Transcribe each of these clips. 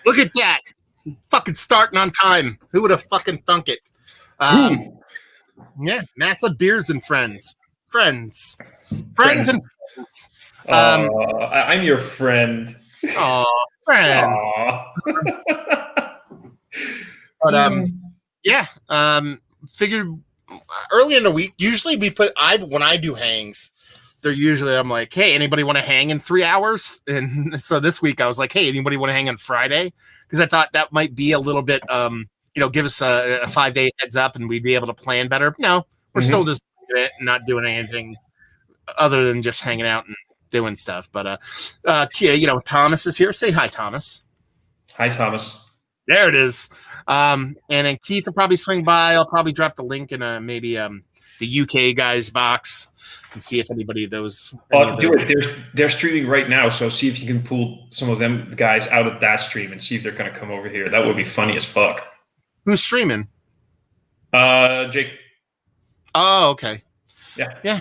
Look at that. Fucking starting on time. Who would have fucking thunk it? Who? Yeah, NASA Beers and Friends. Friends Friend. and friends. I'm your friend. Oh, friends. Aw. But yeah. Figured early in the week. Usually when I do hangs, they're usually I'm like, hey, anybody want to hang in 3 hours? And so this week I was like, hey, anybody want to hang on Friday? Because I thought that might be a little bit give us a 5-day heads up and we'd be able to plan better. No, we're still just not doing anything other than just hanging out and doing stuff. But Thomas is here. Say hi, Thomas. Hi, Thomas. There it is. And then Keith will probably swing by. I'll probably drop the link in maybe the UK guys box and see if anybody of those. Do it. They're streaming right now, so see if you can pull some of them guys out of that stream and see if they're going to come over here. That would be funny as fuck. Who's streaming? Jake. Oh, okay. Yeah.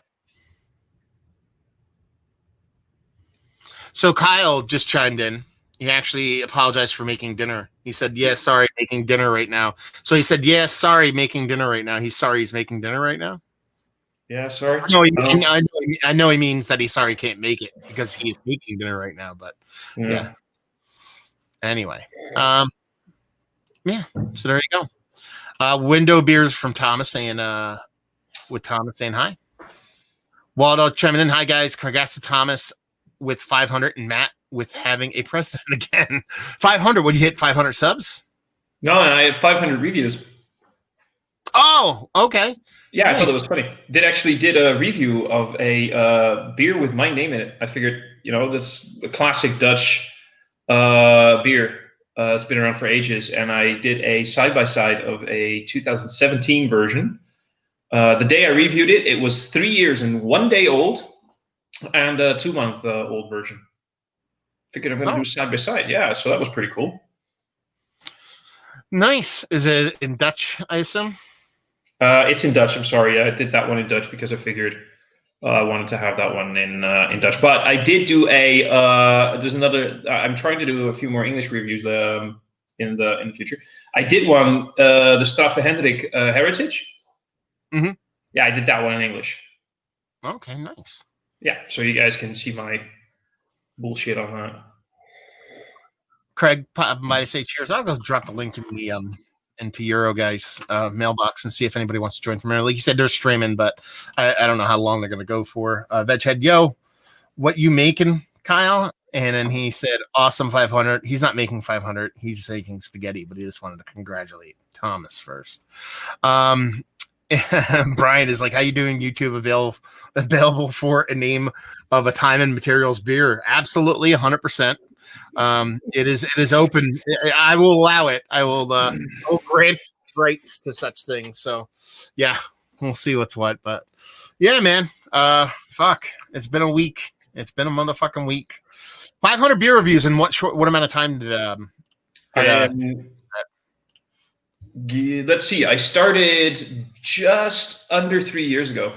So Kyle just chimed in. He actually apologized for making dinner. He said, yeah, sorry, making dinner right now. So he said, yeah, sorry, making dinner right now. He's sorry he's making dinner right now? Yeah, sorry. I know he means that he's sorry he can't make it because he is making dinner right now, but yeah. Anyway. Yeah, so there you go. Window beers from Thomas saying, with Thomas saying hi. Waldo chiming in, hi guys, congrats to Thomas with 500 and Matt with having a president again. 500, would you hit 500 subs? No, I had 500 reviews. Oh, okay. Yeah, nice. I thought it was funny. Did a review of a beer with my name in it. I figured, that's a classic Dutch beer. It's been around for ages, and I did a side-by-side of a 2017 version. The day I reviewed it, it was 3 years and 1 day old, and a 2-month old version. Figured I'm going to do side-by-side. Yeah, so that was pretty cool. Nice. Is it in Dutch, I assume? It's in Dutch. I'm sorry. I did that one in Dutch because I figured I wanted to have that one in Dutch. But I did do there's another. I'm trying to do a few more English reviews in the future. I did one, the Straffe Hendrik Heritage. Mm-hmm. Yeah, I did that one in English. Okay, nice. Yeah, so you guys can see my bullshit on that. Craig might say cheers. I'll go drop the link in the into Euro guys mailbox and see if anybody wants to join from there. Like you said, they're streaming, but I don't know how long they're going to go for. Veghead, yo, what you making, Kyle? And then he said, awesome 500. He's not making 500. He's making spaghetti, but he just wanted to congratulate Thomas first. Brian is like, how you doing? YouTube available for a name of a time and materials beer? Absolutely, 100%. It is open. I will allow it. I will grant rights to such things. So yeah, we'll see what's what. But yeah, man. Fuck. It's been a week. It's been a motherfucking week. 500 beer reviews in what amount of time did let's see. I started just under 3 years ago.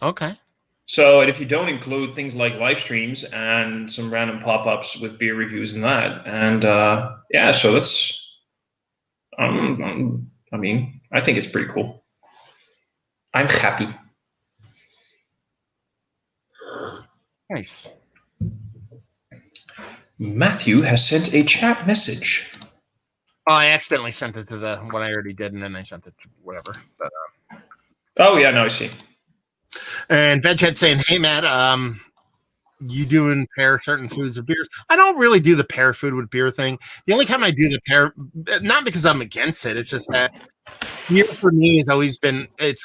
Okay. So, and if you don't include things like live streams and some random pop-ups with beer reviews and that, and yeah, so that's, I mean, I think it's pretty cool. I'm happy. Nice. Matthew has sent a chat message. Oh, I accidentally sent it to the one I already did, and then I sent it to whatever. But, oh yeah, no, I see. And Veghead saying, "Hey Matt, you doing pair certain foods with beers?" I don't really do the pair food with beer thing. The only time I do the pair, not because I'm against it, it's just that beer for me has always been. I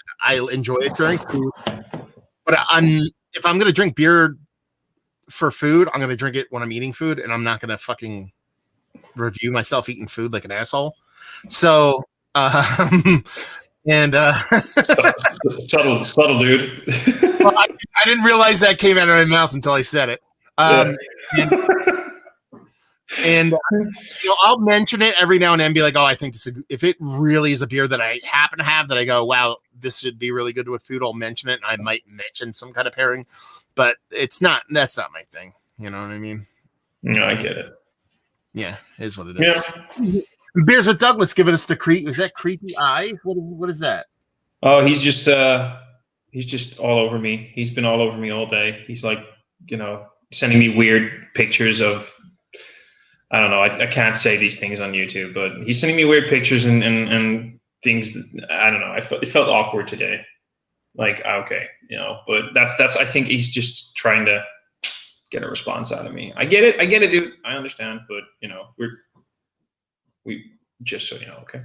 enjoy it during food, but if I'm going to drink beer for food, I'm going to drink it when I'm eating food, and I'm not going to fucking review myself eating food like an asshole. So, and subtle dude. Well, I didn't realize that came out of my mouth until I said it. And I'll mention it every now and then, be like, "Oh, I think this." If it really is a beer that I happen to have that I go, "Wow, this should be really good with food," I'll mention it, and I might mention some kind of pairing, but it's not. That's not my thing. You know what I mean? No, I get it. Yeah, it is what it is. Yeah. Beers with Douglas giving us the is that creepy eyes? What is that? Oh, he's just all over me. He's been all over me all day. He's like, sending me weird pictures of, I don't know. I can't say these things on YouTube, but he's sending me weird pictures and things. I don't know. It felt awkward today. Like, okay, but that's. I think he's just trying to get a response out of me. I get it, dude. I understand, but we just so you know, okay.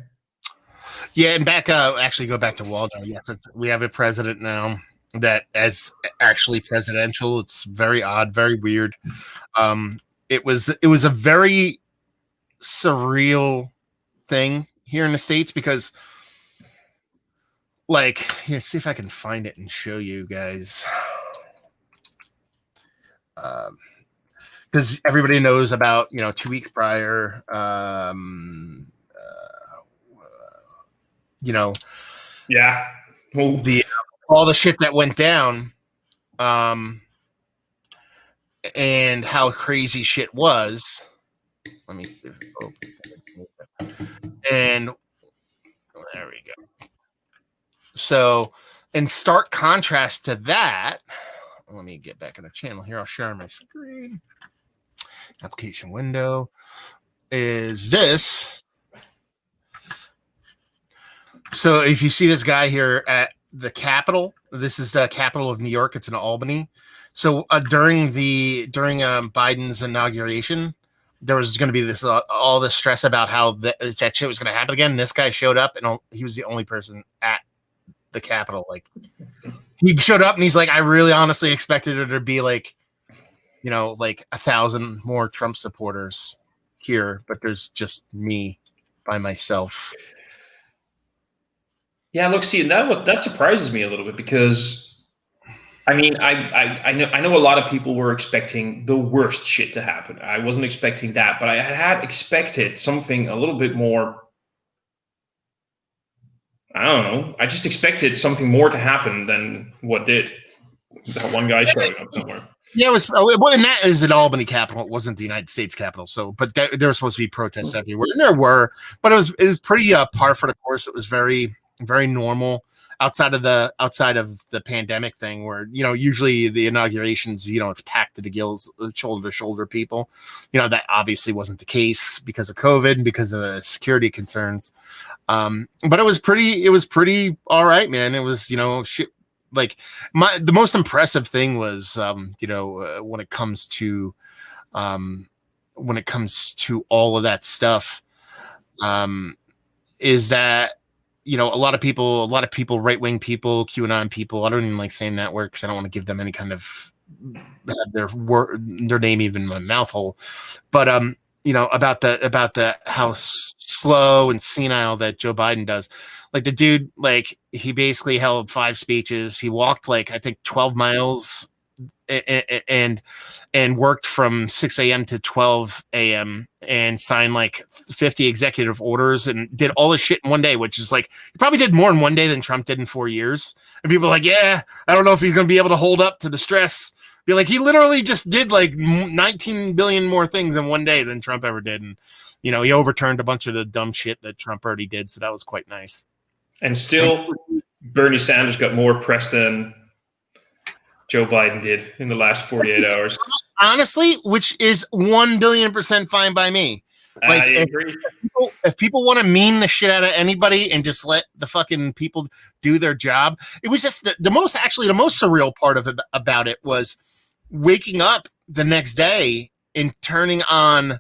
Yeah, and actually go back to Waldo. Yes, we have a president now that is actually presidential. It's very odd, very weird. It was a very surreal thing here in the States because, like, here, see if I can find it and show you guys. Because everybody knows about 2 weeks prior. Yeah, all the shit that went down, and how crazy shit was. Let me and there we go. So, in stark contrast to that, let me get back in the channel here. I'll share my screen. Application window is this. So if you see this guy here at the Capitol, this is the capital of New York. It's in Albany. So during Biden's inauguration, there was going to be this all this stress about how that shit was going to happen again. And this guy showed up, and he was the only person at the Capitol. Like, he showed up, and he's like, I really honestly expected there to be like 1,000 more Trump supporters here, but there's just me by myself. Yeah, look, see, that surprises me a little bit because, I mean, I know a lot of people were expecting the worst shit to happen. I wasn't expecting that, but I had expected something a little bit more. I don't know. I just expected something more to happen than what did. That one guy showing up somewhere. Yeah, it was. And that is an Albany Capitol. It wasn't the United States Capitol. So, but there were supposed to be protests everywhere, and there were. But it was pretty par for the course. It was very, very normal outside of the pandemic thing, where usually the inaugurations, it's packed to the gills, shoulder to shoulder people. That obviously wasn't the case because of COVID and because of the security concerns. But it was pretty all right, man. It was shit. Like, the most impressive thing was when it comes to all of that stuff, is that a lot of people, right-wing people, QAnon people, I don't even like saying that word because I don't want to give them any kind of their name even in my mouth hole, but about the how slow and senile that Joe Biden does. Like, the dude, like, he basically held 5 speeches. He walked I think 12 miles and worked from 6 a.m. to 12 a.m. and signed 50 executive orders and did all this shit in one day, which is he probably did more in one day than Trump did in 4 years. And people are like, yeah, I don't know if he's going to be able to hold up to the stress. Be like, he literally just did 19 billion more things in one day than Trump ever did. And, he overturned a bunch of the dumb shit that Trump already did. So that was quite nice. And still, Bernie Sanders got more press than Joe Biden did in the last 48 hours. Honestly, which is 1,000,000,000% fine by me. I agree. If people want to mean the shit out of anybody and just let the fucking people do their job, it was just the most surreal part of it about it was waking up the next day and turning on,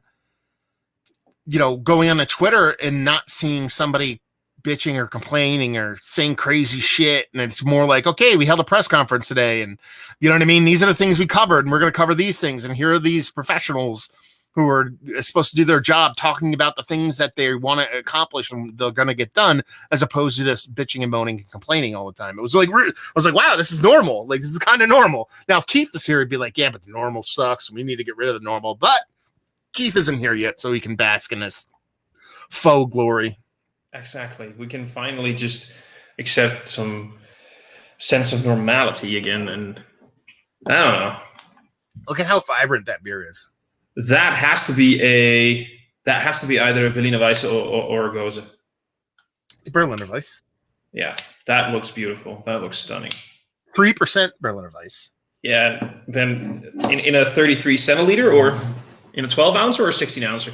going on a Twitter and not seeing somebody bitching or complaining or saying crazy shit. And it's more like, okay, we held a press conference today, and you know what I mean? These are the things we covered, and we're going to cover these things. And here are these professionals who are supposed to do their job, talking about the things that they want to accomplish and they're going to get done, as opposed to this bitching and moaning and complaining all the time. It was I was like, wow, this is normal. Like, this is kind of normal. Now, if Keith is here, he'd be like, yeah, but the normal sucks. We need to get rid of the normal. But Keith isn't here yet, so he can bask in this faux glory. Exactly. We can finally just accept some sense of normality again. And I don't know. Look at how vibrant that beer is. That has to be a that has to be either a Berliner Weisse or a Gose. It's Berliner Weiss. Yeah, that looks beautiful. That looks stunning. 3% Berliner Weiss. Yeah, then in a 33 centiliter or in a 12 ounce or a 16 ouncer?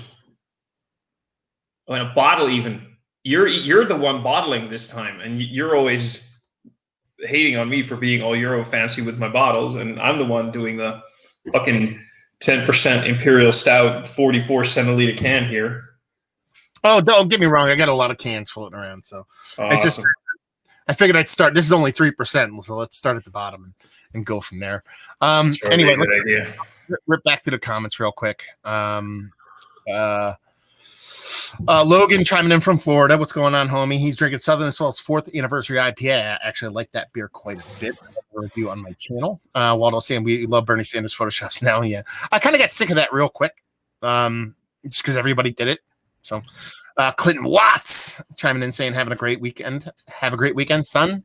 Oh, in a bottle even. You're the one bottling this time, and you're always hating on me for being all Euro fancy with my bottles, and I'm the one doing the fucking 10% Imperial Stout 44 centiliter can here. Oh, don't get me wrong. I got a lot of cans floating around, so Awesome. I figured I'd start. This is only 3%, so let's start at the bottom and go from there. Anyway, good idea. Rip back to the comments real quick. Logan chiming in from Florida. What's going on, homie? He's drinking Southern Swell's 4th anniversary IPA. I actually like that beer quite a bit. I have a review on my channel. Waldo saying we love Bernie Sanders Photoshops now. Yeah, I kind of got sick of that real quick, just because everybody did it. So, Clinton Watts chiming in saying having a great weekend. Have a great weekend, son.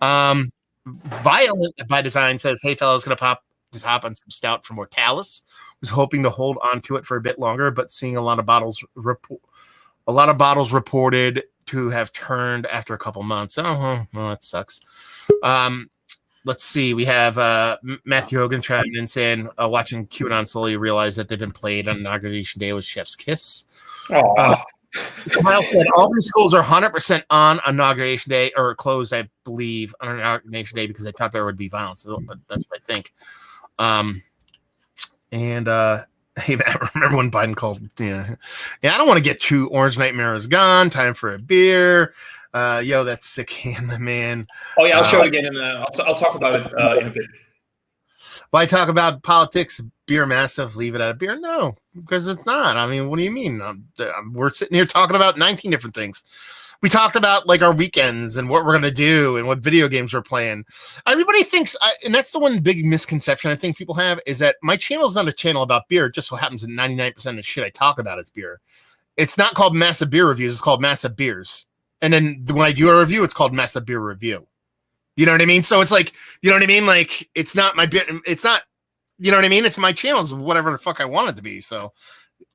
Violent by Design says, "Hey fellas, gonna pop the top on some stout from Mortalis. Was hoping to hold on to it for a bit longer, but seeing a lot of bottles reported to have turned after a couple months. Oh, well, that sucks." Let's see. We have Matthew Hogan chiming in saying, watching QAnon slowly realize that they've been played on Inauguration Day with Chef's Kiss. Kyle said all these schools are 100% on Inauguration Day or closed, I believe, on Inauguration Day because they thought there would be violence. So that's what I think. Hey, Matt, remember when Biden called? Yeah, I don't want to get too Orange Nightmare is gone. Time for a beer. Yo, that's sick hand, man. Oh yeah, I'll show it again, and I'll talk about it in a bit. Why talk about politics? Beer massive, leave it at a beer? No, because it's not. I mean, what do you mean? We're sitting here talking about 19 different things. We talked about like our weekends and what we're going to do and what video games we're playing. Everybody thinks, and that's the one big misconception I think people have, is that my channel is not a channel about beer. It just so happens that 99% of the shit I talk about is beer. It's not called Massive Beer Reviews. It's called Massive Beers. And then when I do a review, it's called Massive Beer Review. You know what I mean? So it's like, you know what I mean? Like, it's not my bit. It's not, you know what I mean? It's my channel's whatever the fuck I want it to be. So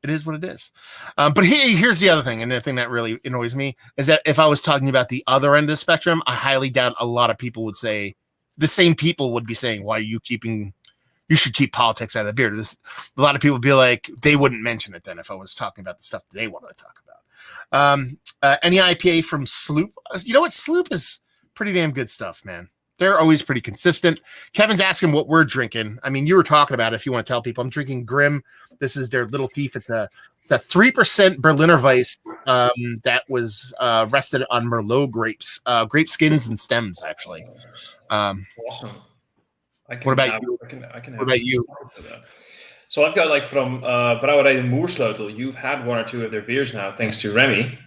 it is what it is. But here's the other thing. And the thing that really annoys me is that if I was talking about the other end of the spectrum, I highly doubt a lot of people would say, the same people would be saying, why are you should keep politics out of the beer. A lot of people would be like, they wouldn't mention it then if I was talking about the stuff that they wanted to talk about. Any IPA from Sloop? You know what? Sloop is pretty damn good stuff, man. They're always pretty consistent. Kevin's asking what we're drinking. I mean, you were talking about it. If you want to tell people, I'm drinking Grimm. This is their Little Thief. It's a 3% Berliner Weiss that was rested on Merlot grapes, grape skins and stems, actually. Awesome. What about you? What about you? So I've got like from Brouwerij de Moersleutel. You've had one or two of their beers now, thanks to Remy.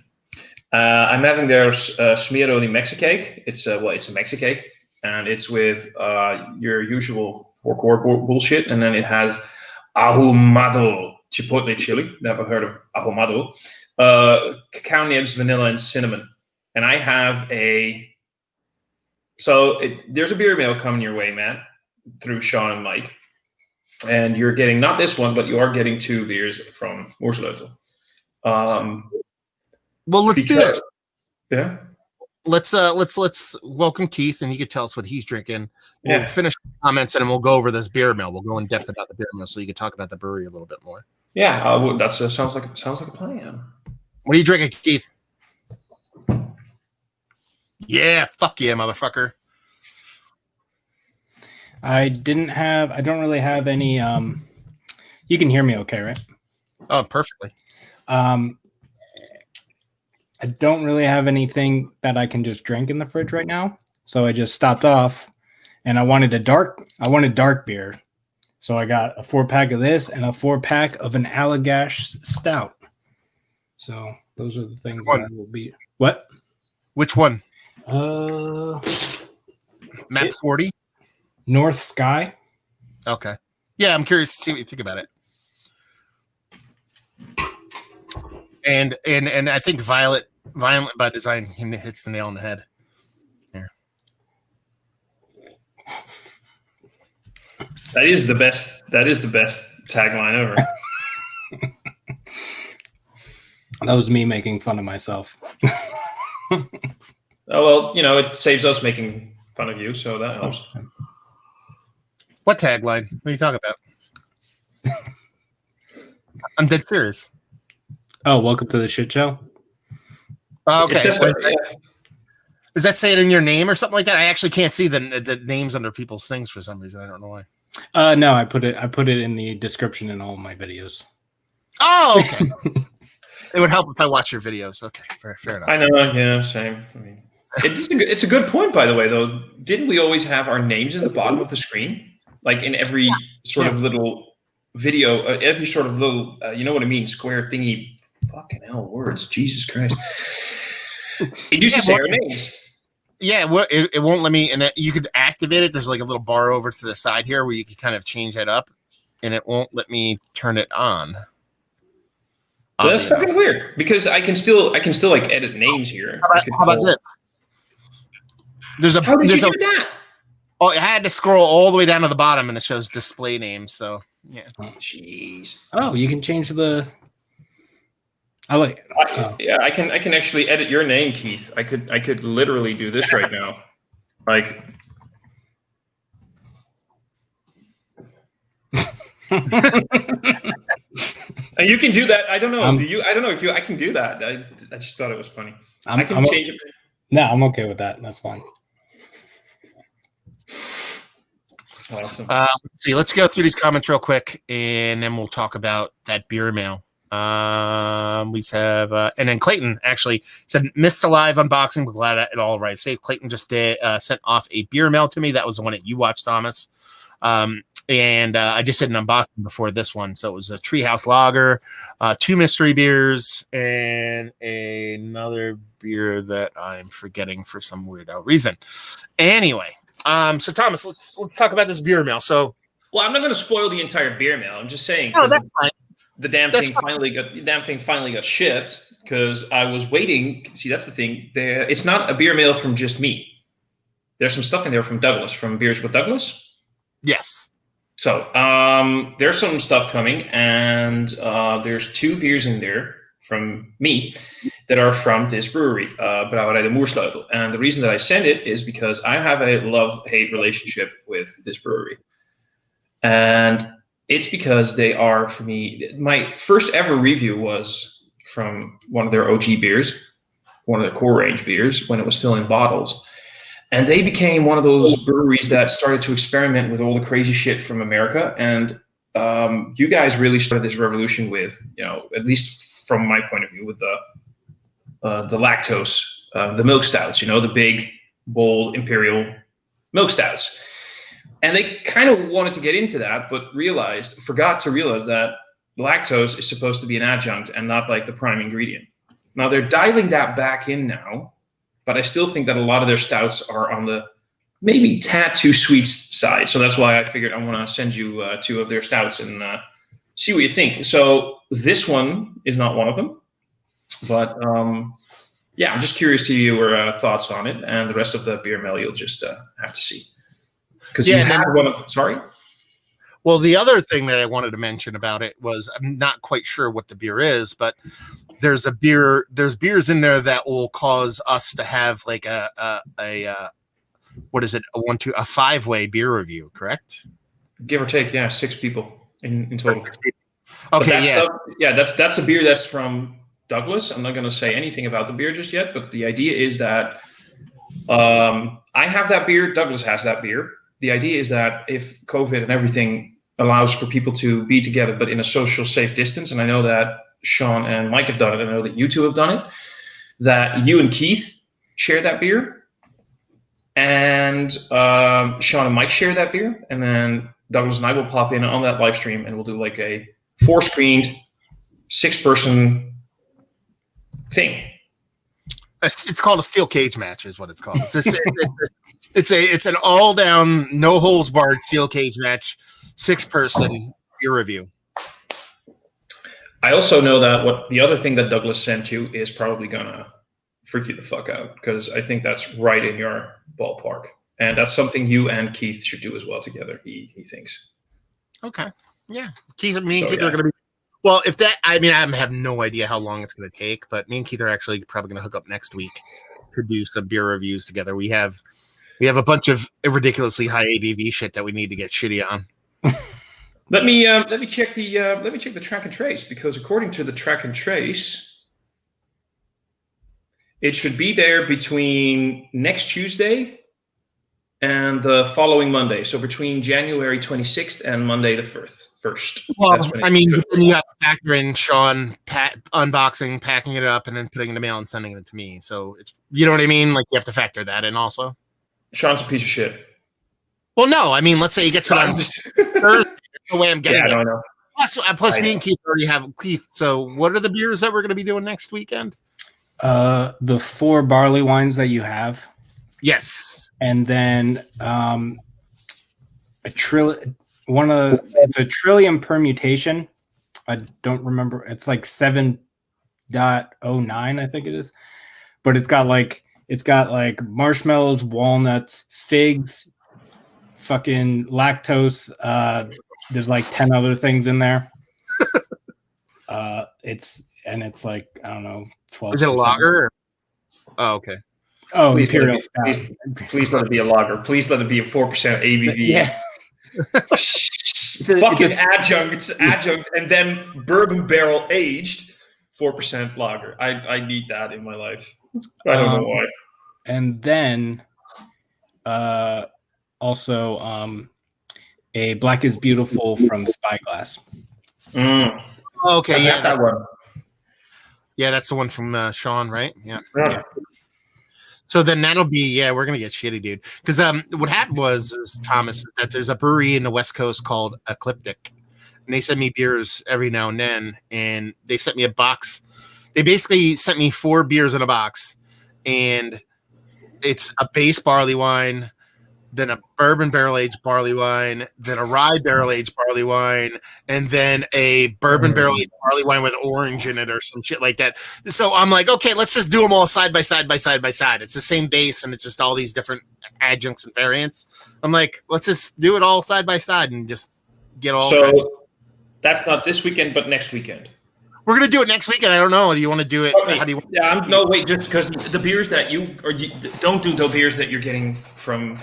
I'm having their Smearoli Mexicake. It's a Mexicake, and it's with your usual four-core bullshit, and then it has ahumado chipotle chili. Never heard of ahumado. Cacao nibs, vanilla, and cinnamon. And I have there's a beer mail coming your way, Matt, through Sean and Mike, and you're getting not this one, but you are getting 2 beers from Moersleutel. Well, let's do this. Yeah. Let's welcome Keith, and he can tell us what he's drinking. We'll finish the comments, and then we'll go over this beer mill. We'll go in depth about the beer mill, so you can talk about the brewery a little bit more. Yeah, that sounds like a plan. What are you drinking, Keith? Yeah, fuck yeah, motherfucker. I don't really have any. You can hear me, okay, right? Oh, perfectly. I don't really have anything that I can just drink in the fridge right now. So I just stopped off and I wanted dark beer. So I got a 4-pack of this and a 4-pack of an Allagash stout. So those are the things that I will be. What? Which one? Map 40? North Sky. Okay. Yeah, I'm curious to see what you think about it. And I think Violent by Design hits the nail on the head. Here. That is the best tagline ever. That was me making fun of myself. Oh, well, it saves us making fun of you, so that helps. What tagline? What are you talking about? I'm dead serious. Oh, welcome to the shit show. Okay. It says, Is that saying in your name or something like that? I actually can't see the names under people's things for some reason. I don't know why. No, I put it in the description in all of my videos. Oh, okay. It would help if I watch your videos. Okay, fair enough. I know, yeah, same. I mean, it's a good point, by the way, though. Didn't we always have our names in the bottom of the screen? Like in every sort of little video, every sort of little, you know what I mean, square thingy. Fucking hell, words. Jesus Christ. It used to say our names. Yeah, it won't let me, and you could activate it. There's like a little bar over to the side here where you can kind of change that up, and it won't let me turn it on. But that's fucking weird because I can still like edit names here. How about this? How did you do that? Oh, I had to scroll all the way down to the bottom, and it shows display names. So yeah. Jeez. Oh, you can change the. I like it. Yeah, I can actually edit your name, Keith. I could literally do this right now. Like. And you can do that. I don't know. Do you? I don't know if you. I can do that. I just thought it was funny. I can change it. No, I'm okay with that. That's fine. Awesome. Let's see. Let's go through these comments real quick, and then we'll talk about that beer mail. We have, and then Clayton actually said, "Missed a live unboxing, but glad it all arrived safe." Clayton just sent off a beer mail to me. That was the one that you watched, Thomas. And I just did an unboxing before this one. So it was a Treehouse Lager, 2 mystery beers, and another beer that I'm forgetting for some weirdo reason. Anyway, so Thomas, let's talk about this beer mail. So, well, I'm not going to spoil the entire beer mail. I'm just saying. No, that's fine. The damn thing finally got shipped because I was waiting. See, that's the thing. It's not a beer mail from just me. There's some stuff in there from Douglas, from Beers with Douglas. Yes. So there's some stuff coming, and there's 2 beers in there from me that are from this brewery, Brouwerij de Moersleutel. And the reason that I send it is because I have a love-hate relationship with this brewery. And it's because they are, for me, my first ever review was from one of their OG beers, one of the core range beers, when it was still in bottles. And they became one of those breweries that started to experiment with all the crazy shit from America. And you guys really started this revolution with, at least from my point of view, with the lactose, the milk stouts, the big, bold, imperial milk stouts. And they kind of wanted to get into that, but forgot to realize that lactose is supposed to be an adjunct and not like the prime ingredient. Now they're dialing that back in now, but I still think that a lot of their stouts are on the maybe tad too sweet side. So that's why I figured I want to send you 2 of their stouts and see what you think. So this one is not one of them, but yeah, I'm just curious to your thoughts on it, and the rest of the beer mail you'll just have to see. Because you had one of, sorry? Well, the other thing that I wanted to mention about it was, I'm not quite sure what the beer is, but there's beers in there that will cause us to have like a what is it? A 5-way beer review, correct? Give or take, yeah, 6 people in total. Okay, that's a beer that's from Douglas. I'm not going to say anything about the beer just yet, but the idea is that I have that beer, Douglas has that beer. The idea is that if COVID and everything allows for people to be together, but in a social safe distance, and I know that Sean and Mike have done it, I know that you 2 have done it, that you and Keith share that beer, and Sean and Mike share that beer, and then Douglas and I will pop in on that live stream, and we'll do like a 4-screened, 6-person thing. It's called a steel cage match, is what it's called. It's an all down, no holds barred steel cage match, 6-person beer review. I also know that the other thing that Douglas sent you is probably gonna freak you the fuck out, because I think that's right in your ballpark, and that's something you and Keith should do as well together. He thinks. Okay, yeah, Keith and me, Keith are gonna be. Well, if that, I mean, I have no idea how long it's going to take, but me and Keith are actually probably going to hook up next week to do some beer reviews together. We have a bunch of ridiculously high ABV shit that we need to get shitty on. Let me check the track and trace, because according to the track and trace, it should be there between next Tuesday and the following Monday. So between January 26th and Monday the 1st. Well, I mean, you got to factor in Sean unboxing, packing it up, and then putting it in the mail and sending it to me. So it's, you know what I mean? Like, you have to factor that in also. Sean's a piece of shit. Well, no, I mean, let's say he gets it on Thursday. The way I'm getting it. No. Plus me and Keith already have Keith. So what are the beers that we're going to be doing next weekend? The 4 barley wines that you have. Yes. And then it's a Trillium permutation. I don't remember. It's like 7.09, I think it is. But it's got like marshmallows, walnuts, figs, fucking lactose. There's like 10 other things in there. It's like, I don't know, 12. Is it a lager? Oh, okay. Oh, please Imperial. Please let it be a lager. Please let it be a 4% ABV. Yeah. Fucking adjunct, and then bourbon barrel aged 4% lager. I need that in my life. I don't know why. And then, also, a Black is Beautiful from Spyglass. Okay, yeah, that one. Yeah, that's the one from Sean, right? Yeah. Yeah. So then that'll be, we're gonna get shitty, dude. Because what happened was, Thomas, is that there's a brewery in the West Coast called Ecliptic, and they send me beers every now and then, and they sent me a box. They basically sent me 4 beers in a box, and it's a base barley wine, then a bourbon barrel-aged barley wine, then a rye barrel-aged barley wine, and then a bourbon barrel-aged barley wine with orange in it or some shit like that. So I'm like, okay, let's just do them all side by side by side by side. It's the same base, and it's just all these different adjuncts and variants. I'm like, let's just do it all side by side and just get all. So that's not this weekend, but next weekend. We're gonna do it next weekend. I don't know. Do you want to do it? Okay. How do you? No, wait. Just because the beers that you don't do the beers that you're getting from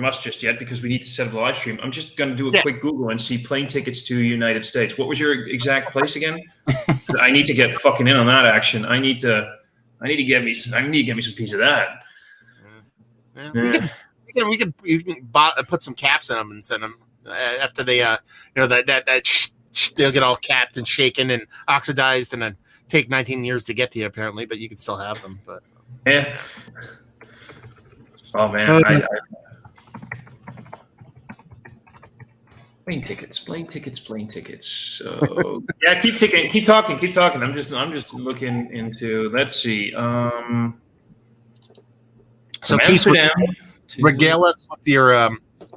us just yet, because we need to set up the live stream. I'm just going to do a quick Google and see plane tickets to United States. What was your exact place again? I need to get fucking in on that action. I need to get me some piece of that. We can put some caps in them and send them after they they'll get all capped and shaken and oxidized, and then take 19 years to get to you apparently, but you can still have them. But yeah. Oh man. Plane tickets. So yeah, keep talking. I'm just looking into. Let's see. So Keith, regale us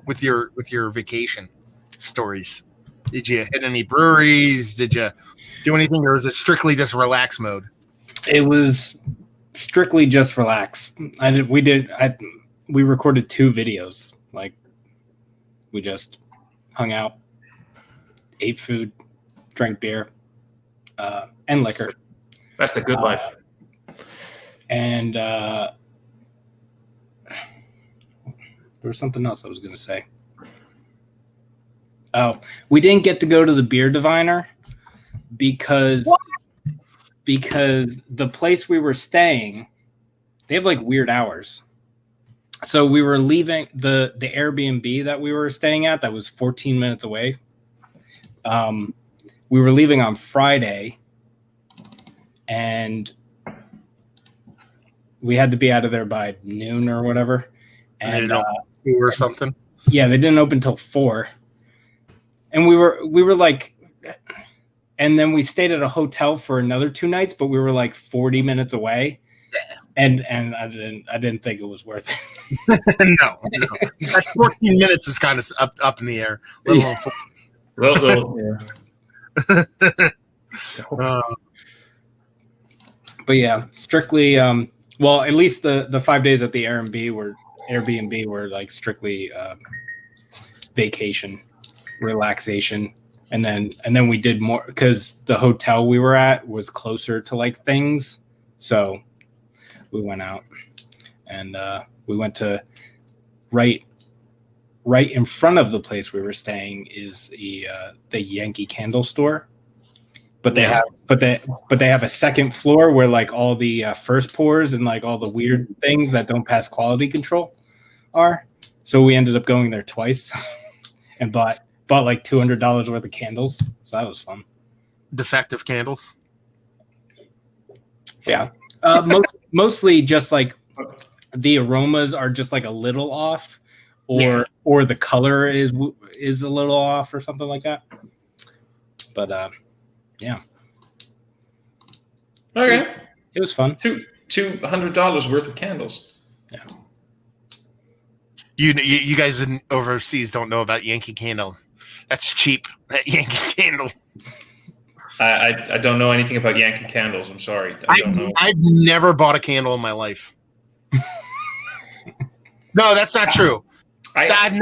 with your vacation stories. Did you hit any breweries? Did you do anything, or was it strictly just relax mode? It was strictly just relax. We recorded 2 videos. Like, we just hung out, ate food, drank beer, and liquor. That's the good life. And there was something else I was going to say. Oh, we didn't get to go to the Beer Diviner because the place we were staying, they have like weird hours. So we were leaving the Airbnb that we were staying at that was 14 minutes away. We were leaving on Friday, and we had to be out of there by noon or whatever. And or something. Yeah, they didn't open till 4. And we were like, and then we stayed at a hotel for another 2 nights, but we were like 40 minutes away. Yeah. And I didn't think it was worth it. No. That 14 minutes is kind of up in the air. But yeah, strictly. Well, at least the 5 days at the Airbnb were like strictly vacation, relaxation. and then we did more because the hotel we were at was closer to like things, so we went out and we went to right in front of the place we were staying is the Yankee Candle store, but they have a second floor where like all the first pours and like all the weird things that don't pass quality control are. So we ended up going there twice and bought like $200 worth of candles. So that was fun. Defective candles. Yeah. Mostly just like the aromas are just like a little off, or the color is a little off or something like that. But yeah. Okay. It was fun. $200 worth of candles. Yeah. You guys overseas don't know about Yankee Candle. That's cheap. That Yankee Candle. I don't know anything about Yankee Candles. I'm sorry. I don't know. I've never bought a candle in my life. No, that's not true. I've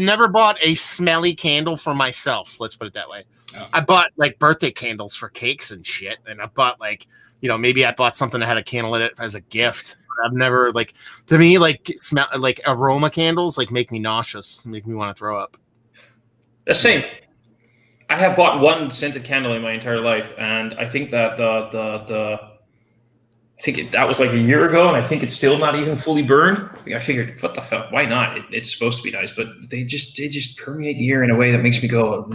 never bought a smelly candle for myself. Let's put it that way. Oh. I bought like birthday candles for cakes and shit, and I bought like maybe I bought something that had a candle in it as a gift. But I've never to me smell like aroma candles make me nauseous, make me want to throw up. The same. I have bought one scented candle in my entire life, and I think that that was like a year ago, and I think it's still not even fully burned. I figured, what the fuck? Why not? It's supposed to be nice, but they just permeate the air in a way that makes me go.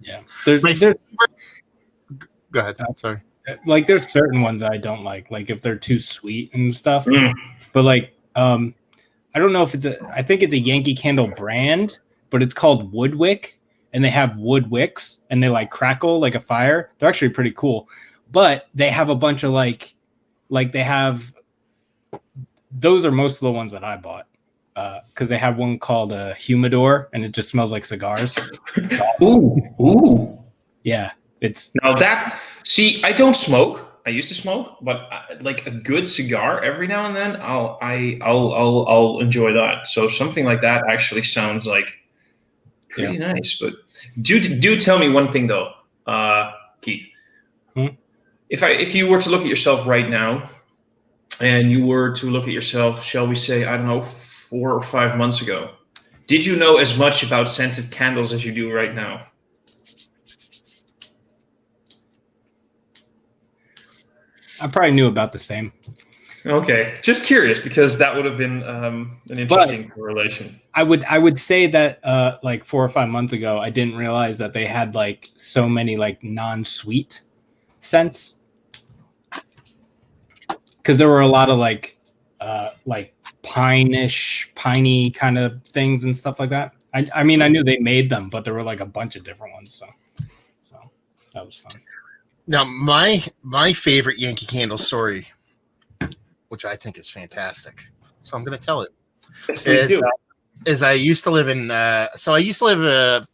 Yeah. Go ahead. I'm sorry. Like there's certain ones that I don't like if they're too sweet and stuff. But I don't know if I think it's a Yankee Candle brand, but it's called Woodwick, and they have wood wicks, and they like crackle like a fire. They're actually pretty cool, but they have a bunch of like they have. Those are most of the ones that I bought because they have one called a humidor, and it just smells like cigars. Ooh. Yeah, it's now that. See, I don't smoke. I used to smoke, but like a good cigar every now and then, I'll enjoy that. So something like that actually sounds like pretty nice. But do tell me one thing though, Keith. If you were to look at yourself right now, and you were to look at yourself, shall we say, I don't know, 4 or 5 months ago, did you know as much about scented candles as you do right now? I probably knew about the same. Okay, just curious because that would have been an interesting correlation. I would say that like 4 or 5 months ago, I didn't realize that they had like so many like non-sweet scents, because there were a lot of like piney kind of things and stuff like that. I mean, I knew they made them, but there were like a bunch of different ones. So that was fun. Now, my favorite Yankee Candle story, which I think is fantastic, so I'm going to tell it. Is I used to live in I used to live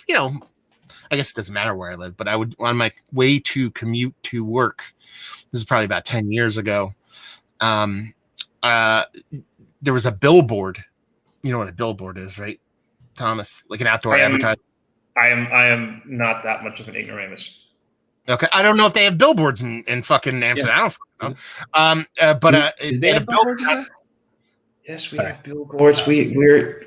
I guess it doesn't matter where I live, but I would, on my way to commute to work, this is probably about 10 years ago, there was a billboard. You know what a billboard is, right, Thomas? Like an outdoor advertising. I am not that much of an ignoramus. Okay, I don't know if they have billboards in fucking Amsterdam. Yeah. I don't know. But they have billboards? Yes, we have billboards. We're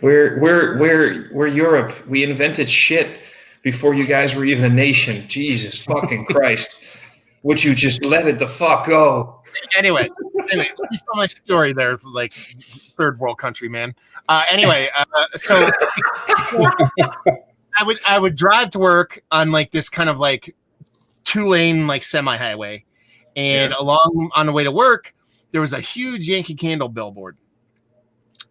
Europe. We invented shit before you guys were even a nation. Jesus fucking Christ! Would you just let it the fuck go? Anyway, let me tell my story there, like third world country, man. So I would drive to work on like this kind of like 2-lane like semi-highway, and along on the way to work there was a huge Yankee Candle billboard,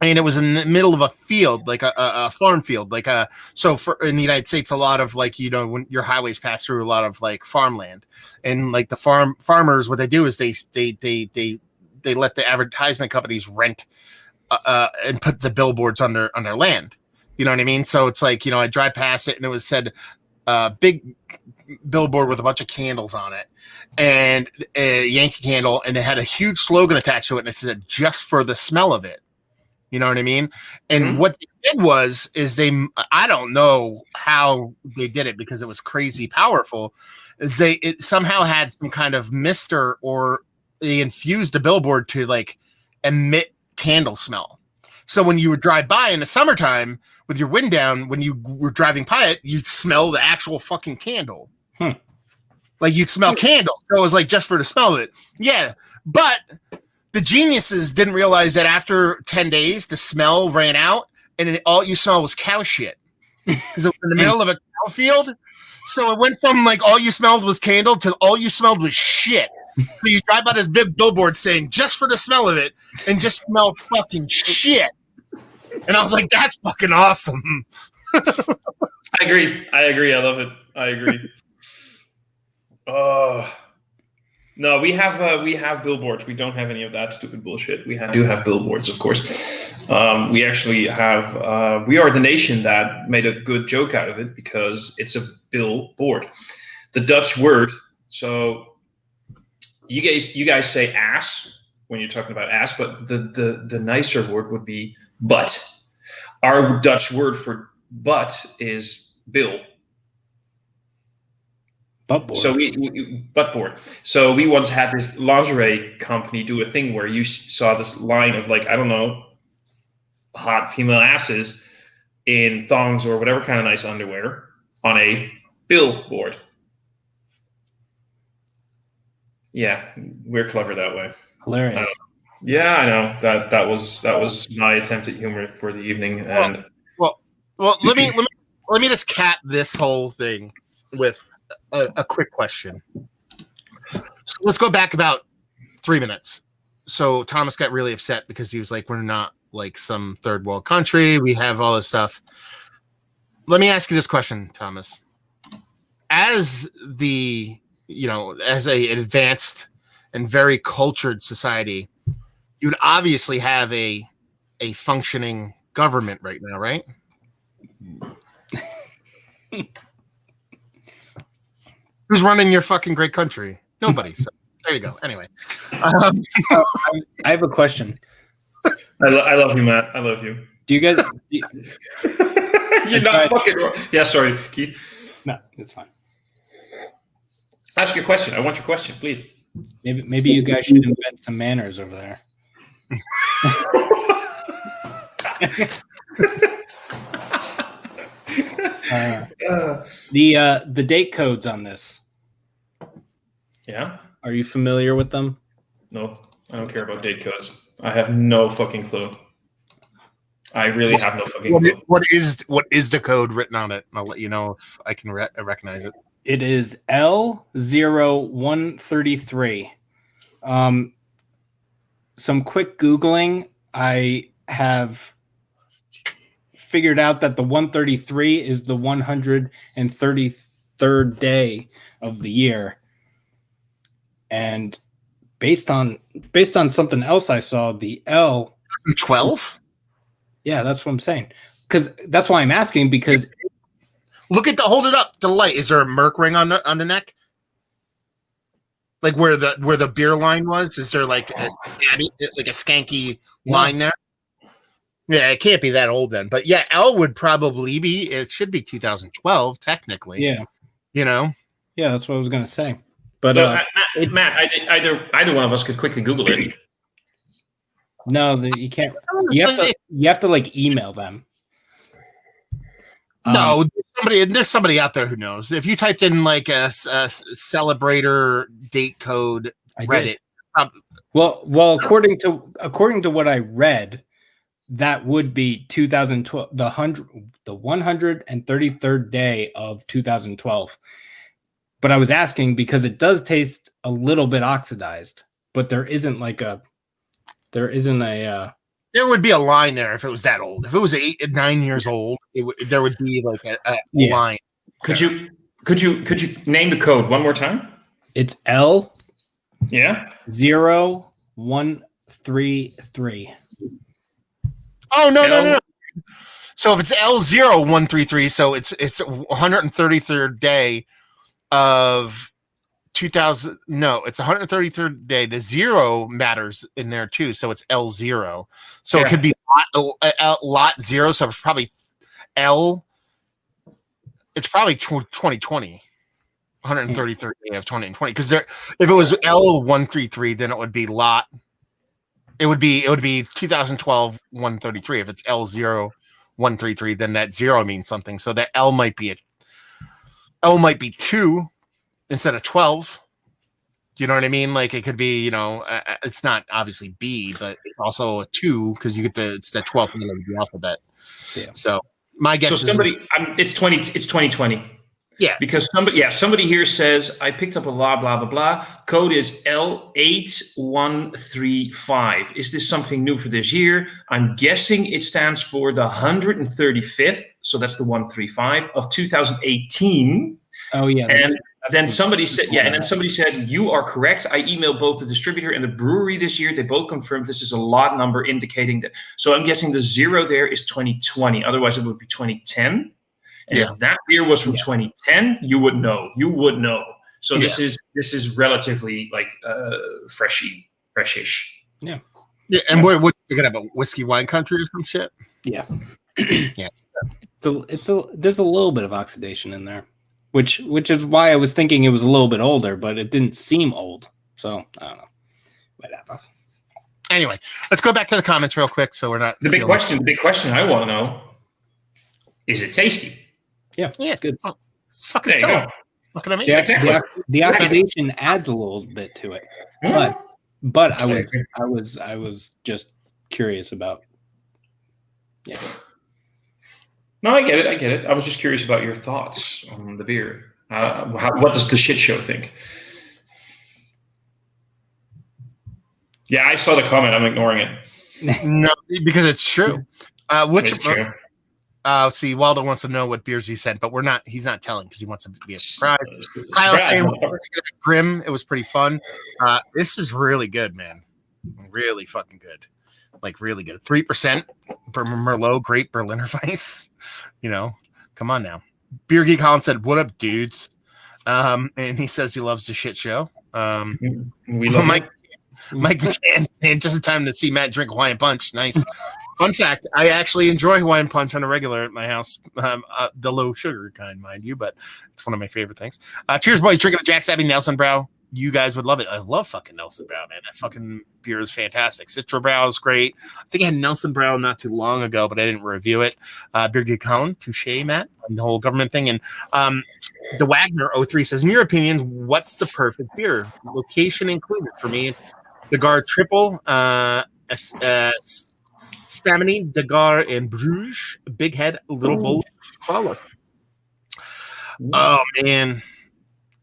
and it was in the middle of a field, like a farm field, in the United States, a lot of like, when your highways pass through a lot of like farmland, and like the farmers, what they do is they let the advertisement companies rent and put the billboards on their land. You know what I mean? So it's like, I drive past it and it was said big billboard with a bunch of candles on it, and a Yankee Candle, and it had a huge slogan attached to it, and it said, "Just for the smell of it." You know what I mean? And what they did was I don't know how they did it because it was crazy powerful. Is it somehow had some kind of mister, or they infused the billboard to like emit candle smell. So when you would drive by in the summertime with your wind down, when you were driving by it, you'd smell the actual fucking candle. Like you'd smell candle. So it was like just for the smell of it. Yeah. But the geniuses didn't realize that after 10 days, the smell ran out and all you smell was cow shit. Because it was in the middle of a cow field. So it went from like all you smelled was candle to all you smelled was shit. So you drive by this big billboard saying just for the smell of it and just smell fucking shit. And I was like, that's fucking awesome. I agree. I love it. I agree. No, we have billboards. We don't have any of that stupid bullshit. We do have billboards, of course. We actually have. We are the nation that made a good joke out of it because it's a billboard. The Dutch word. So you guys say ass when you're talking about ass, but the nicer word would be butt. Our Dutch word for butt is bill. Buttboard. So we buttboard. So we once had this lingerie company do a thing where you saw this line of like, I don't know, hot female asses in thongs or whatever kind of nice underwear on a billboard. Yeah, we're clever that way. Hilarious. Yeah, I know that was my attempt at humor for the evening. And well, let me just cap this whole thing with a quick question. So let's go back about 3 minutes. So Thomas got really upset because he was like, we're not like some third world country. We have all this stuff. Let me ask you this question, Thomas. As as an advanced and very cultured society, you'd obviously have a functioning government right now, right? Who's running your fucking great country? Nobody. So there you go. Anyway, I have a question. I love you, Matt. I love you. Do you guys? You're not fucking wrong. Yeah, sorry, Keith. No, it's fine. Ask your question. I want your question, please. Maybe you guys should invent some manners over there. The date codes on this. Yeah. Are you familiar with them? No, I don't care about date codes. I have no fucking clue. I really have no fucking clue. What is the code written on it? I'll let you know if I can recognize it. It is L0133. Some quick Googling, I have figured out that the 133 is the 133rd day of the year. And based on something else I saw, the L 12. Yeah, that's what I'm saying. Because that's why I'm asking. Because hold it up to the light. Is there a Merc ring on the neck? Like where the beer line was? Is there like a skanky line there? Yeah, it can't be that old then. But yeah, L would probably be. It should be 2012 technically. Yeah, Yeah, that's what I was gonna say. But Matt, either one of us could quickly Google it. No, you can't. You have to like email them. No, there's somebody out there who knows. If you typed in like a celebrator date code Reddit. Well, according to what I read, that would be 2012, the 133rd day of 2012. But I was asking because it does taste a little bit oxidized, but there isn't a. There would be a line there if it was that old. If it was 9 years old, there would be like a line. Could you name the code one more time? It's L. Yeah. 0133. Oh no. So if it's L0133, so it's 133rd day of 2000. No, it's 133rd day. The 0 matters in there too, so it's L0. So it could be lot 0. So it's probably L. It's probably 2020. 133rd day of 2020. Because if it was L133, then it would be lot. It would be 2012 133. If it's L0 133, then that 0 means something. So that L might be 2 instead of 12. You know what I mean? Like it could be, it's not obviously B, but it's also a 2 because you get it's the 12th letter of the alphabet. Yeah. So my guess is it's 2020. Yeah. Because somebody here says, I picked up a blah, blah, blah, blah. Code is L8135. Is this something new for this year? I'm guessing it stands for the 135th. So that's the 135 of 2018. Oh, yeah. And then somebody said, you are correct. I emailed both the distributor and the brewery this year. They both confirmed this is a lot number indicating that. So I'm guessing the 0 there is 2020. Otherwise, it would be 2010. And if that beer was from 2010, you would know. So this is relatively like freshish. Yeah. Yeah. And what you're gonna have a whiskey wine country or some shit? Yeah. Yeah. There's a little bit of oxidation in there, which is why I was thinking it was a little bit older, but it didn't seem old. So I don't know. Whatever. Anyway, let's go back to the comments real quick. So we're not the big question I want to know: is it tasty? Yeah, it's good. Oh, fucking so. Look at me. Yeah, the oxidation adds a little bit to it, but I was just curious about. Yeah. No, I get it. I was just curious about your thoughts on the beer. What does the shit show think? Yeah, I saw the comment. I'm ignoring it. No, because it's true. It's true. See, Waldo wants to know what beers he sent, but he's not telling because he wants it to be a surprise. Kyle's saying Grim, it was pretty fun. This is really good, man. Really fucking good. Like really good. 3% Merlot, great Berliner Weiss. Come on now. Beer Geek Holland said, "What up, dudes?" And he says he loves the shit show. We love Mike McCann saying just in time to see Matt drink Hawaiian Punch. Nice. Fun fact, I actually enjoy Hawaiian Punch on a regular at my house. The low sugar kind, mind you, but it's one of my favorite things. Cheers, boys. Drinking a Jack Sabby Nelson Brow. You guys would love it. I love fucking Nelson Brow, man. That fucking beer is fantastic. Citra Brow is great. I think I had Nelson Brow not too long ago, but I didn't review it. Beer Geek Colin, touche, Matt, on the whole government thing. And the Wagner 03 says, in your opinion, what's the perfect beer? Location included for me. It's the Gar Triple, Staminy, Degar, and Bruges. Big Head, Little Bull, Flawless. Oh, man.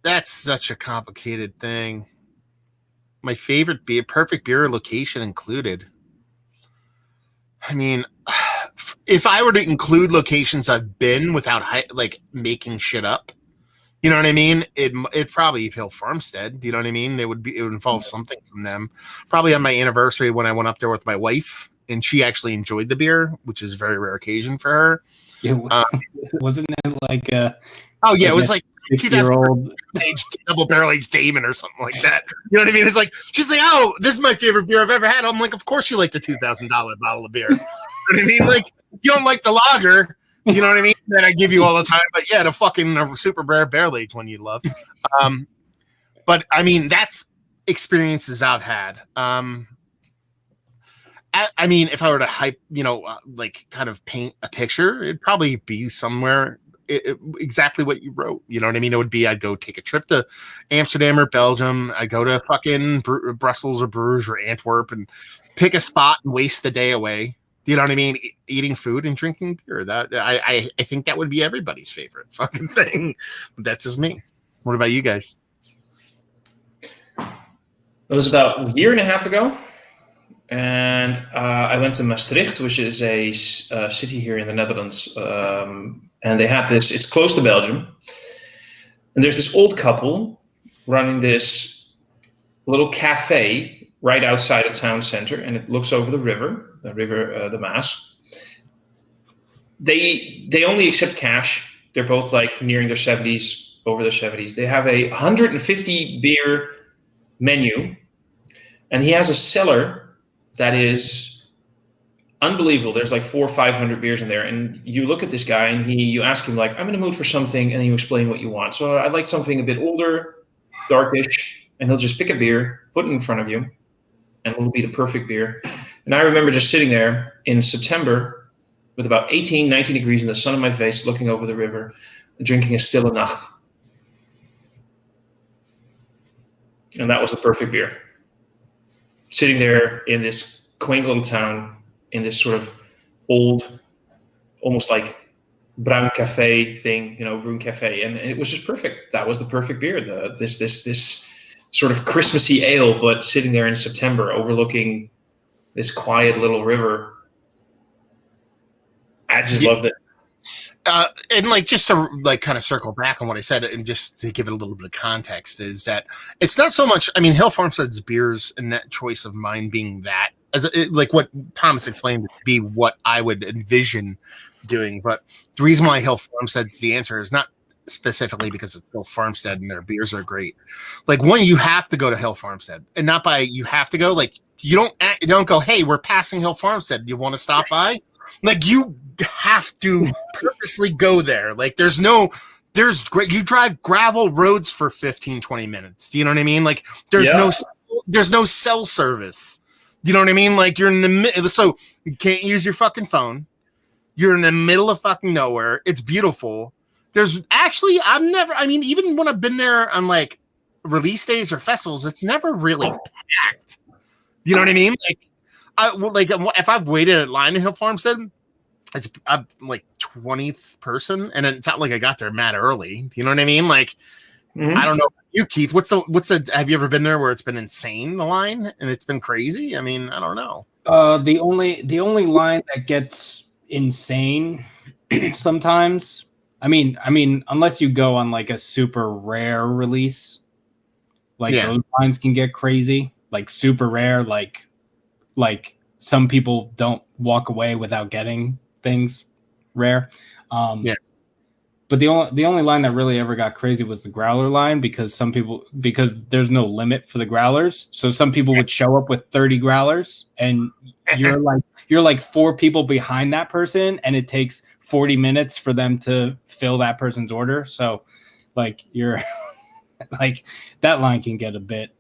That's such a complicated thing. My favorite beer, perfect beer, location included. I mean, if I were to include locations I've been without like making shit up, you know what I mean? It'd probably be Hill Farmstead. Do you know what I mean? It would involve something from them. Probably on my anniversary when I went up there with my wife, and she actually enjoyed the beer, which is a very rare occasion for her. Yeah, wasn't it like oh yeah, it was like 6-year-old double barrel aged Damon or something like that. You know what I mean? It's like she's like, "Oh, this is my favorite beer I've ever had." I'm like, "Of course you like the $2,000 bottle of beer." You know what I mean? Like you don't like the lager, you know what I mean? That I give you all the time, but yeah, the fucking super rare barrel aged one you love. But I mean, that's experiences I've had. I mean, if I were to hype, like kind of paint a picture, it'd probably be somewhere exactly what you wrote. You know what I mean? It would be I'd go take a trip to Amsterdam or Belgium. I'd go to fucking Brussels or Bruges or Antwerp and pick a spot and waste the day away. You know what I mean? Eating food and drinking beer. That I think that would be everybody's favorite fucking thing. But that's just me. What about you guys? It was about a year and a half ago. And I went to Maastricht, which is a city here in the Netherlands. And they had this, it's close to Belgium. And there's this old couple running this little cafe right outside the town center. And it looks over the river, the Maas. They only accept cash. They're both like nearing their 70s, over the Chevities. They have a 150 beer menu, and he has a cellar that is unbelievable. There's like 400 or 500 beers in there, and you look at this guy and you ask him like, I'm in the mood for something, and then you explain what you want. So I'd like something a bit older, darkish, and he'll just pick a beer, put it in front of you, and it'll be the perfect beer. And I remember just sitting there in September with about 18, 19 degrees in the sun on my face, looking over the river, drinking a Stille Nacht. And that was the perfect beer. Sitting there in this quaint little town, in this sort of old, almost like Bruin Cafe thing, Bruin Cafe. And it was just perfect. That was the perfect beer. This sort of Christmassy ale, but sitting there in September overlooking this quiet little river. I just loved it. And like just to like kind of circle back on what I said, and just to give it a little bit of context, is that it's not so much. I mean, Hill Farmstead's beers and that choice of mine being that like what Thomas explained to be what I would envision doing. But the reason why Hill Farmstead's the answer is not specifically because it's Hill Farmstead and their beers are great. Like one, you have to go to Hill Farmstead, and not by you have to go. Like you don't go, hey, we're passing Hill Farmstead. You want to stop by? Like you have to purposely go there. Like there's great, you drive gravel roads for 15, 20 minutes. Do you know what I mean? Like there's no cell service. You know what I mean? Like you're in the middle, so you can't use your fucking phone. You're in the middle of fucking nowhere. It's beautiful. There's actually, even when I've been there on like release days or festivals, it's never really packed. You know what I mean? Like if I've waited in line in Hill Farmstead, I'm like 20th person, and it's not like I got there mad early. You know what I mean? Like, I don't know about you, Keith. What's the? Have you ever been there where it's been insane, the line, and it's been crazy? I mean, I don't know. The only line that gets insane sometimes. I mean, unless you go on like a super rare release, like those lines can get crazy. Like super rare, like some people don't walk away without getting things rare. But the only line that really ever got crazy was the growler line, because there's no limit for the growlers. So some people would show up with 30 growlers, and you're like 4 people behind that person, and it takes 40 minutes for them to fill that person's order. So like you're like that line can get a bit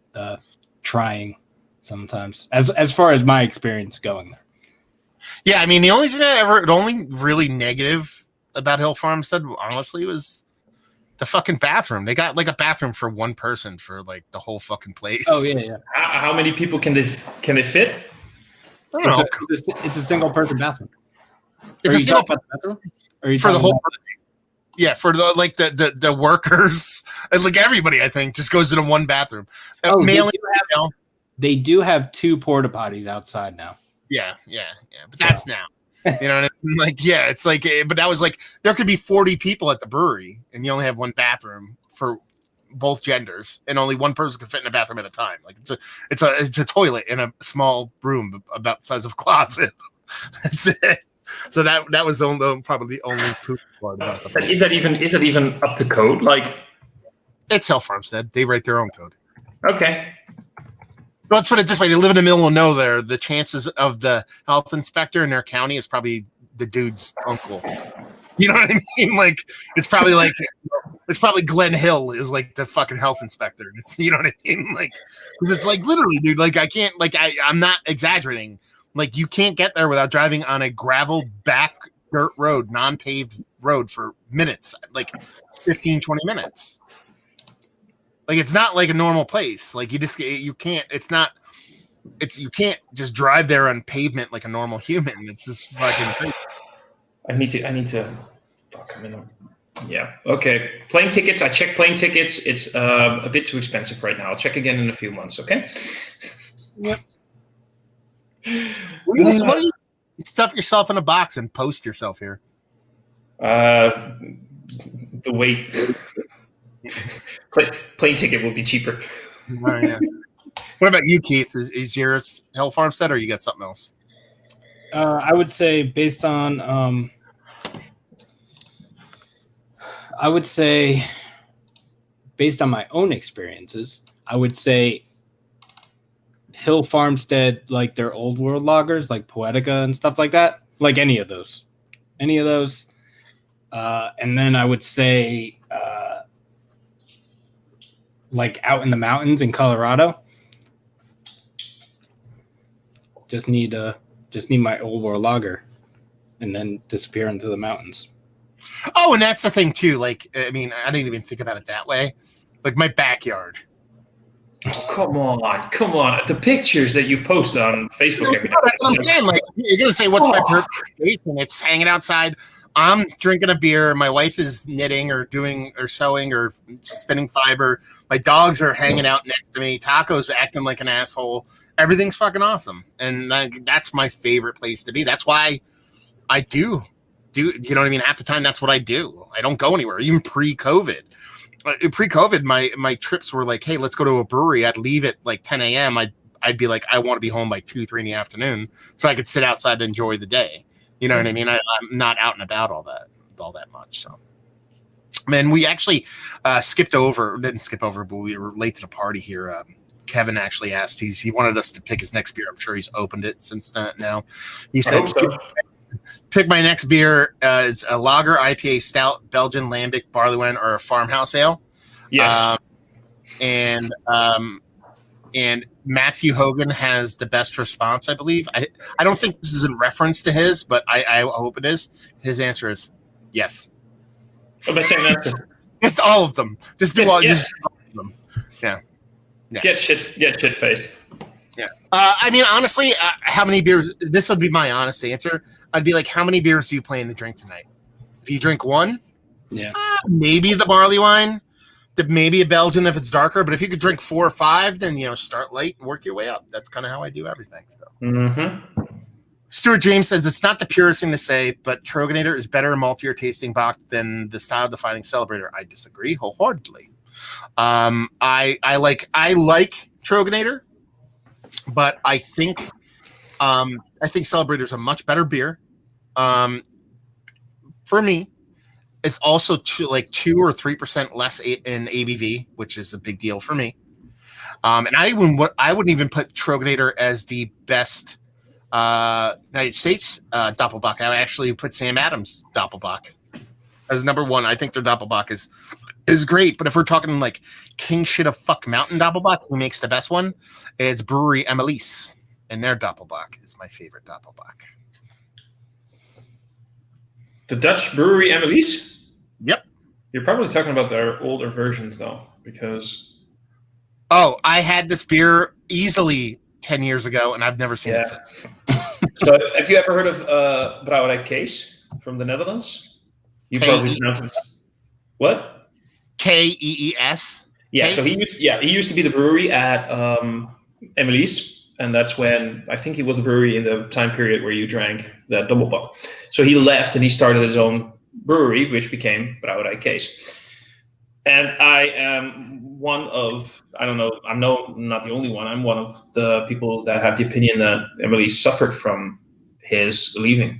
trying sometimes, as far as my experience going there. Yeah, I mean, the only really negative about Hill Farmstead, honestly, was the fucking bathroom. They got like a bathroom for one person for like the whole fucking place. Oh yeah. How many people can they fit? I don't know. It's a single person bathroom. It's a single bathroom. Or for the whole. Yeah, for the workers and like everybody, I think, just goes into one bathroom. They do have 2 porta potties outside now. Yeah. But that's now. You know what I mean? Like, yeah, it's like, but that was like, there could be 40 people at the brewery, and you only have one bathroom for both genders, and only one person can fit in a bathroom at a time. Like it's a toilet in a small room about the size of a closet. That's it. So that was probably the only poop part about the Is that even up to code? Like, it's Hill Farmstead. They write their own code. Okay. Let's put it this way: they live in the middle of nowhere. The chances of the health inspector in their county is probably the dude's uncle. You know what I mean? Like it's probably Glenn Hill is like the fucking health inspector. You know what I mean? Like, because it's like literally, dude. Like I can't. Like I'm not exaggerating. Like you can't get there without driving on a gravel back dirt road, non-paved road for minutes, like 15, 20 minutes. Like it's not like a normal place. Like you can't just drive there on pavement like a normal human. It's just fucking crazy. I need to fuck. Yeah. Okay. Plane tickets. I checked plane tickets. It's a bit too expensive right now. I'll check again in a few months. Okay. Yep. What do you stuff yourself in a box and post yourself here? The weight. Plane ticket will be cheaper. Oh, yeah. What about you, Keith? Is yours Hill Farmstead, or you got something else? I would say based on, based on my own experiences, I would say Hill Farmstead, like their old world lagers, like Poetica and stuff like that, like any of those. And then I would say like out in the mountains in Colorado. Just need my old world lager and then disappear into the mountains. Oh, and that's the thing too. Like, I mean, I didn't even think about it that way. Like my backyard. Oh, come on. The pictures that you've posted on Facebook every day. That's what I'm saying. Like, you're gonna say, "What's my perfect vacation?" It's hanging outside. I'm drinking a beer. My wife is knitting or doing or sewing or spinning fiber. My dogs are hanging out next to me. Taco's acting like an asshole. Everything's fucking awesome, and that's my favorite place to be. That's why I do. You know what I mean? Half the time, that's what I do. I don't go anywhere, even pre-COVID. Pre-COVID, my trips were like, hey, let's go to a brewery. I'd leave at like 10 a.m. I'd be like, I want to be home by 2, 3 in the afternoon so I could sit outside and enjoy the day. You know what I mean? I'm not out and about all that much. So, man, we actually didn't skip over, but we were late to the party here. Kevin actually asked, he wanted us to pick his next beer. I'm sure he's opened it since now. He said, pick my next beer. It's a lager, IPA, stout, Belgian, lambic, barley wine, or a farmhouse ale. Yes. And Matthew Hogan has the best response, I believe. I don't think this is in reference to his, but I hope it is. His answer is yes. What am I saying? Answer? Just all of them. Just do all. Just all of them. Yeah. Get shit faced. Yeah. I mean, honestly, how many beers? This would be my honest answer. I'd be like, how many beers do you plan to drink tonight? If you drink one, maybe the barley wine, maybe a Belgian if it's darker. But if you could drink 4 or 5, then start light and work your way up. That's kind of how I do everything. So, Stuart James says it's not the purest thing to say, but Troganator is better maltier tasting Bock than the style defining Celebrator. I disagree wholeheartedly. I like Troganator, but I think Celebrator is a much better beer. For me, it's also 2 or 3% less in ABV, which is a big deal for me. And I wouldn't even put Troganator as the best United States Doppelbock. I would actually put Sam Adams Doppelbock as number 1. I think their Doppelbock is great, but if we're talking like king shit of fuck mountain Doppelbock, who makes the best one? It's Brewery Emelisse, and their Doppelbock is my favorite Doppelbock. The Dutch brewery Emelisse? Yep. You're probably talking about their older versions, though, because... Oh, I had this beer easily 10 years ago, and I've never seen it since. So, have you ever heard of Brouwerij Kees from the Netherlands? You probably pronounce it... What? Kees? Yeah, Kees? so he used to be the brewery at Emelisse. And that's when I think he was a brewery in the time period where you drank that Doppelbock. So he left and he started his own brewery, which became Brouwerij Kees. And I am one of, I don't know, I'm not the only one. I'm one of the people that have the opinion that Emily suffered from his leaving.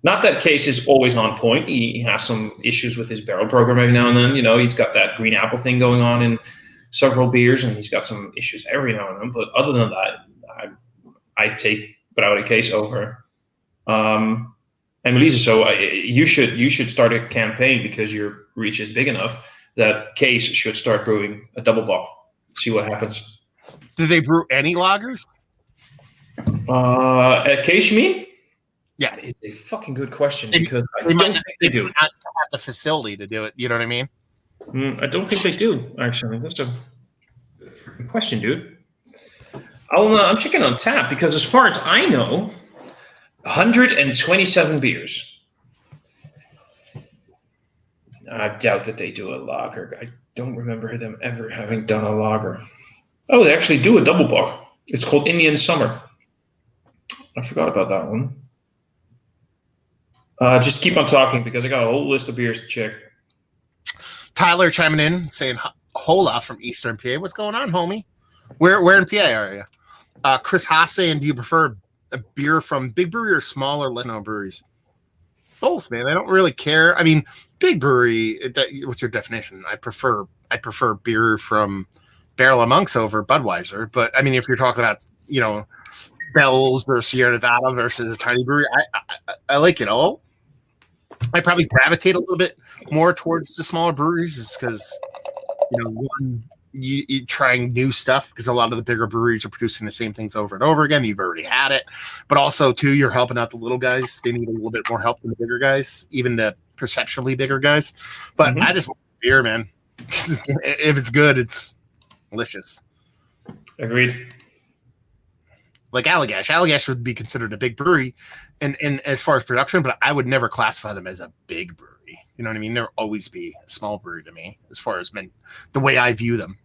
Not that Kees is always on point. He has some issues with his barrel program every now and then. He's got that green apple thing going on in several beers, and he's got some issues every now and then. But other than that, I take Brouwerij Kees over Emelisse. So you should start a campaign, because your reach is big enough, that Kees should start brewing a Doppelbock. See what happens. Do they brew any lagers? At Kees, you mean? Yeah, it's a fucking good question, because I don't think they do. Not have the facility to do it. You know what I mean? I don't think they do. Actually, that's a good freaking question, dude. I'm checking on tap, because as far as I know, 127 beers. I doubt that they do a lager. I don't remember them ever having done a lager. Oh, they actually do a Doppelbock. It's called Indian Summer. I forgot about that one. Just keep on talking, because I got a whole list of beers to check. Tyler chiming in saying hola from Eastern PA. What's going on, homie? Where in PA are you? Chris Haas saying, do you prefer a beer from big brewery or smaller, less known breweries? Both, man. I don't really care. I mean, big brewery, what's your definition? I prefer I prefer beer from Barrel of Monks over Budweiser. But I mean, if you're talking about, Bell's or Sierra Nevada versus a tiny brewery, I like it all. I probably gravitate a little bit more towards the smaller breweries, is because, one, you trying new stuff, because a lot of the bigger breweries are producing the same things over and over again. You've already had it, but also too, you're helping out the little guys. They need a little bit more help than the bigger guys, even the perceptually bigger guys. But I just want beer, man. If it's good, it's delicious. Agreed. Like Allagash. Allagash would be considered a big brewery, and as far as production, but I would never classify them as a big brewery. You know what I mean? They'll always be a small brewery to me, as far as the way I view them.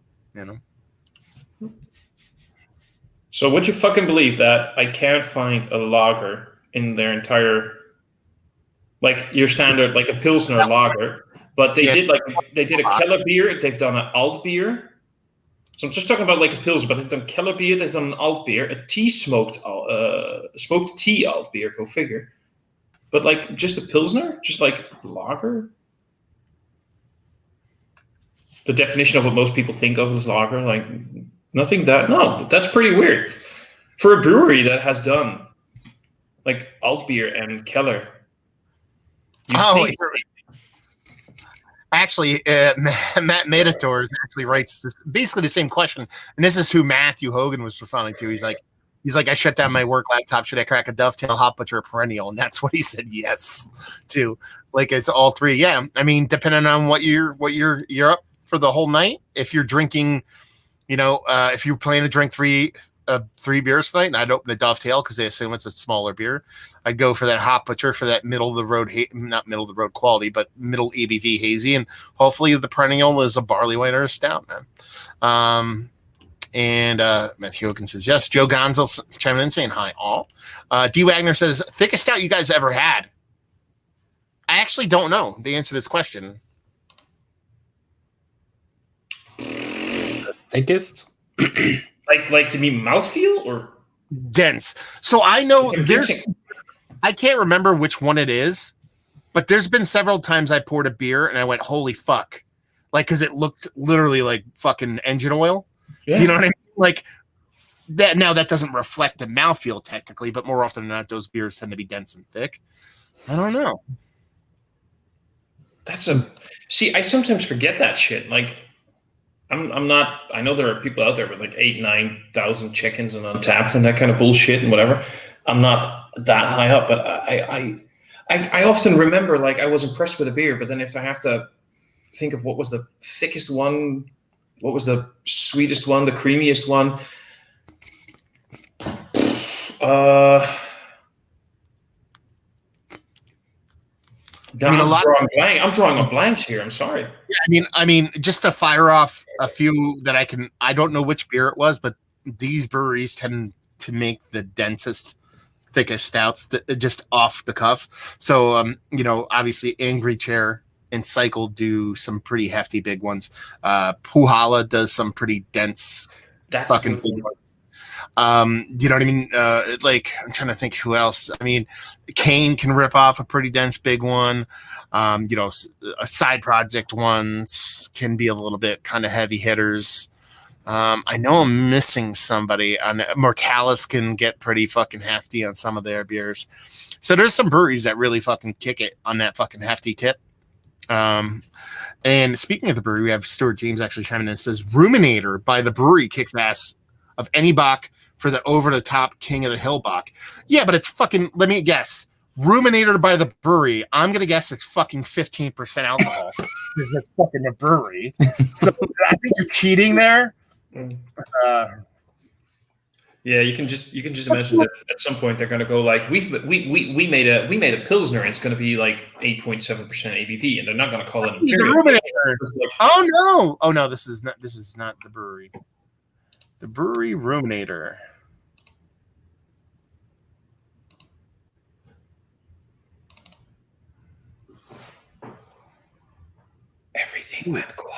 So would you fucking believe that I can't find a lager in their entire, like your standard, like a Pilsner lager, but they did a Keller beer, they've done an alt beer. So I'm just talking about like a Pilsner, but they've done Keller beer, they've done an alt beer, a smoked tea alt beer, go figure. But like just a Pilsner, just like lager. The definition of what most people think of as lager, like that's pretty weird. For a brewery that has done like alt beer and Keller. Actually, Matt Meditors actually writes basically the same question, and this is who Matthew Hogan was responding to. He's like, I shut down my work laptop. Should I crack a Dovetail, Hop Butcher, or Perennial? And that's what he said yes to. Like, it's all three. Yeah, I mean, depending on what you're up for the whole night. If you're drinking, if you're planning to drink three beers tonight, and I'd open a Dovetail because they assume it's a smaller beer. I'd go for that Hop Butcher for that middle of the road, not middle of the road quality, but middle ABV hazy, and hopefully the Perennial is a barley wine or a stout, man. And Matthew Hogan says yes. Joe Gonzalez chiming in saying hi all. D Wagner says thickest stout you guys ever had. I actually don't know the answer to this question. Thickest? Like you mean mouthfeel or dense? So I know I can't remember which one it is, but there's been several times I poured a beer and I went, holy fuck. Like, because it looked literally like fucking engine oil. Yeah. You know what I mean? Like that. Now that doesn't reflect the mouthfeel technically, but more often than not, those beers tend to be dense and thick. I don't know. I sometimes forget that shit. Like, I'm not. I know there are people out there with like 8,000-9,000 chickens and Untapped and that kind of bullshit and whatever. I'm not that high up, but I often remember like I was impressed with a beer, but then if I have to think of what was the thickest one, what was the sweetest one, the creamiest one, I'm drawing on blanks here. I'm sorry. Yeah, I mean, just to fire off a few that I don't know which beer it was, but these breweries tend to make the densest, thickest stouts just off the cuff. So, obviously Angry Chair and Cycle do some pretty hefty big ones. Puhala does some pretty dense fucking big ones. You know what I mean? Like, I'm trying to think who else. I mean, Kane can rip off a pretty dense big one. A side project ones can be a little bit kind of heavy hitters. I know I'm missing somebody. Mortalis can get pretty fucking hefty on some of their beers. So there's some breweries that really fucking kick it on that fucking hefty tip. And speaking of the brewery, we have Stuart James actually chiming in and says Ruminator by the brewery kicks ass of any Bach for the over-the-top King of the Hill Bach. Yeah, but it's fucking, let me guess, Ruminator by the brewery, I'm going to guess it's fucking 15% alcohol because it's fucking a brewery. So I think you're cheating there. Yeah, you can just imagine that at some point they're going to go like we made a Pilsner and it's going to be like 8.7% ABV and they're not going to call it Imperial. Oh no, this is not the brewery. The brewery Ruminator. Everything went quiet.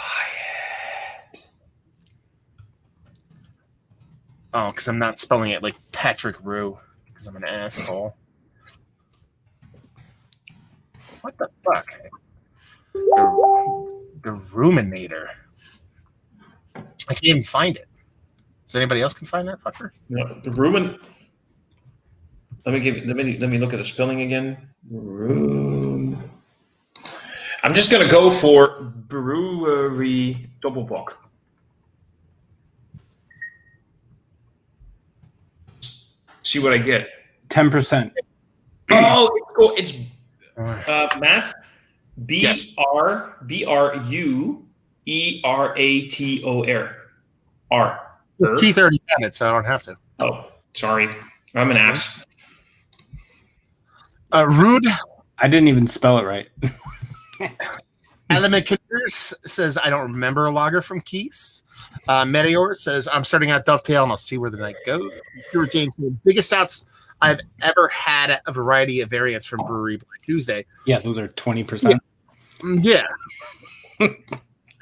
Oh, because I'm not spelling it like Patrick Rue, because I'm an asshole. What the fuck? The Ruminator. I can't even find it. Does anybody else can find that fucker? No, the Rumen. Let me look at the spelling again. I'm just gonna go for Brewery Doppelbock. See what I get. 10%. Oh, it's Matt. Yes. Bruerator. R. Keith already done it, so I don't have to. Oh, sorry. I'm an ass. Rude I didn't even spell it right. Element Kinders says, I don't remember a lager from Keith's. Meteor says, I'm starting out Dovetail and I'll see where the night goes. Stuart James, the biggest stouts I've ever had a variety of variants from Brewery Black Tuesday. Yeah, those are 20%. Yeah.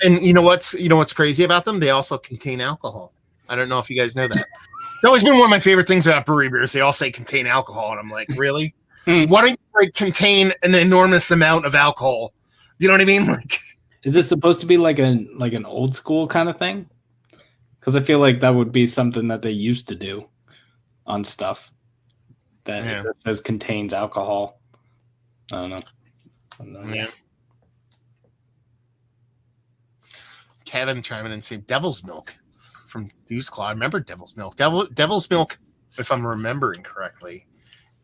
And you know what's crazy about them? They also contain alcohol. I don't know if you guys know that. It's always been one of my favorite things about brewery beers. They all say contain alcohol, and I'm like, really? Why don't you contain an enormous amount of alcohol? You know what I mean? Like, is this supposed to be like an old school kind of thing? Because I feel like that would be something that they used to do on stuff that says contains alcohol. I don't know. Yeah. Kevin chiming in saying Devil's Milk from Dew's Claw. I remember Devil's Milk. Devil's Milk, if I'm remembering correctly,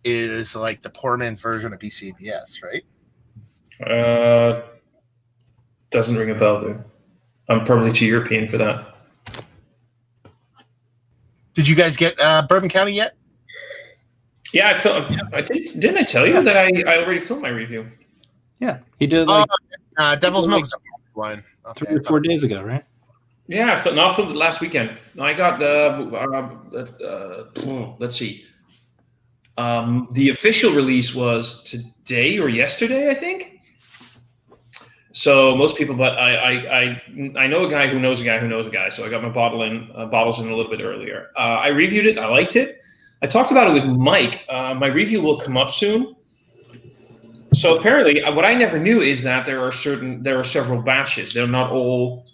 is like the poor man's version of BCBS, right? Doesn't ring a bell, dude. I'm probably too European for that. Did you guys get Bourbon County yet? Yeah, didn't I tell you that I already filmed my review? Yeah, he did Devil's Milk is a wine. Okay. 3 or 4 days ago, right? Yeah, I filmed it last weekend. I got let's see. The official release was today or yesterday, I think. So most people, but I know a guy who knows a guy who knows a guy. So I got my bottles in a little bit earlier. I reviewed it. I liked it. I talked about it with Mike. My review will come up soon. So apparently, what I never knew is that there are several batches. They're not all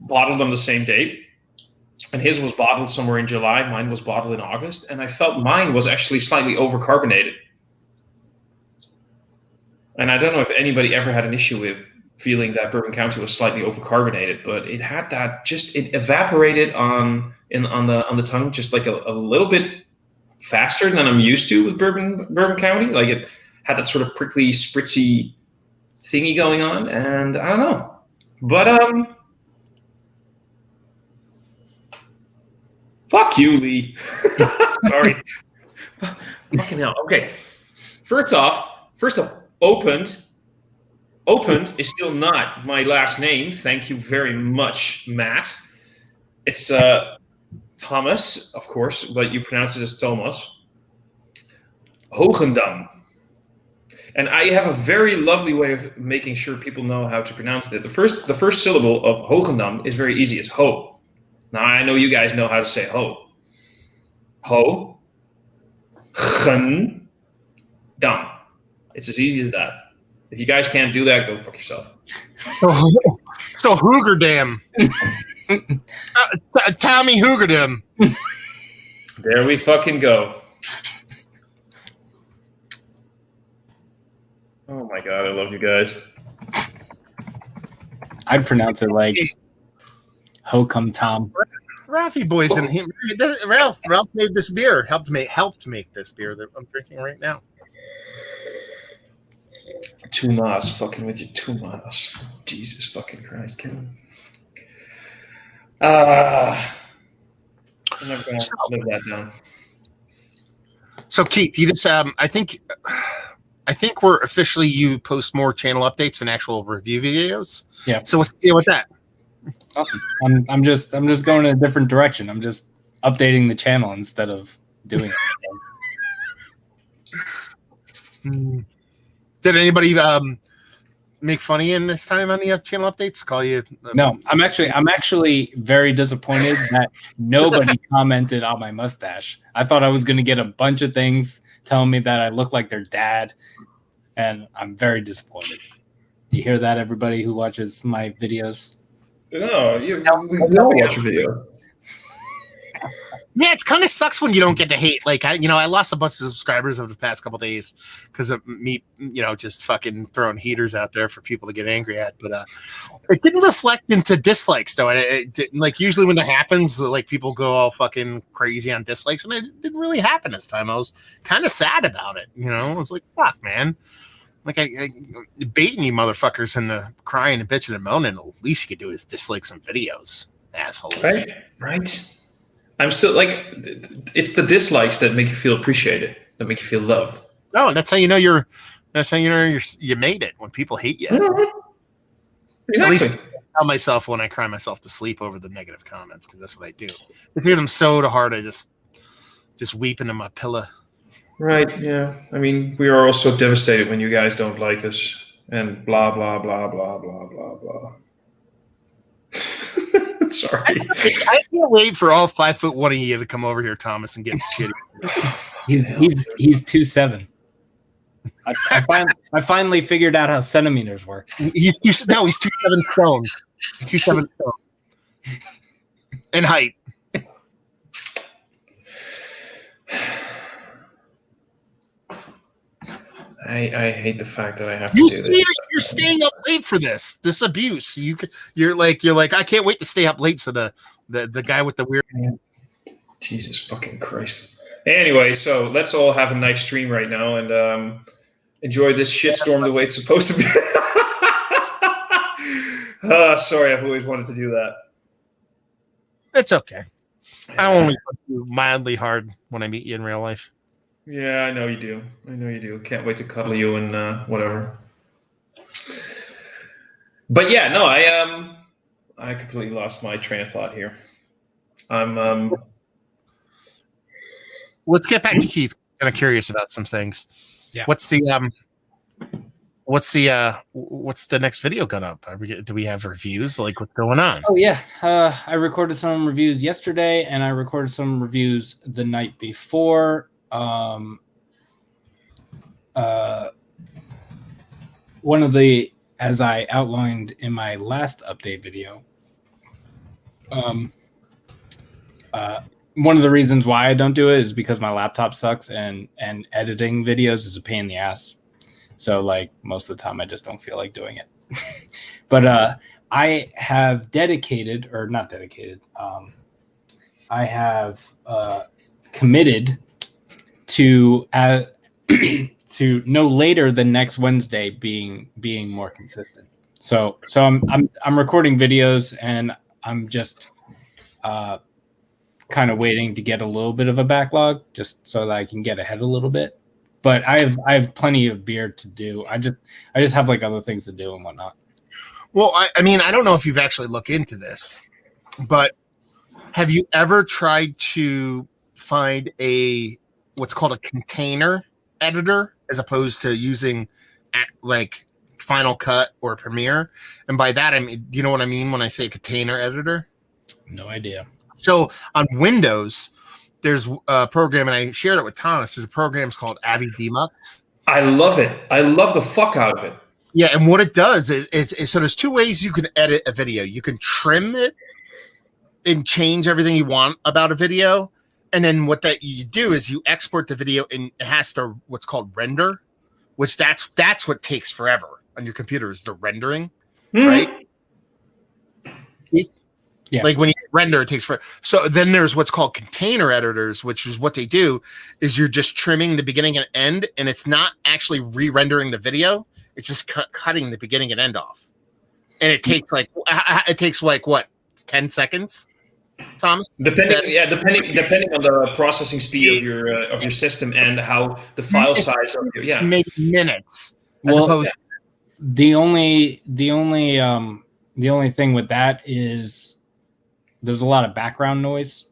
bottled on the same date. And his was bottled somewhere in July. Mine was bottled in August. And I felt mine was actually slightly overcarbonated. And I don't know if anybody ever had an issue with feeling that Bourbon County was slightly overcarbonated, but it had that it evaporated on the tongue just like a little bit faster than I'm used to with Bourbon County. Like it had that sort of prickly, spritzy thingy going on, and I don't know. But fuck you, Lee. Sorry. Fucking hell. Okay. First off, opened is still not my last name. Thank you very much, Matt. It's Thomas, of course, but you pronounce it as Thomas. Hogendam. And I have a very lovely way of making sure people know how to pronounce it. The first syllable of Hogendam is very easy. It's ho. Now I know you guys know how to say ho. Ho. Gen. Dam. It's as easy as that. If you guys can't do that, go fuck yourself. So Hoogerdam. Tommy Hoogerdam. There we fucking go. Oh my god, I love you guys. I'd pronounce it like Ho Come Tom. Ralphie boys and him. Ralph made this beer. Helped make this beer that I'm drinking right now. 2 miles, fucking with you 2 miles. Jesus fucking Christ, Kevin. I'm never gonna live that down. So Keith, you just I think we're officially you post more channel updates and actual review videos. Yeah. So what's the deal with that? I'm just going in a different direction. I'm just updating the channel instead of doing it. Did anybody make fun of you in this time on the channel updates? Call you? No, I'm actually very disappointed that nobody commented on my mustache. I thought I was going to get a bunch of things telling me that I look like their dad, and I'm very disappointed. You hear that, everybody who watches my videos? No, we all watch a video. Yeah, it's kind of sucks when you don't get to hate. Like I lost a bunch of subscribers over the past couple of days because of me, just fucking throwing heaters out there for people to get angry at. But it didn't reflect into dislikes, though. It didn't, like usually when that happens, like people go all fucking crazy on dislikes, and it didn't really happen this time. I was kind of sad about it. I was like, fuck, man. Like I baiting you motherfuckers into crying and bitching and moaning. The least you could do is dislike some videos, assholes. Right. I'm still like, it's the dislikes that make you feel appreciated, that make you feel loved. No, that's how you know you made it when people hate you. Mm-hmm. Exactly. At least I tell myself when I cry myself to sleep over the negative comments because that's what I do. I hear them so hard, I just weep into my pillow. Right. Yeah. I mean, we are also devastated when you guys don't like us and blah blah blah blah blah blah blah. Sorry. I can't wait for all 5'1" of you to come over here, Thomas, and get shitty. He's 2'7". I finally figured out how centimeters work. He's 2'7" stone. 2'7" stone. In height. I hate the fact that I have to do this. You're staying up late for this abuse. You're like I can't wait to stay up late. So the guy with the weird. Jesus fucking Christ. Anyway, so let's all have a nice stream right now and enjoy this shitstorm the way it's supposed to be. Sorry, I've always wanted to do that. It's okay. I only put you mildly hard when I meet you in real life. Yeah, I know you do. Can't wait to cuddle you and whatever. But yeah, no, I completely lost my train of thought here. Let's get back to Keith. Kind of curious about some things. Yeah. What's the next video going up? Do we have reviews? Like what's going on? Oh yeah, I recorded some reviews yesterday, and I recorded some reviews the night before. One of the, as I outlined in my last update video, one of the reasons why I don't do it is because my laptop sucks and editing videos is a pain in the ass. So like most of the time I just don't feel like doing it. But I have I have committed to to no later than next Wednesday being more consistent. So I'm recording videos and I'm just kind of waiting to get a little bit of a backlog just so that I can get ahead a little bit. But I have plenty of beer to do. I just have like other things to do and whatnot. Well, I mean, I don't know if you've actually looked into this, but have you ever tried to find what's called a container editor as opposed to using like Final Cut or Premiere? And by that, I mean, do you know what I mean when I say container editor? No idea. So on Windows, there's a program, and I shared it with Thomas. There's a program called Avi Demux. I love it. I love the fuck out of it. Yeah, and what it does is so there's two ways you can edit a video. You can trim it and change everything you want about a video, and then what that you do is you export the video, and it has to what's called render, which that's what takes forever on your computer is the rendering, right? Yeah. Like when you render, it takes forever. So then there's what's called container editors, which is what they do is you're just trimming the beginning and end, and it's not actually re-rendering the video. It's just cutting the beginning and end off. And it takes like what, 10 seconds, Thomas? Depending on the processing speed of your system and how the file size of your maybe minutes. As opposed the only thing with that is there's a lot of background noise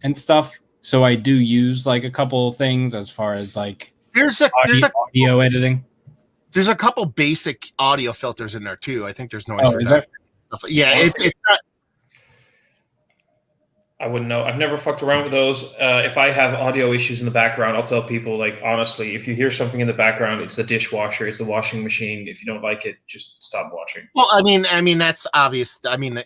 and stuff. So I do use like a couple of things as far as like there's audio editing. There's a couple basic audio filters in there too. I think there's noise. Oh, is that? Yeah, it's not. I wouldn't know. I've never fucked around with those. If I have audio issues in the background, I'll tell people, like, honestly, if you hear something in the background, it's the dishwasher, it's the washing machine. If you don't like it, just stop watching. Well, I mean that's obvious. I mean,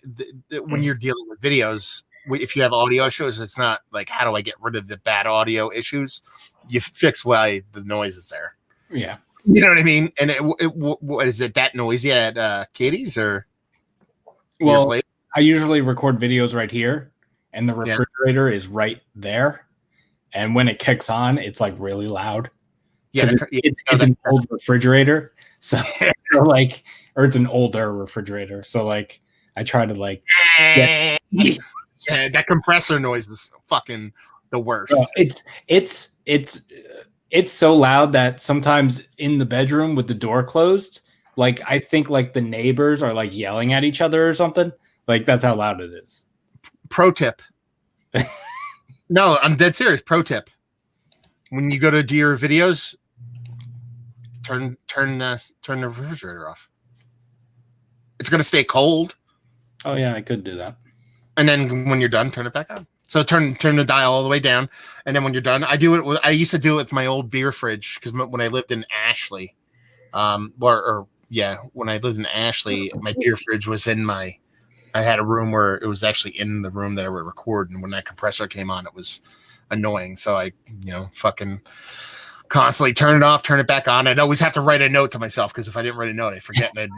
when you're dealing with videos, if you have audio issues, it's not like how do I get rid of the bad audio issues? You fix why the noise is there. Yeah. You know what I mean? And what is it that noisy at Katie's or? Well, I usually record videos right here, and the refrigerator is right there. And when it kicks on, it's like really loud. Yeah, it's an old refrigerator, so like, or it's an older refrigerator. So like, I try to like, yeah, that compressor noise is fucking the worst. It's so loud that sometimes in the bedroom with the door closed, like I think like the neighbors are like yelling at each other or something. Like that's how loud it is. Pro tip. No, I'm dead serious. Pro tip. When you go to do your videos, turn the refrigerator off. It's gonna stay cold. Oh yeah, I could do that. And then when you're done, turn it back on. So turn the dial all the way down, and then when you're done, I used to do it with my old beer fridge because when I lived in Ashley, when I lived in Ashley, my beer fridge was I had a room where it was actually in the room that I would record, and when that compressor came on, it was annoying. So I, fucking constantly turn it off, turn it back on. I'd always have to write a note to myself because if I didn't write a note, I'd forget. And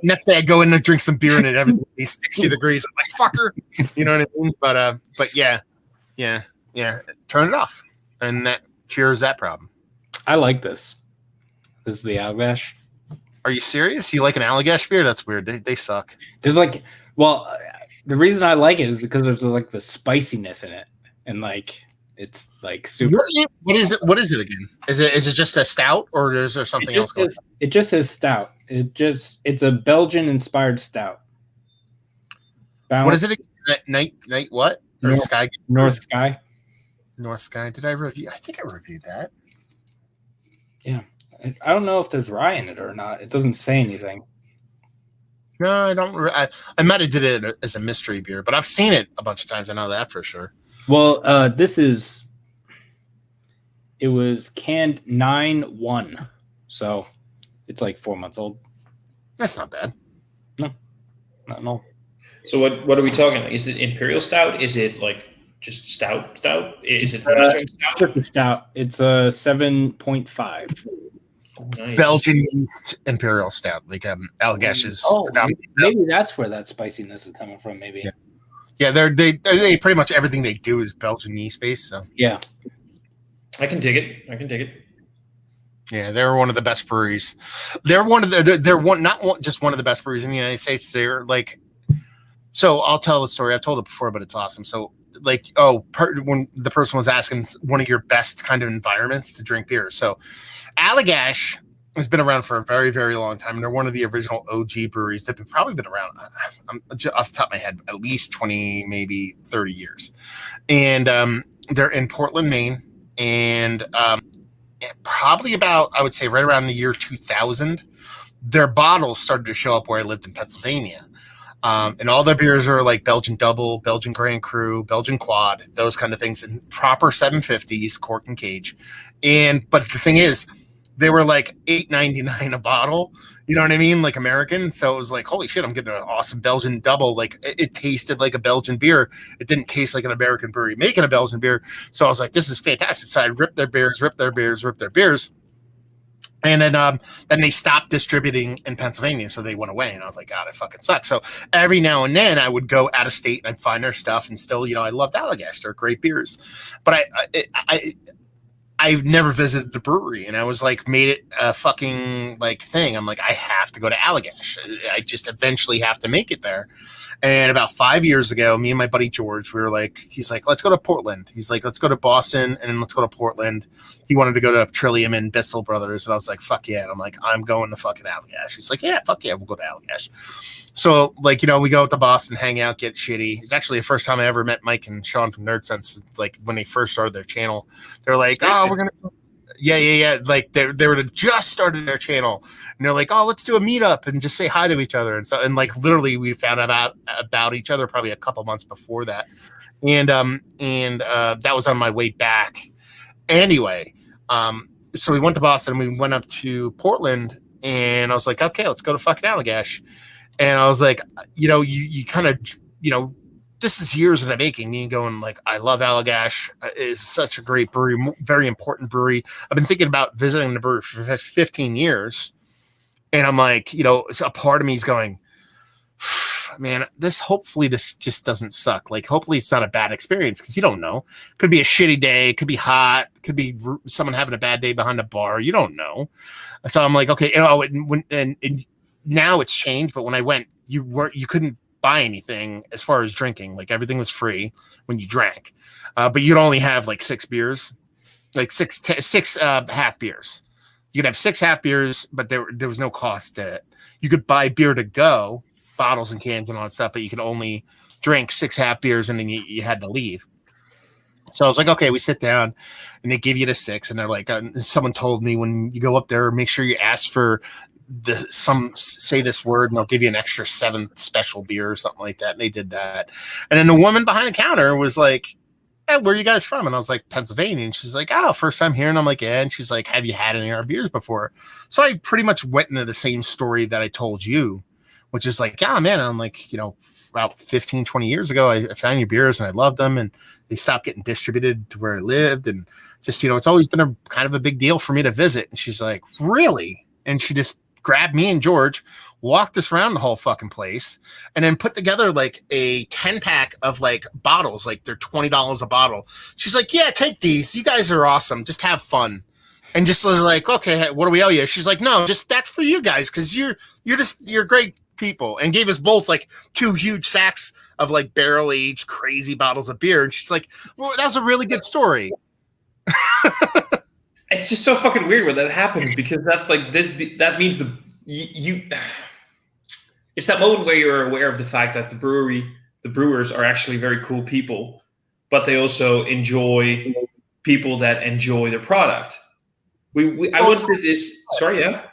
next day I go in and drink some beer and everything would be 60 degrees. I'm like, fucker. You know what I mean? But yeah. Turn it off. And that cures that problem. I like this. This is the Allagash. Are you serious? You like an Allagash beer? That's weird. They suck. There's like, the reason I like it is because there's like the spiciness in it. And like, it's like super. What is it? What is it again? Is it just a stout, or is there something else going on? It just says stout. It's a Belgian inspired stout. What is it? Night what? Or Sky? North Sky. North Sky. Did I review? I think I reviewed that. Yeah, I don't know if there's rye in it or not. It doesn't say anything. No, I don't. I might have did it as a mystery beer, but I've seen it a bunch of times. I know that for sure. Well, it was canned 9/1, so it's like 4 months old. That's not bad. No, not at all. So what are we talking? Is it imperial stout? Is it like just stout? Is it stout? Just a stout. It's a 7.5. Nice. Belgian yeast imperial stout, like Allagash is. Maybe that's where that spiciness is coming from. Maybe. Yeah, they pretty much everything they do is Belgian yeast based. So yeah, I can dig it. Yeah, they're one of the best breweries. They're not just one of the best breweries in the United States. They're like, so I'll tell the story. I've told it before, but it's awesome. So like, when the person was asking one of your best kind of environments to drink beer. So Allagash has been around for a very, very long time. And they're one of the original OG breweries that have probably been around, off the top of my head, at least 20, maybe 30 years. And they're in Portland, Maine. And probably about, I would say, right around the year 2000, their bottles started to show up where I lived in Pennsylvania. And all their beers are like Belgian Double, Belgian Grand Cru, Belgian Quad, those kind of things, and proper 750s, cork and cage. But the thing is, they were like $8.99 a bottle. You know what I mean? Like American. So it was like, holy shit, I'm getting an awesome Belgian Double. Like it tasted like a Belgian beer. It didn't taste like an American brewery making a Belgian beer. So I was like, this is fantastic. So I ripped their beers. And then they stopped distributing in Pennsylvania, so they went away. And I was like, God, it fucking sucks. So every now and then I would go out of state and I'd find their stuff, and still, I loved Allagash. They're great beers. But I've never visited the brewery, and I was like, made it a fucking like thing. I'm like, I have to go to Allagash. I just eventually have to make it there. And about 5 years ago, me and my buddy George, we were like, he's like, let's go to Portland. He's like, let's go to Boston and let's go to Portland. He wanted to go to Trillium and Bissell Brothers. And I was like, fuck yeah. And I'm like, I'm going to fucking Allagash. He's like, yeah, fuck yeah, we'll go to Allagash. So like, we go to Boston, hang out, get shitty. It's actually the first time I ever met Mike and Sean from Nerd Sense. Like when they first started their channel, they're like, oh, we're going to, Yeah. Like they were just started their channel, and they're like, "Oh, let's do a meetup and just say hi to each other." And so, and like literally, we found about each other probably a couple months before that, and that was on my way back. Anyway, so we went to Boston, and we went up to Portland, and I was like, "Okay, let's go to fucking Allagash," and I was like, you kind of, this is years in the making. Me going like, I love Allagash. It's such a great brewery, very important brewery. I've been thinking about visiting the brewery for 15 years, and I'm like, a part of me is going, man, hopefully this just doesn't suck. Like, hopefully it's not a bad experience, because you don't know. Could be a shitty day. Could be hot. Could be someone having a bad day behind a bar. You don't know. So I'm like, okay. And now it's changed, but when I went, you couldn't buy anything as far as drinking. Like, everything was free when you drank, but you'd only have like 6 beers, like six half beers. You could have 6 half beers, but there was no cost to it. You could buy beer to go, bottles and cans and all that stuff, but you could only drink 6 half beers, and then you had to leave. So I was like, okay, we sit down, and they give you the 6, and they're like, someone told me when you go up there, make sure you ask for say this word, and they'll give you an extra 7th special beer or something like that. And they did that. And then the woman behind the counter was like, hey, where are you guys from? And I was like, Pennsylvania. And she's like, oh, first time here. And I'm like, yeah. And she's like, have you had any of our beers before? So I pretty much went into the same story that I told you, which is like, yeah, man, I'm like, about 15, 20 years ago, I found your beers and I loved them, and they stopped getting distributed to where I lived. And just, it's always been a kind of a big deal for me to visit. And she's like, really? And she just grabbed me and George, walked us around the whole fucking place, and then put together like a 10-pack of like bottles, like they're $20 a bottle. She's like, yeah, take these. You guys are awesome. Just have fun. And just was like, okay, what do we owe you? She's like, no, just that's for you guys, because you're great people, and gave us both like 2 huge sacks of like barrel-aged crazy bottles of beer. And she's like, well, that was a really good story. It's just so fucking weird when that happens, because that's like this. That means it's that moment where you're aware of the fact that the brewers are actually very cool people, but they also enjoy people that enjoy their product. I once did this. Sorry, yeah.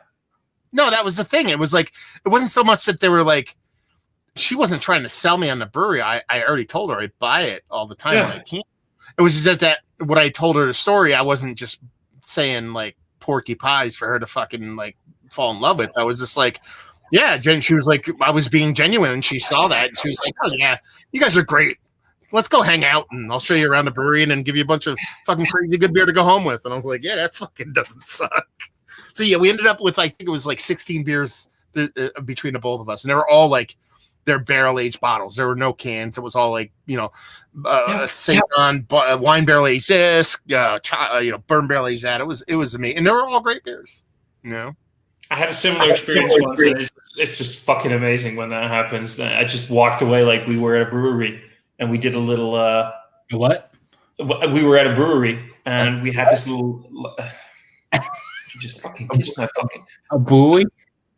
No, that was the thing. It was like, it wasn't so much that they were like, she wasn't trying to sell me on the brewery. I already told her I buy it all the time when I can. It was just that when I told her the story, I wasn't just saying like porky pies for her to fucking like fall in love with. I was just like, yeah, Jen. She was like, I was being genuine, and she saw that, and she was like, oh yeah, you guys are great. Let's go hang out, and I'll show you around the brewery, and then give you a bunch of fucking crazy good beer to go home with. And I was like, yeah, that fucking doesn't suck. So yeah, we ended up with, I think it was like 16 beers between the both of us, and they were all like their barrel-aged bottles. There were no cans. It was all like, Saison wine barrel-aged this, burn barrel-aged that. It was amazing, and they were all great beers. I had a similar experience once. It's just fucking amazing when that happens. I just walked away like we were at a brewery, and we did a little. What? We were at a brewery, and we had this little. Just fucking kiss my fucking. A buoy?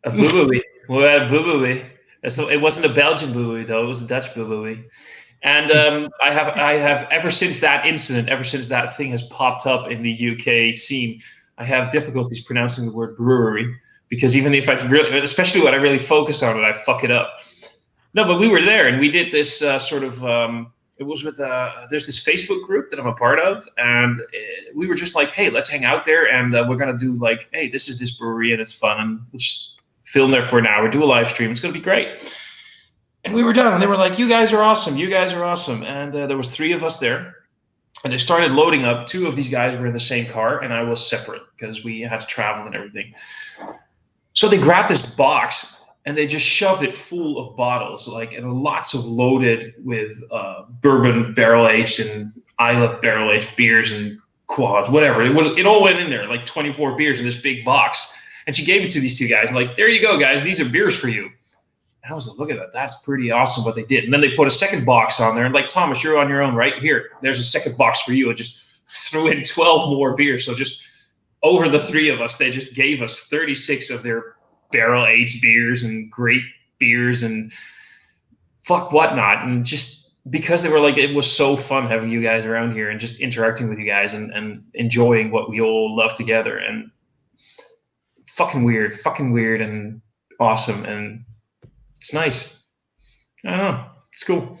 A buoy. We had a buoy. So it wasn't a Belgian buoy though; it was a Dutch buoy. And I have ever since that incident, ever since that thing has popped up in the UK scene, I have difficulties pronouncing the word brewery, because even if especially when I really focus on it, I fuck it up. No, but we were there, and we did this it was with there's this Facebook group that I'm a part of, and we were just like, hey, let's hang out there, and we're gonna do like, hey, this is this brewery, and it's fun, and we'll just film there for an hour, do a live stream. It's gonna be great. And we were done, and they were like, you guys are awesome. You guys are awesome. And there was 3 of us there, and they started loading up. 2 of these guys were in the same car, and I was separate because we had to travel and everything. So they grabbed this box, and they just shoved it full of bottles, and lots of loaded with bourbon barrel-aged and Islay barrel-aged beers and quads, whatever. It all went in there, like 24 beers in this big box. And she gave it to these 2 guys, like, there you go, guys. These are beers for you. And I was like, look at that. That's pretty awesome what they did. And then they put a second box on there. And like, Thomas, you're on your own right here. There's a second box for you. And just threw in 12 more beers. So just over the 3 of us, they just gave us 36 of their barrel-aged beers and great beers and fuck whatnot. And just because they were like, it was so fun having you guys around here and just interacting with you guys and enjoying what we all love together, and fucking weird and awesome, and it's nice. I don't know, it's cool.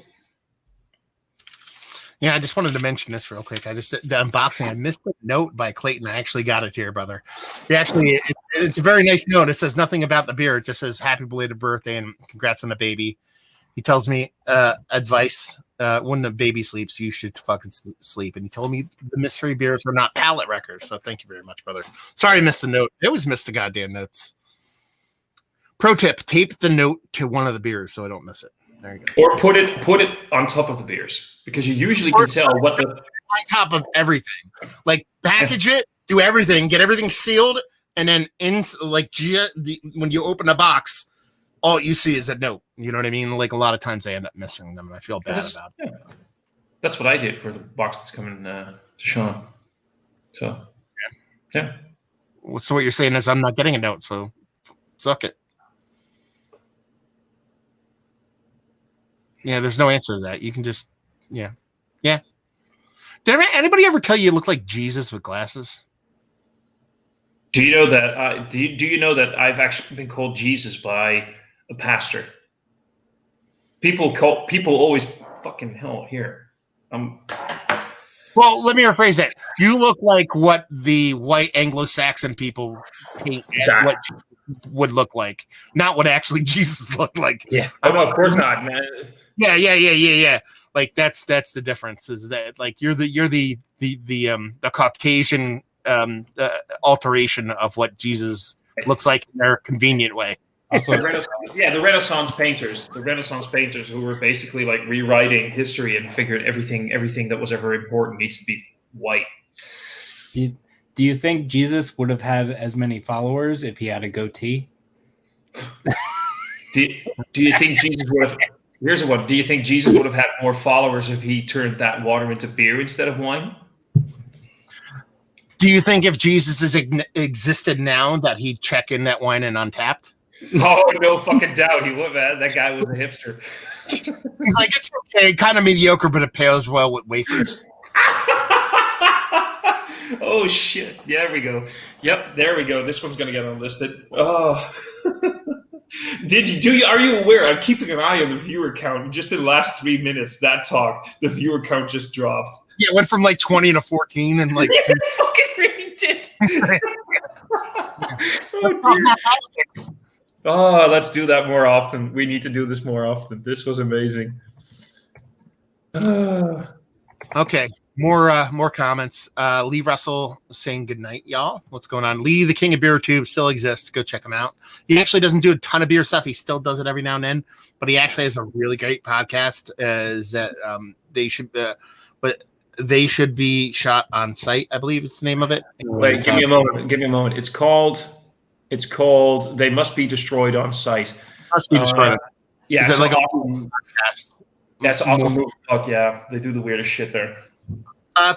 Yeah, I just wanted to mention this real quick. The unboxing. I missed the note by Clayton. I actually got it here, brother. It's a very nice note. It says nothing about the beer. It just says happy belated birthday and congrats on the baby. He tells me advice. When the baby sleeps, you should fucking sleep. And he told me the mystery beers are not palate wreckers. So thank you very much, brother. Sorry I missed the note. It was missed the goddamn notes. Pro tip: tape the note to one of the beers so I don't miss it. There you go. Or put it on top of the beers, because you usually can tell what the on top of everything. Like package it, do everything, get everything sealed, and then when you open a box, all you see is a note. You know what I mean? Like a lot of times they end up missing them, and I feel bad about it. Yeah. That's what I did for the box that's coming to Sean. So yeah. So what you're saying is I'm not getting a note, so suck it. Yeah, there's no answer to that. You can just, yeah. Did anybody ever tell you look like Jesus with glasses? Do you know that? Do you know that I've actually been called Jesus by a pastor? People always fucking hell here. Well, let me rephrase that. You look like what the white Anglo-Saxon people paint what Jesus would look like, not what actually Jesus looked like. Yeah. Oh no, of course not, man. Yeah. Like that's the difference. Is that like you're the Caucasian alteration of what Jesus looks like in their convenient way. The Renaissance painters who were basically like rewriting history and figured everything that was ever important needs to be white. Do you think Jesus would have had as many followers if he had a goatee? Do you think Jesus would have? Here's one. Do you think Jesus would have had more followers if he turned that water into beer instead of wine? Do you think if Jesus existed now that he'd check in that wine in Untapped? Oh, no fucking doubt he would, man. That guy was a hipster. He's like, it's okay, kind of mediocre, but it pales well with wafers. Oh shit! Yeah, there we go. Yep, there we go. This one's gonna get unlisted. Oh, are you aware? I'm keeping an eye on the viewer count. Just in the last 3 minutes, that talk, the viewer count just dropped. Yeah, it went from like 20 to 14, and like it fucking really did. Oh dear. Oh, let's do that more often. We need to do this more often. This was amazing. Okay. More comments. Lee Russell saying good night, y'all. What's going on? Lee, the king of beer tube, still exists. Go check him out. He actually doesn't do a ton of beer stuff. He still does it every now and then, but he actually has a really great podcast. They should be shot on site, I believe is the name of it. Wait, give me a moment. It's called They Must Be Destroyed on Site. Must be destroyed. Yeah, is it like awesome podcast? That's awesome movie talk. Yeah, they do the weirdest shit there.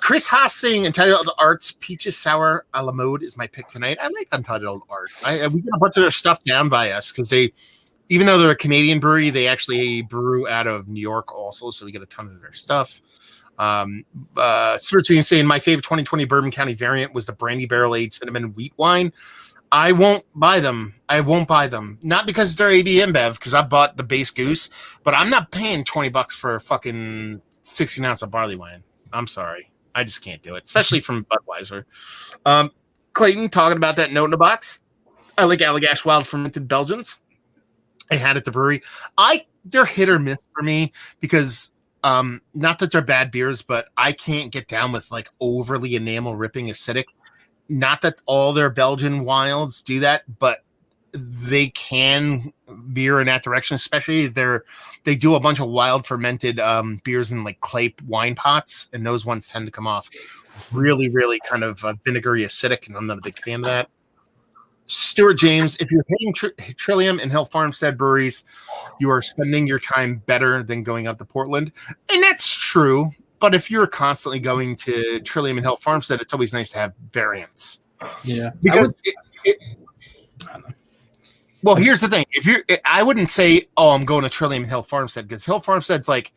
Chris Haas saying Untitled Art's Peaches Sour a la Mode is my pick tonight. I like Untitled Art. We got a bunch of their stuff down by us because even though they're a Canadian brewery, they actually brew out of New York also, so we get a ton of their stuff. Searching saying my favorite 2020 Bourbon County variant was the Brandy Barrel Aged Cinnamon Wheat Wine. I won't buy them. Not because they're AB InBev, because I bought the base goose, but I'm not paying $20 for a fucking 16 ounce of barley wine. I'm sorry. I just can't do it, especially from Budweiser. Clayton talking about that note in the box. I like Allagash Wild Fermented Belgians. I had at the brewery. They're hit or miss for me because not that they're bad beers, but I can't get down with like overly enamel ripping acidic. Not that all their Belgian wilds do that, but they can veer in that direction, especially they do a bunch of wild fermented beers in like clay wine pots, and those ones tend to come off really, really kind of vinegary acidic, and I'm not a big fan of that. Stuart James, if you're hitting Trillium and Hill Farmstead breweries, you are spending your time better than going up to Portland, and that's true. But if you're constantly going to Trillium and Hill Farmstead, it's always nice to have variants. Yeah, because well, here's the thing. I wouldn't say, "Oh, I'm going to Trillium and Hill Farmstead," because Hill Farmstead's like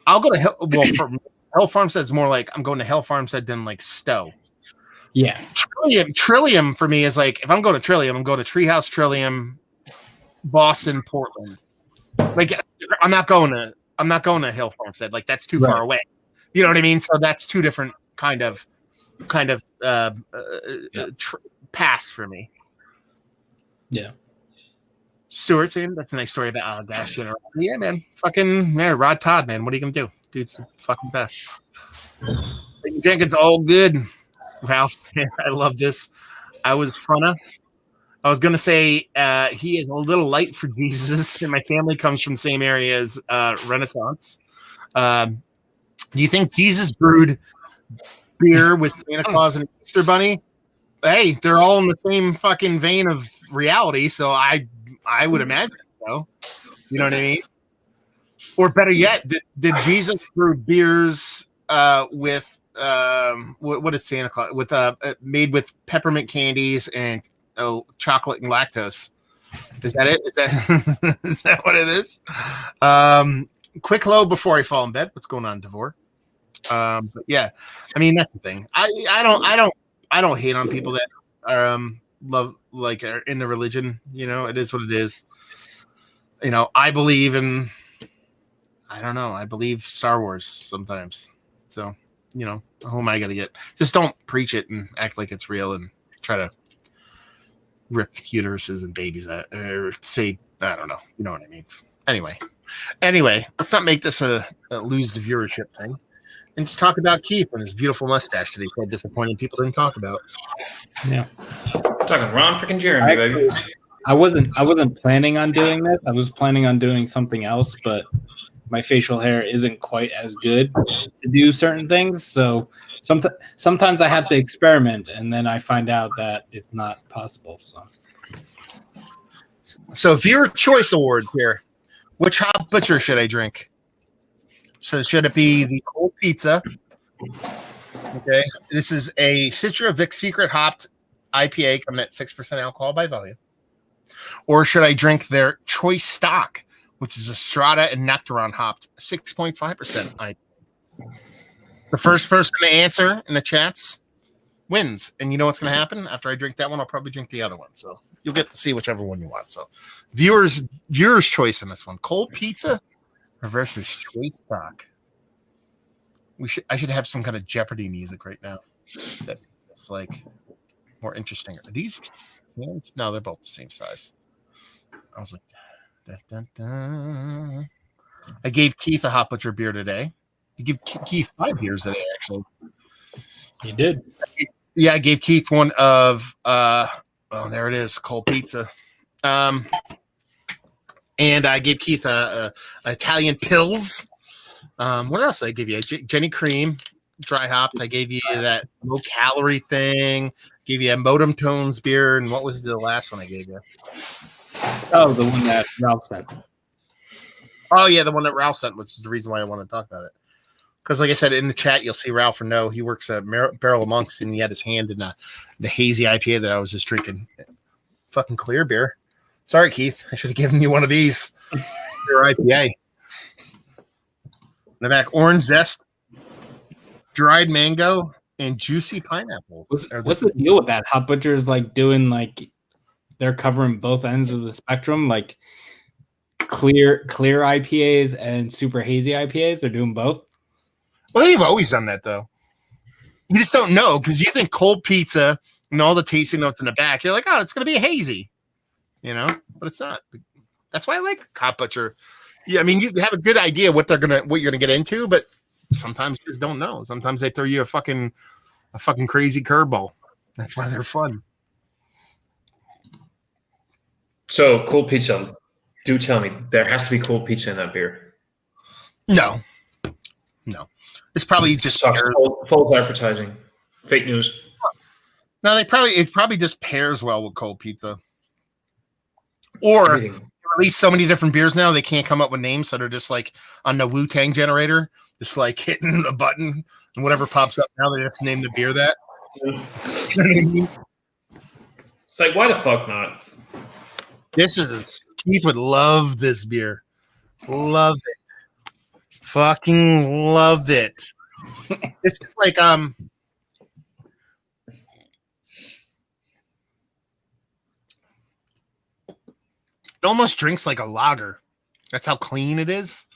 I'll go to for Hell Farmstead's more like I'm going to Hell Farmstead than like Stowe. Yeah. Trillium for me is like if I'm going to Trillium, I'm going to Treehouse Trillium, Boston, Portland. Like I'm not going to Hill Farmstead. Like that's too far away. You know what I mean? So that's two different kind of pass for me. Yeah. Stewart's in. That's a nice story about Dash Generosity. Yeah, man. Fucking man, Rod Todd, man. What are you gonna do? Dude's the fucking best. Jenkins, all good. Ralph, I love this. I was gonna say he is a little light for Jesus, and my family comes from the same area as Renaissance. Do you think Jesus brewed beer with Santa Claus and Easter Bunny? Hey, they're all in the same fucking vein of reality, so I would imagine so. You know what I mean? Or better yet, did Jesus brew beers with what is Santa Claus with made with peppermint candies and chocolate and lactose? Is that it? Is that what it is? Quick low before I fall in bed. What's going on, Devore? But yeah, I mean that's the thing. I don't hate on people that are love like are in the religion. You know, it is what it is. You know, I believe in. I don't know. I believe Star Wars sometimes. So you know, who am I gonna get? Just don't preach it and act like it's real and try to rip uteruses and babies at or say I don't know. You know what I mean? Anyway, let's not make this a lose the viewership thing. And just talk about Keith and his beautiful mustache that he quite disappointed people didn't talk about. Yeah. We're talking Ron freaking Jeremy, baby. I wasn't planning on doing this. I was planning on doing something else, but my facial hair isn't quite as good to do certain things. So sometimes I have to experiment, and then I find out that it's not possible. So viewer choice award here. Which hop butcher should I drink? So should it be the cold pizza? Okay. This is a Citra Vic Secret hopped IPA coming at 6% alcohol by volume. Or should I drink their choice stock, which is a Strata and Nectaron hopped 6.5% IPA? The first person to answer in the chats wins. And you know what's going to happen? After I drink that one, I'll probably drink the other one. So you'll get to see whichever one you want. So viewers choice in this one. Cold pizza versus choice stock. I should have some kind of Jeopardy music right now. That's like more interesting. Are these cans? No, they're both the same size. I was like, dun, dun, dun. I gave Keith a hot butcher beer today. You give Keith 5 beers today, actually. You did. Yeah, I gave Keith one of there it is, cold pizza. And I gave Keith a Italian Pils. What else did I give you? Jenny Cream, dry hopped. I gave you that low calorie thing. Gave you a Modem Tones beer. And what was the last one I gave you? Oh, the one that Ralph sent. Oh, yeah, the one that Ralph sent, which is the reason why I want to talk about it. Because, like I said, in the chat, you'll see Ralph or no. He works at Barrel of Monks, and he had his hand in the hazy IPA that I was just drinking. Fucking clear beer. Sorry, Keith. I should have given you one of these. Your IPA. In the back, orange zest, dried mango, and juicy pineapple. What's the deal with that? Hot Butcher's like doing like they're covering both ends of the spectrum, like clear IPAs and super hazy IPAs. They're doing both. Well, they've always done that, though. You just don't know because you think cold pizza and all the tasting notes in the back. You're like, oh, it's going to be a hazy, you know, but it's not. That's why I like Hot Butcher. Yeah, I mean, you have a good idea what you're gonna get into, but sometimes you just don't know. Sometimes they throw you a fucking crazy curveball. That's why they're fun. So cold pizza. Do tell me there has to be cold pizza in that beer. No. It's probably just false advertising, fake news. No, it probably just pairs well with cold pizza, or Everything. at least so many different beers now they can't come up with names, so they're just like on the Wu-Tang generator, just like hitting a button and whatever pops up now they just name the beer that. You know what I mean? It's like, why the fuck not? Keith would love this beer. Love it. Fucking love it. This is like it almost drinks like a lager. That's how clean it is.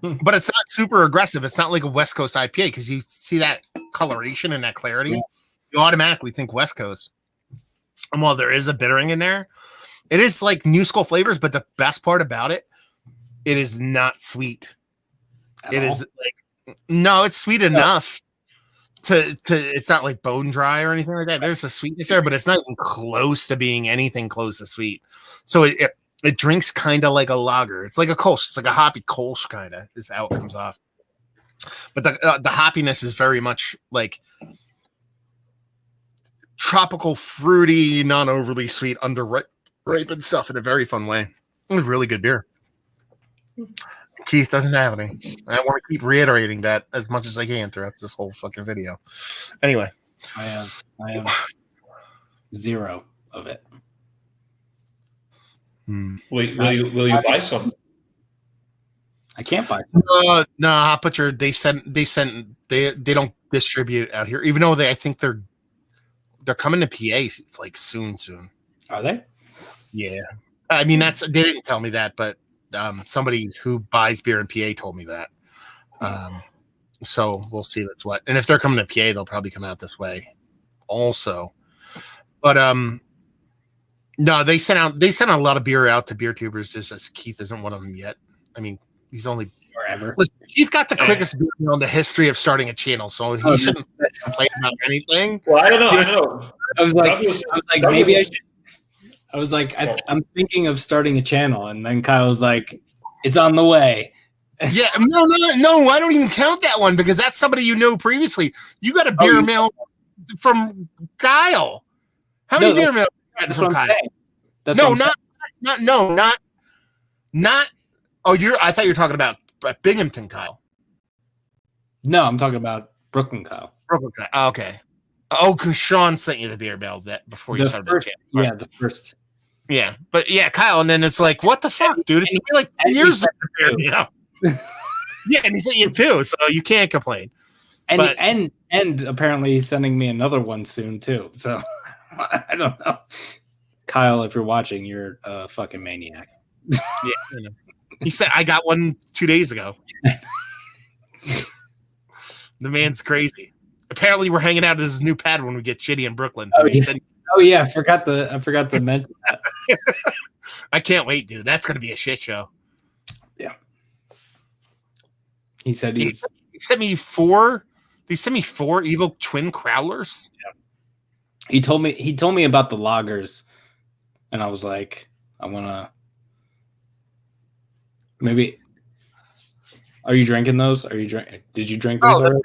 But it's not super aggressive. It's not like a West Coast IPA because you see that coloration and that clarity. Yeah. You automatically think West Coast. And while there is a bittering in there, it is like New Skull flavors. But the best part about it, it is not sweet. It is like no, it's sweet enough to it's not like bone dry or anything like that. There's a sweetness there, but it's not even close to being anything close to sweet. So it drinks kind of like a lager. It's like a Kolsch. It's like a hoppy Kolsch kind of is how it comes off. But the hoppiness is very much like tropical, fruity, non overly sweet, ripened stuff in a very fun way. It was really good beer. Keith doesn't have any. I want to keep reiterating that as much as I can throughout this whole fucking video. Anyway, I have 0 of it. Will you buy some? I can't buy some. No, I'll put your. They don't distribute out here, even though I think they're coming to PA like soon. Are they? Yeah, I mean they didn't tell me that, but somebody who buys beer in PA told me that. So we'll see that's what. And if they're coming to PA, they'll probably come out this way, also. But no, they sent a lot of beer out to beer tubers. Just as Keith isn't one of them yet. I mean, he's only forever. Listen, Keith got the quickest beer in the history of starting a channel, so he shouldn't complain about anything. Well, I don't know. I know. I was like, I'm thinking of starting a channel, and then Kyle was like, "It's on the way." Yeah, no, I don't even count that one because that's somebody you know previously. You got a beer mail from Kyle. How many beer mail? That's from what I'm Kyle? saying. Not. Oh, I thought you were talking about Binghamton Kyle. No, I'm talking about Brooklyn Kyle. Brooklyn Kyle. Oh, okay. Oh, because Sean sent you the beer mail that before you started the channel. Right? Yeah, the first. Yeah, but yeah, Kyle, and then it's like, what the fuck, dude? It's been like 2 years of the beer mail. Yeah, and he sent you 2, so you can't complain. And apparently he's sending me another one soon too. So I don't know. Kyle, if you're watching, you're a fucking maniac. Yeah, I know. He said I got one 2 days ago. The man's crazy. Apparently, we're hanging out at his new pad when we get shitty in Brooklyn. Oh yeah, I forgot to mention that. I can't wait, dude. That's gonna be a shit show. Yeah. He said he sent me 4. They sent me 4 evil twin crowlers. Yeah. He told me about the lagers, and I was like, I wanna maybe. Are you drinking those? Did you drink those? They're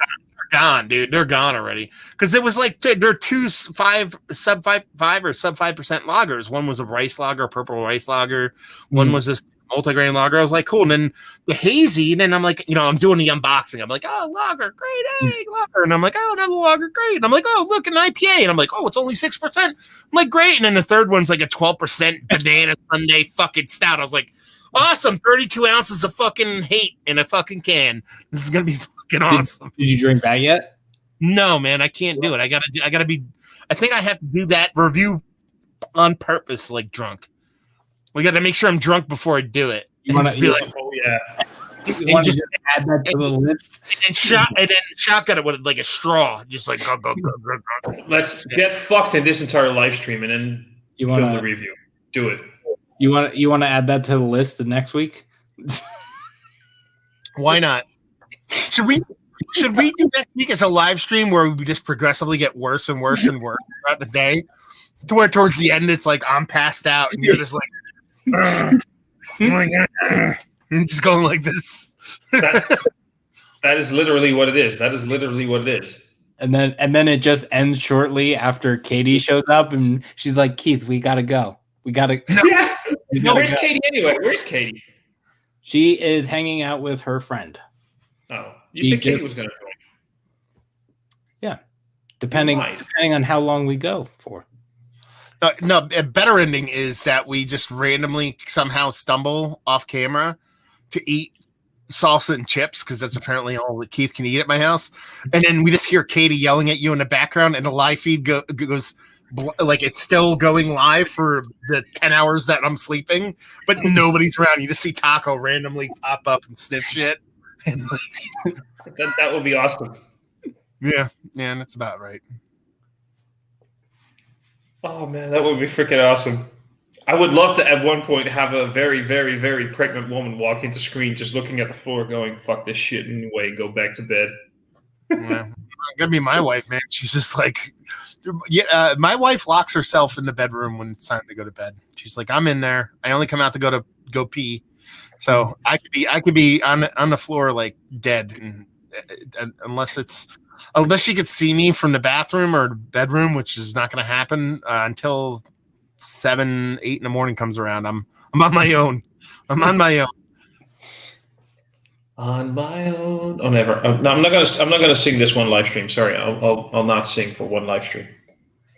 gone, dude. They're gone already. Because it was like they're 2 sub 5% lagers. One was a rice lager, purple rice lager. One was this multigrain lager. I was like, cool. And then the hazy. And then I'm like, I'm doing the unboxing. I'm like, oh, lager, great, lager. And I'm like, oh, another lager, great. And I'm like, oh, look, an IPA. And I'm like, oh, it's only 6%. I'm like, great. And then the third one's like a 12% banana Sunday fucking stout. I was like, awesome, 32 ounces of fucking hate in a fucking can. This is gonna be fucking awesome. Did you drink that yet? No, man, I can't do it. I gotta be. I think I have to do that review on purpose, like drunk. We got to make sure I'm drunk before I do it. You want to be like, oh yeah. And just add that to the list. And then shotgun it with like a straw, just like go. Let's get fucked in this entire live stream and then film the review. Do it. You want to add that to the list next week? Why not? Should we do next week as a live stream where we just progressively get worse and worse and worse throughout the day, to where towards the end it's like I'm passed out and you're just like, oh my god, I'm just going like this. That is literally what it is. That is literally what it is. And then it just ends shortly after Katie shows up and she's like, Keith, we gotta go. We gotta. No, where's Katie anyway? Where's Katie? She is hanging out with her friend. Oh, you said Katie was going to join. Yeah, depending on how long we go for. No, a better ending is that we just randomly somehow stumble off camera to eat salsa and chips because that's apparently all that Keith can eat at my house. And then we just hear Katie yelling at you in the background, and the live feed goes like it's still going live for the 10 hours that I'm sleeping, but nobody's around. You just see Taco randomly pop up and sniff shit. And that would be awesome. yeah, and that's about right. Oh man, that would be freaking awesome. I would love to at one point have a very, very, very pregnant woman walk into screen just looking at the floor going, fuck this shit anyway, go back to bed. Yeah. Gonna be my wife, man. She's just like, my wife locks herself in the bedroom when it's time to go to bed. She's like, I'm in there. I only come out to go pee. So I could be on the floor like dead, and unless she could see me from the bathroom or bedroom, which is not going to happen until 7, 8 in the morning comes around. I'm on my own. I'm on my own. On my own. Oh, never. No, I'm not gonna sing this one live stream. Sorry, I'll not sing for one live stream.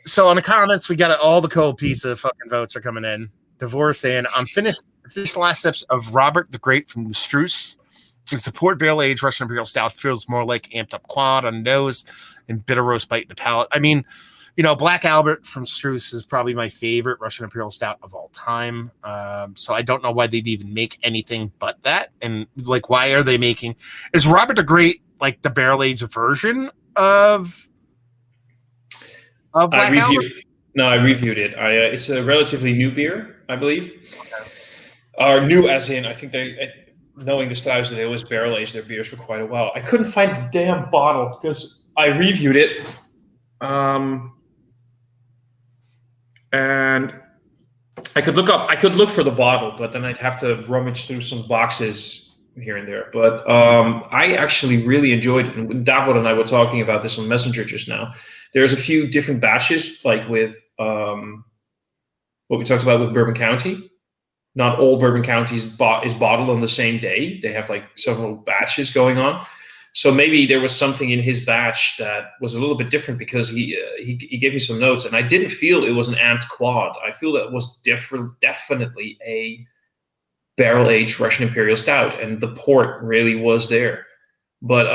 So on the comments, we got all the cold pizza fucking votes are coming in. Divorce saying I'm finished the last steps of Robert the Great from Struce. To support barrel aged Russian Imperial Stout feels more like amped up quad on the nose and bitter roast bite in the palate. I mean, Black Albert from Struce is probably my favorite Russian Imperial Stout of all time. So I don't know why they'd even make anything but that. And like, why are they making? Is Robert the Great like the barrel aged version of Black Albert? No, I reviewed it. It's a relatively new beer, I believe. Or new as in, I think knowing the styles, they always barrel age their beers for quite a while. I couldn't find the damn bottle because I reviewed it. And I could look for the bottle, but then I'd have to rummage through some boxes here and there. But I actually really enjoyed it. And Davor and I were talking about this on Messenger just now. There's a few different batches, like with what we talked about with Bourbon County. Not all Bourbon County is bottled on the same day. They have like several batches going on. So maybe there was something in his batch that was a little bit different because he gave me some notes, and I didn't feel it was an amped quad. I feel that was definitely a barrel-aged Russian Imperial Stout, and the port really was there. But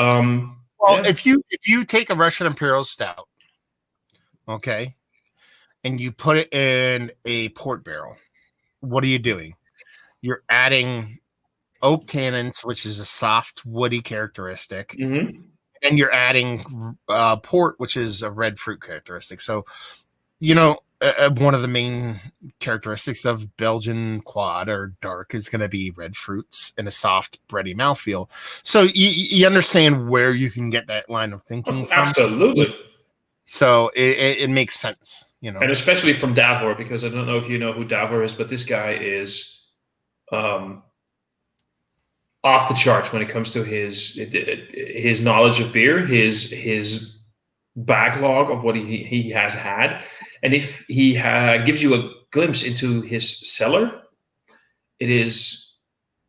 if you take a Russian Imperial Stout, okay, and you put it in a port barrel, what are you doing? You're adding oak tannins, which is a soft, woody characteristic, and you're adding port, which is a red fruit characteristic. So, one of the main characteristics of Belgian quad or dark is going to be red fruits and a soft, bready mouthfeel. So you understand where you can get that line of thinking from. Absolutely. So it makes sense, And especially from Davor, because I don't know if you know who Davor is, but this guy is off the charts when it comes to his knowledge of beer, his backlog of what he has had. And if he gives you a glimpse into his cellar, it is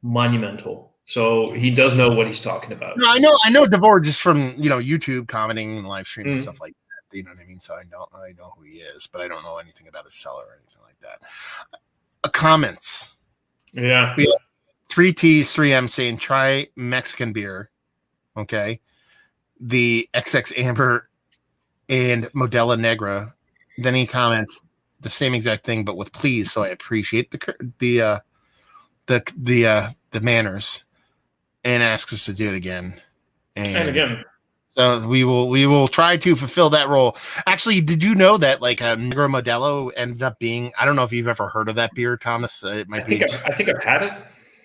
monumental. So he does know what he's talking about. No, I know Davor just from YouTube commenting and live streams and stuff like that. You know what I mean? So I know who he is, but I don't know anything about his cellar or anything like that. Comments. Yeah. 3Ts, 3M saying try Mexican beer. Okay. The XX Amber and Modelo Negra. Then he comments the same exact thing, but with please. So I appreciate the manners, and asks us to do it again. And again. So we will try to fulfill that role. Actually, did you know that like a Negro Modelo ended up being? I don't know if you've ever heard of that beer, Thomas. It might be. I think I've had it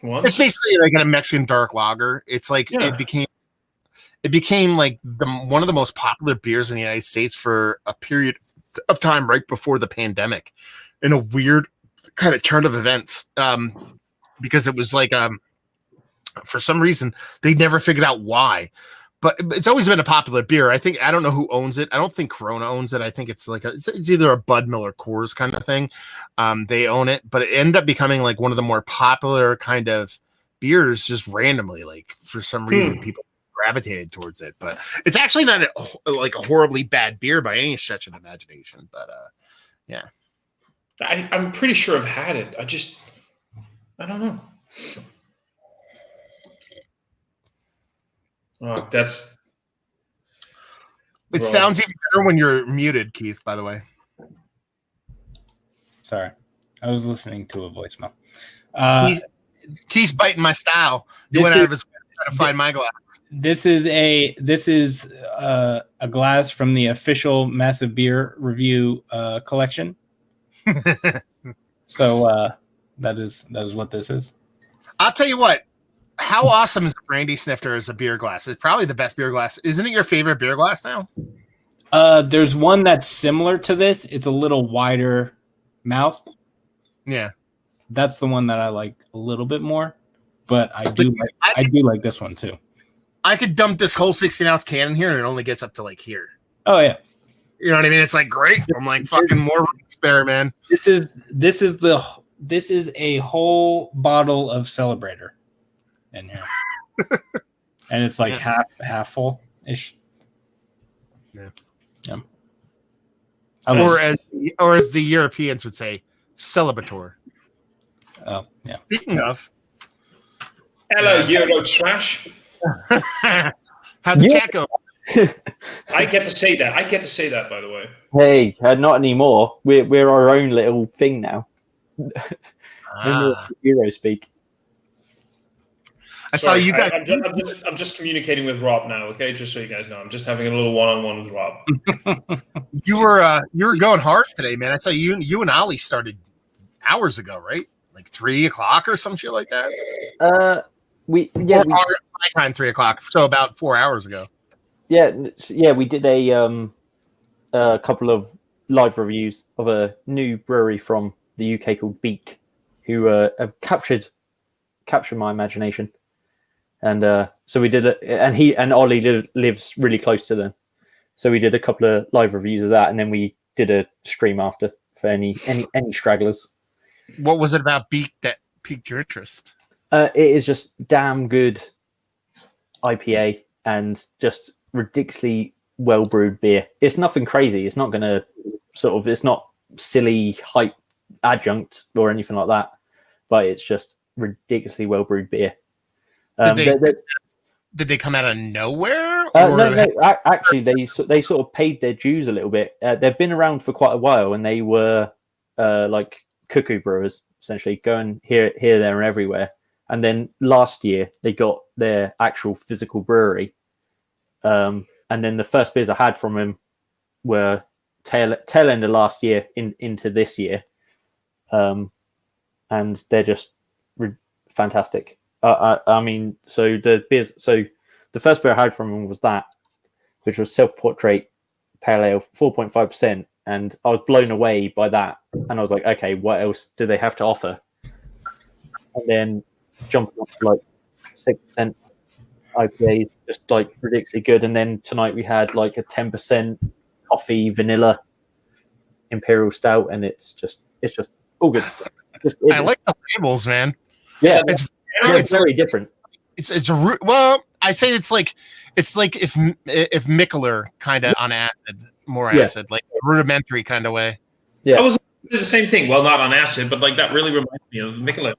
once. It's basically like a Mexican dark lager. It's like it became like one of the most popular beers in the United States for a period of time right before the pandemic, in a weird kind of turn of events. Because it was like for some reason they never figured out why. But it's always been a popular beer. I don't know who owns it. I don't think Corona owns it. I think it's like it's either a Bud Miller Coors kind of thing. They own it, but it ended up becoming like one of the more popular kind of beers just randomly. Like for some reason, people gravitated towards it. But it's actually not like a horribly bad beer by any stretch of the imagination. But yeah, I'm pretty sure I've had it. I don't know. Oh, that's. It Bro. sounds even better when you're muted, Keith. By the way. Sorry, I was listening to a voicemail. Keith's biting my style. He This went is- out of his way to try to find my glass. This is a glass from the official Massive Beer Review collection. So that is what this is. I'll tell you what. How awesome is a brandy snifter as a beer glass? It's probably the best beer glass. Isn't it your favorite beer glass now? There's one that's similar to this. It's a little wider mouth. Yeah. That's the one that I like a little bit more, but I do like this one too. I could dump this whole 16-ounce can in here and it only gets up to like here. Oh yeah. You know what I mean? It's like great. I'm like fucking more room to spare, man. This is a whole bottle of Celebrator in here. And it's like half full ish. Yeah. Yeah. Or as the Europeans would say, celebrator. Oh, yeah. Speaking of, Hello, Euro trash. how'd the chat go? I get to say that. By the way. Hey, not anymore. We're our own little thing now. Euro speak. I saw Sorry, you guys. I'm just communicating with Rob now. Okay, just so you guys know, I'm just having a little one-on-one with Rob. You were going hard today, man. I saw you and Ollie started hours ago, right? Like 3 o'clock or some shit like that. My time 3 o'clock, so about 4 hours ago. We did a couple of live reviews of a new brewery from the UK called Beak, who have captured my imagination. And so we did it, and Ollie lives really close to them, so we did a couple of live reviews of that, and then we did a stream after for any stragglers. What was it about Beak that piqued your interest? It is just damn good IPA and just ridiculously well brewed beer. It's nothing crazy. It's not going to it's not silly hype adjunct or anything like that, but it's just ridiculously well brewed beer. Did they come out of nowhere? No. Actually, they sort of paid their dues a little bit. They've been around for quite a while, and they were like cuckoo brewers, essentially going here, there, and everywhere. And then last year, they got their actual physical brewery. And then the first beers I had from them were tail end of last year into this year. And they're just fantastic. I mean, so the beers. So the first beer I had from them was that, which was Self-Portrait Pale Ale, 4.5%, and I was blown away by that. And I was like, okay, what else do they have to offer? And then jumping up to like 6% IPA, just like ridiculously good. And then tonight we had like a 10% coffee vanilla imperial stout, and it's just all good. I like the labels, man. Yeah, It's very different. Well, I say it's like if Mikkeller kind of on acid, more acid, like rudimentary kind of way. Yeah, I was the same thing. Well, not on acid, but like that really reminds me of Mikkeller.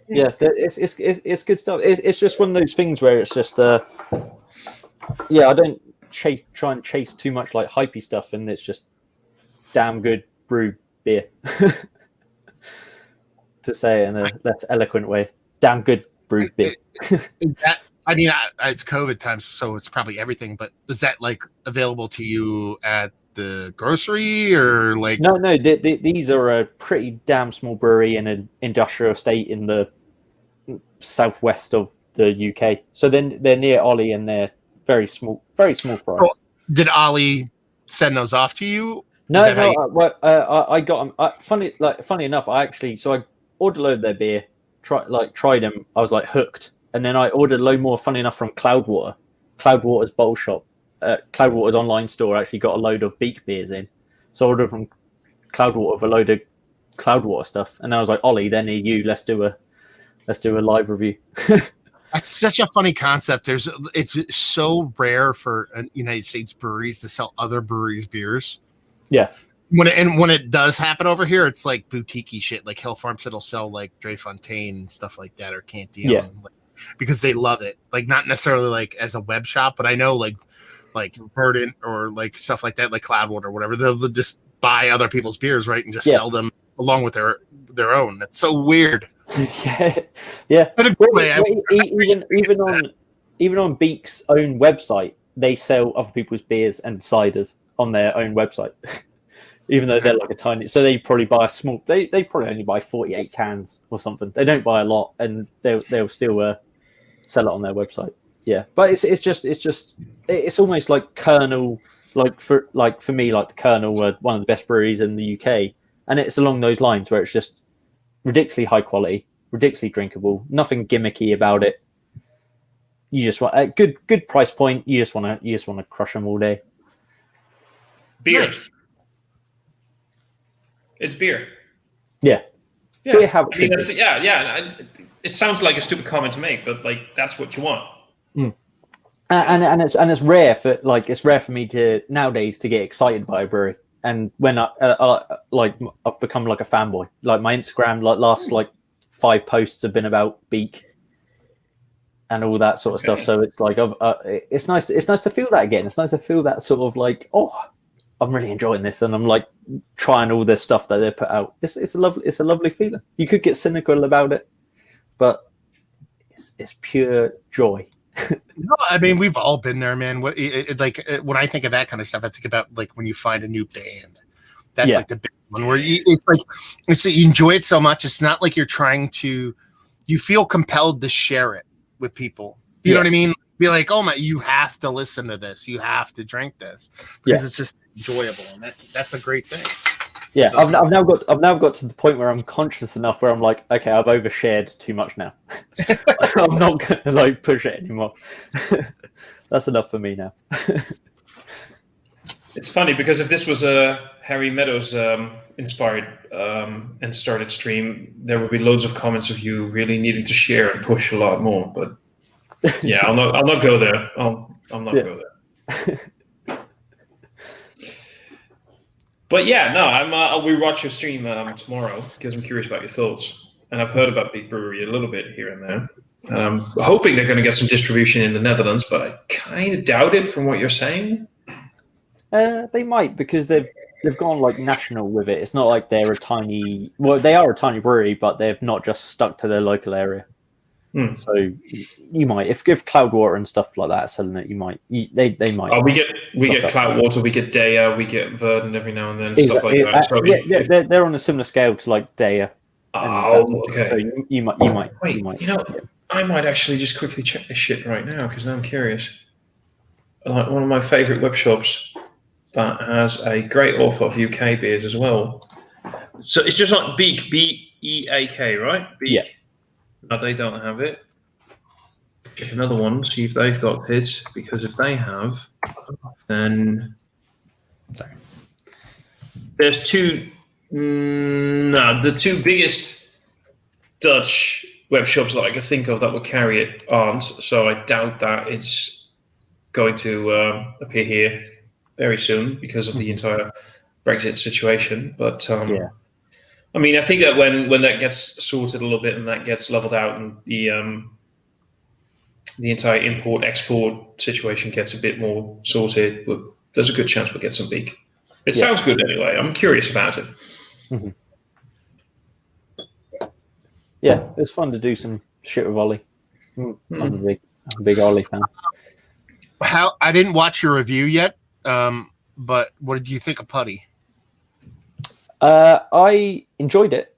Yeah, it's good stuff. It's just one of those things where it's just I don't try and chase too much like hypey stuff, and it's just damn good brewed beer. To say it in a less eloquent way, damn good brewed beer. It's COVID times, so it's probably everything. But is that like available to you at the grocery or like? No. These are a pretty damn small brewery in an industrial estate in the southwest of the UK. So then they're near Ollie, and they're very small fry. Well, did Ollie send those off to you? No. I got them. Funny enough, I ordered a load of their beer, tried them. I was like hooked, and then I ordered a load more. Funny enough, from Cloudwater. Cloudwater's bottle shop, Cloudwater's online store actually got a load of Beak beers in, so I ordered from Cloudwater with a load of Cloudwater stuff, and then I was like, Ollie, they're near you. Let's do a live review. That's such a funny concept. It's so rare for United States breweries to sell other breweries' beers. Yeah. When it does happen over here, it's like boutique-y shit. Like Hill Farms, it'll sell like Dre Fontaine and stuff like that, or Cantillon. Yeah. because they love it. Like not necessarily like as a web shop, but I know like Verdant or like stuff like that, like Cloudwater or whatever. They'll just buy other people's beers, right, and just sell them along with their own. That's so weird. yeah. But a good way, even on Beak's own website, they sell other people's beers and ciders on their own website. Even though they're like a tiny, so they probably buy a small. They probably only buy 48 cans or something. They don't buy a lot, and they'll still sell it on their website. Yeah, but it's almost like Colonel, like for me, like the Colonel were one of the best breweries in the UK, and it's along those lines where it's just ridiculously high quality, ridiculously drinkable, nothing gimmicky about it. You just want a good price point. You just want to crush them all day. Beer. Nice. It's beer. Yeah. Yeah. How it I mean, should that's, be. yeah. It sounds like a stupid comment to make, but like that's what you want. And it's rare for me to nowadays to get excited by a brewery. And when I've become like a fanboy. Like my Instagram, last 5 posts have been about Beak and all that sort of stuff. So it's like it's nice to feel that again. It's nice to feel that sort of like, oh, I'm really enjoying this, and I'm like trying all this stuff that they put out. It's a lovely feeling. You could get cynical about it, but it's pure joy. No, I mean we've all been there, man. When I think of that kind of stuff, I think about like when you find a new band. That's like the big one where you enjoy it so much. It's not like you're trying to. You feel compelled to share it with people. You know what I mean? Be like, oh my, you have to listen to this. You have to drink this because it's just enjoyable, and that's a great thing. Yeah, I've now got to the point where I'm conscious enough where I'm like, okay, I've overshared too much now. I'm not gonna push it anymore. That's enough for me now. It's funny because if this was a Harry Meadows inspired and started stream, there would be loads of comments of you really needing to share and push a lot more. But yeah, I'll not go there. I'll not go there. But yeah, no, I'll rewatch your stream tomorrow because I'm curious about your thoughts. And I've heard about Big Brewery a little bit here and there. I'm hoping they're going to get some distribution in the Netherlands, but I kind of doubt it from what you're saying. They might, because they've gone national with it. It's not like they're they are a tiny brewery, but they've not just stuck to their local area. So you might, if Cloudwater and stuff like that are selling it, they might. Oh, we get Cloudwater, we get Daya, we get Verdant every now and then, stuff like that. So they're on a similar scale to Daya. Oh, okay. So you might. Wait, I might actually just quickly check this shit right now because now I'm curious. Like one of my favorite web shops that has a great offer of UK beers as well. So it's just like Beak, Beak, right? Beak. Yeah. No, they don't have it. Check another one, see if they've got it, because if they have, then there's two. The two biggest Dutch web shops that I could think of that would carry it aren't. So I doubt that it's going to appear here very soon because of the entire Brexit situation. But I mean, I think that when that gets sorted a little bit and that gets leveled out and the entire import-export situation gets a bit more sorted, there's a good chance we'll get some Beak. It sounds good anyway. I'm curious about it. Mm-hmm. Yeah, it's fun to do some shit with Ollie. I'm a big Ollie fan. I didn't watch your review yet, but what did you think of Putty? I enjoyed it.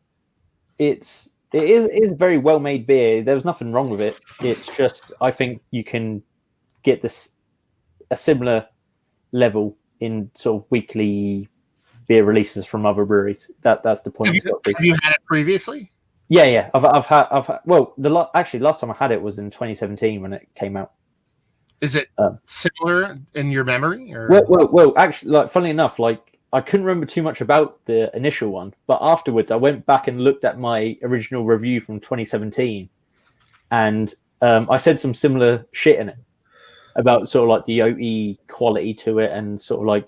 It is a very well made beer. There was nothing wrong with it. It's just I think you can get a similar level in sort of weekly beer releases from other breweries. That's the point. Have you had it previously? Yeah. I've had. Well, last time I had it was in 2017 when it came out. Is it similar in your memory? Or? Well, actually, funnily enough, I couldn't remember too much about the initial one, but afterwards I went back and looked at my original review from 2017, and I said some similar shit in it about sort of the oaty quality to it, and sort of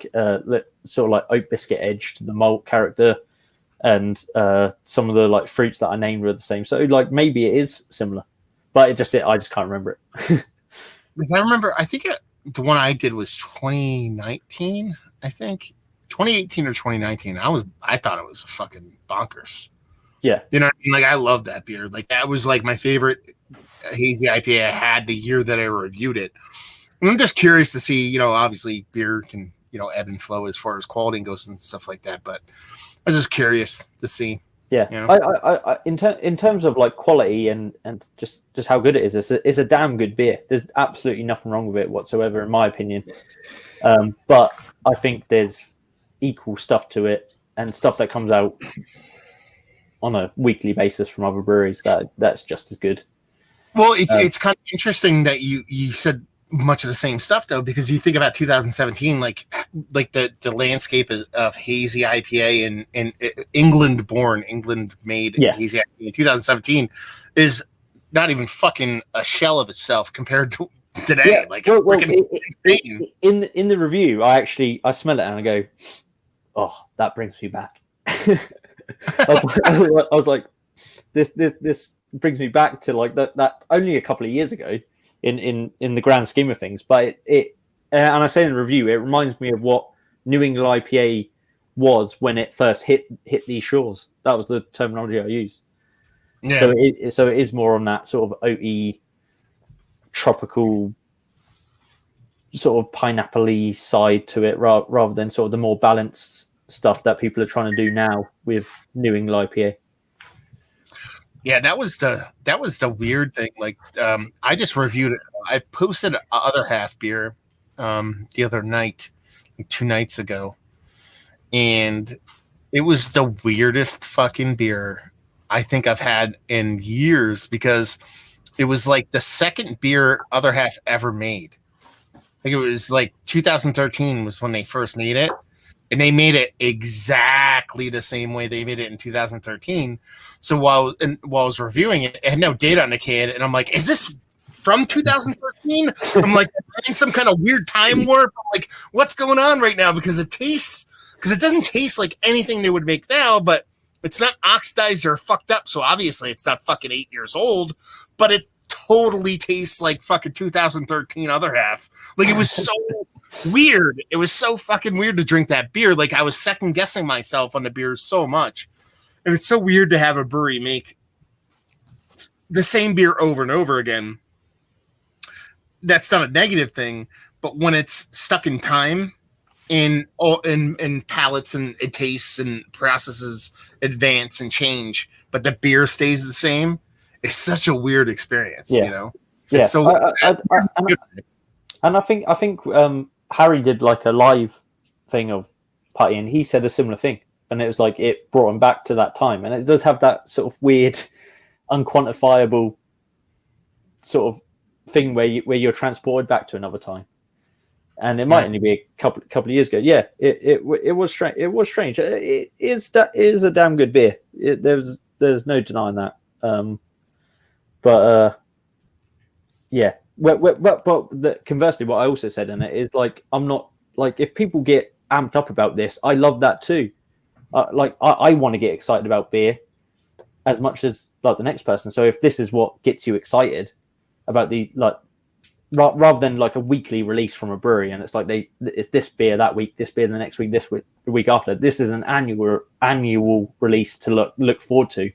oat biscuit edge to the malt character, and some of the fruits that I named were the same. So maybe it is similar, but I just can't remember it. Because I remember, I think the one I did was 2019. I think 2018 or 2019. I thought it was fucking bonkers. Yeah, you know what I mean? Like, I love that beer. Like, that was like my favorite hazy IPA I had the year that I reviewed it. And I'm just curious to see, you know, obviously beer can, you know, ebb and flow as far as quality goes and stuff like that. But I was just curious to see. Yeah, you know? I in terms of like quality and just how good it is, it's a damn good beer. There's absolutely nothing wrong with it whatsoever, in my opinion. But I think there's equal stuff to it and stuff that comes out on a weekly basis from other breweries that's just as good. Well, it's kind of interesting that you said much of the same stuff, though, because you think about 2017, like the landscape of hazy IPA and England-born, England-made hazy IPA in 2017 is not even fucking a shell of itself compared to today. Yeah, like, in the review, I smell it and I go, oh, that brings me back. I was like, this brings me back to like that only a couple of years ago in the grand scheme of things. But it and I say in the review, it reminds me of what New England IPA was when it first hit these shores. That was the terminology I used. Yeah. So it is more on that sort of oaty, tropical, sort of pineapple-y side to it, rather than sort of the more balanced stuff that people are trying to do now with New England IPA. Yeah, that was the weird thing. Like, I just reviewed it. I posted Other Half beer the other night, like 2 nights ago, and it was the weirdest fucking beer I think I've had in years, because it was like the second beer Other Half ever made. Like, it was like 2013 was when they first made it. And they made it exactly the same way they made it in 2013. So while I was reviewing it, it had no date on the can. And I'm like, is this from 2013? I'm like, in some kind of weird time warp. I'm like, what's going on right now? Because it doesn't taste like anything they would make now, but it's not oxidized or fucked up. So obviously it's not fucking 8 years old, but it totally tastes like fucking 2013 Other Half. Like, it was so weird. It was so fucking weird to drink that beer. Like, I was second guessing myself on the beer so much. And it's so weird to have a brewery make the same beer over and over again. That's not a negative thing, but when it's stuck in time in palates and it tastes and processes advance and change, but the beer stays the same, it's such a weird experience, you know? It's so and I think Harry did like a live thing of Putty, and he said a similar thing, and it was like it brought him back to that time, and it does have that sort of weird, unquantifiable sort of thing where you're transported back to another time, and it might only be a couple of years ago. Yeah, it was strange. It was strange. It is a damn good beer. There's no denying that. Yeah. But conversely, what I also said in it is like, I'm not like, if people get amped up about this, I love that too. I want to get excited about beer as much as like the next person. So if this is what gets you excited about the like, rather than like a weekly release from a brewery, and it's like it's this beer that week, this beer the next week, this week, the week after. This is an annual release to look forward to.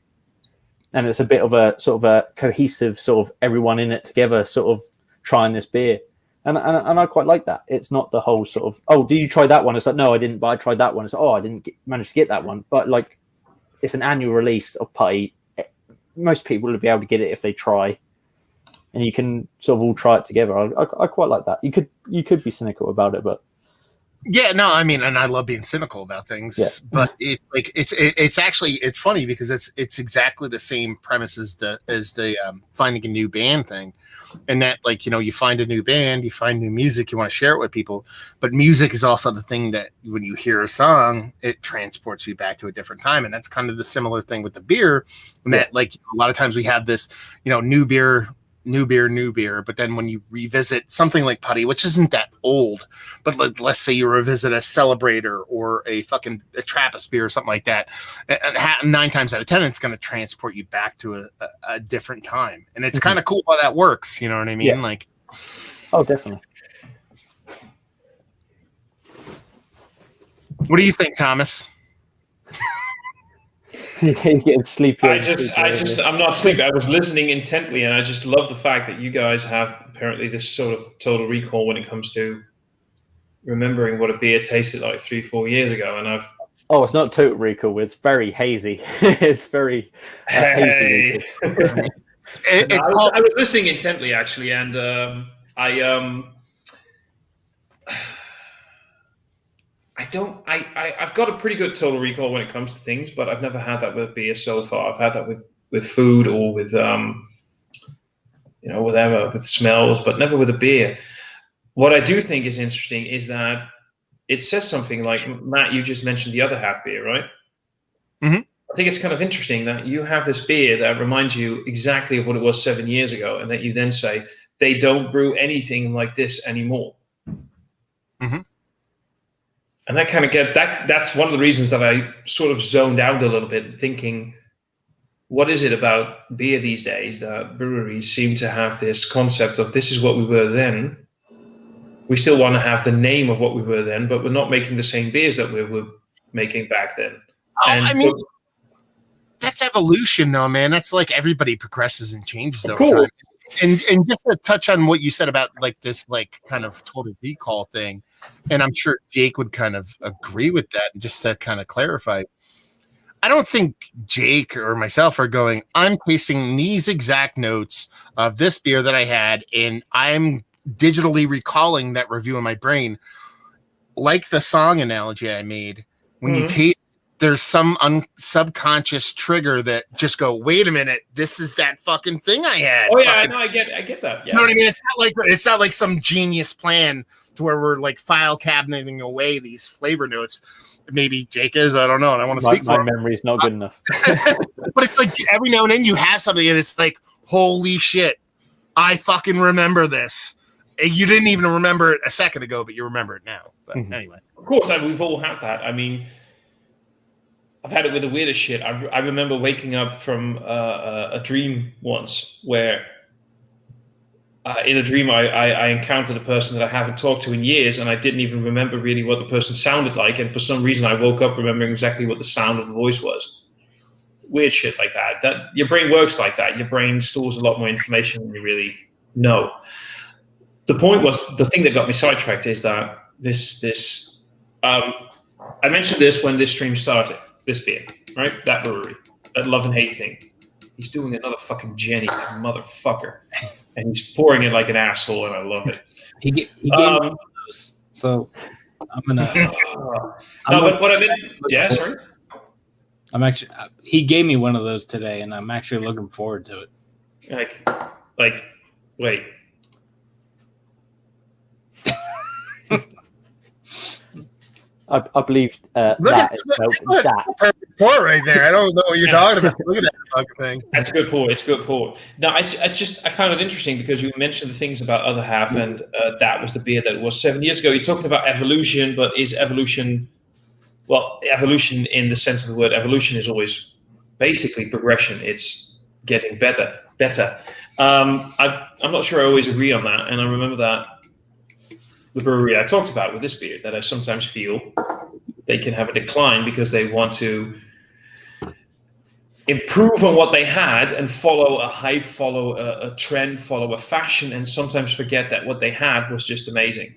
And it's a bit of a sort of a cohesive sort of everyone in it together sort of trying this beer. And I quite like that. It's not the whole sort of, oh, did you try that one? It's like, no, I didn't, but I tried that one. It's like, oh, I didn't manage to get that one. But like, it's an annual release of Putty. Most people will be able to get it if they try. And you can sort of all try it together. I quite like that. You could be cynical about it, but yeah, no, I mean, and I love being cynical about things, but it's like it's actually funny because it's exactly the same premise as the finding a new band thing, and that, like, you know, you find a new band, you find new music, you want to share it with people, but music is also the thing that when you hear a song, it transports you back to a different time, and that's kind of the similar thing with the beer, and that, like, a lot of times we have this, you know, new beer new beer. But then when you revisit something like Putty, which isn't that old, but let's say you revisit a Celebrator or a Trappist beer or something like that, and 9 times out of 10, it's going to transport you back to a different time. And it's kind of cool how that works. You know what I mean? Yeah. Like, Oh, definitely. what do you think, Thomas? You get sleepy. I'm not sleepy. I was listening intently, and I just love the fact that you guys have apparently this sort of total recall when it comes to remembering what a beer tasted like 3-4 years ago. And Oh, it's not total recall. It's very hazy. It's very hazy. I was listening intently, actually, and I've got a pretty good total recall when it comes to things, but I've never had that with beer so far. I've had that with food or with whatever, with smells, but never with a beer. What I do think is interesting is that it says something like, Matt, you just mentioned the other half beer, right? Mm-hmm. I think it's kind of interesting that you have this beer that reminds you exactly of what it was 7 years ago, and that you then say they don't brew anything like this anymore. Mm-hmm. And that kind of that's one of the reasons that I sort of zoned out a little bit, thinking, what is it about beer these days that breweries seem to have this concept of this is what we were then. We still want to have the name of what we were then, but we're not making the same beers that we were making back then. Oh, that's evolution, though, man. That's like everybody progresses and changes over time. And just to touch on what you said about like this like kind of total recall thing, and I'm sure Jake would kind of agree with that. Just to kind of clarify, I don't think Jake or myself are going, I'm tasting these exact notes of this beer that I had, and I'm digitally recalling that review in my brain. Like the song analogy I made, when you taste, there's some subconscious trigger that just go, wait a minute, this is that fucking thing I had. Oh yeah, I get that. Yeah. You know what I mean? It's not like some genius plan to where we're like file cabineting away these flavor notes. Maybe Jake is, I don't know, and I want to speak for him. My memory's not good enough. But it's like every now and then you have something and it's like, holy shit, I fucking remember this. You didn't even remember it a second ago, but you remember it now. But anyway. Of course, we've all had that. I mean, I've had it with the weirdest shit. I remember waking up from a dream once where in a dream I encountered a person that I haven't talked to in years, and I didn't even remember really what the person sounded like. And for some reason, I woke up remembering exactly what the sound of the voice was. Weird shit like that. That your brain works like that. Your brain stores a lot more information than you really know. The point was, the thing that got me sidetracked is that I mentioned this when this stream started. This beer, right? That brewery, that Love and Hate thing. He's doing another fucking Jenny, that motherfucker, and he's pouring it like an asshole, and I love it. He gave me one of those, so I'm gonna. But what I meant, yeah, sorry. He gave me one of those today, and I'm actually looking forward to it. Like, wait. I believe that perfect pour right there. I don't know what you're talking about. Look at that fucking thing. That's a good pour. It's a good pour. No, I found it interesting because you mentioned the things about Other Half, and that was the beer that was 7 years ago. You're talking about evolution, but is evolution? Well, evolution in the sense of the word evolution is always basically progression. It's getting better. I'm not sure I always agree on that, and I remember that. The brewery I talked about with this beer, that I sometimes feel they can have a decline because they want to improve on what they had and follow a hype, follow a trend, follow a fashion, and sometimes forget that what they had was just amazing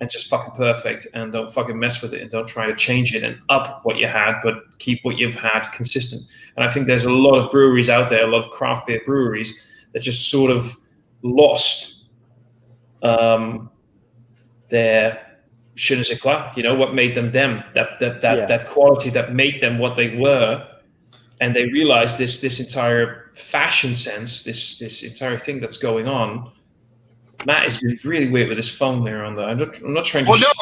and just fucking perfect, and don't fucking mess with it, and don't try to change it and up what you had, but keep what you've had consistent. And I think there's a lot of breweries out there, a lot of craft beer breweries that just sort of lost their je ne sais quoi, what made them, that quality that made them what they were. And they realized this entire fashion sense, this entire thing that's going on. Matt is really weird with his phone there on the. I'm not trying to. Well, no,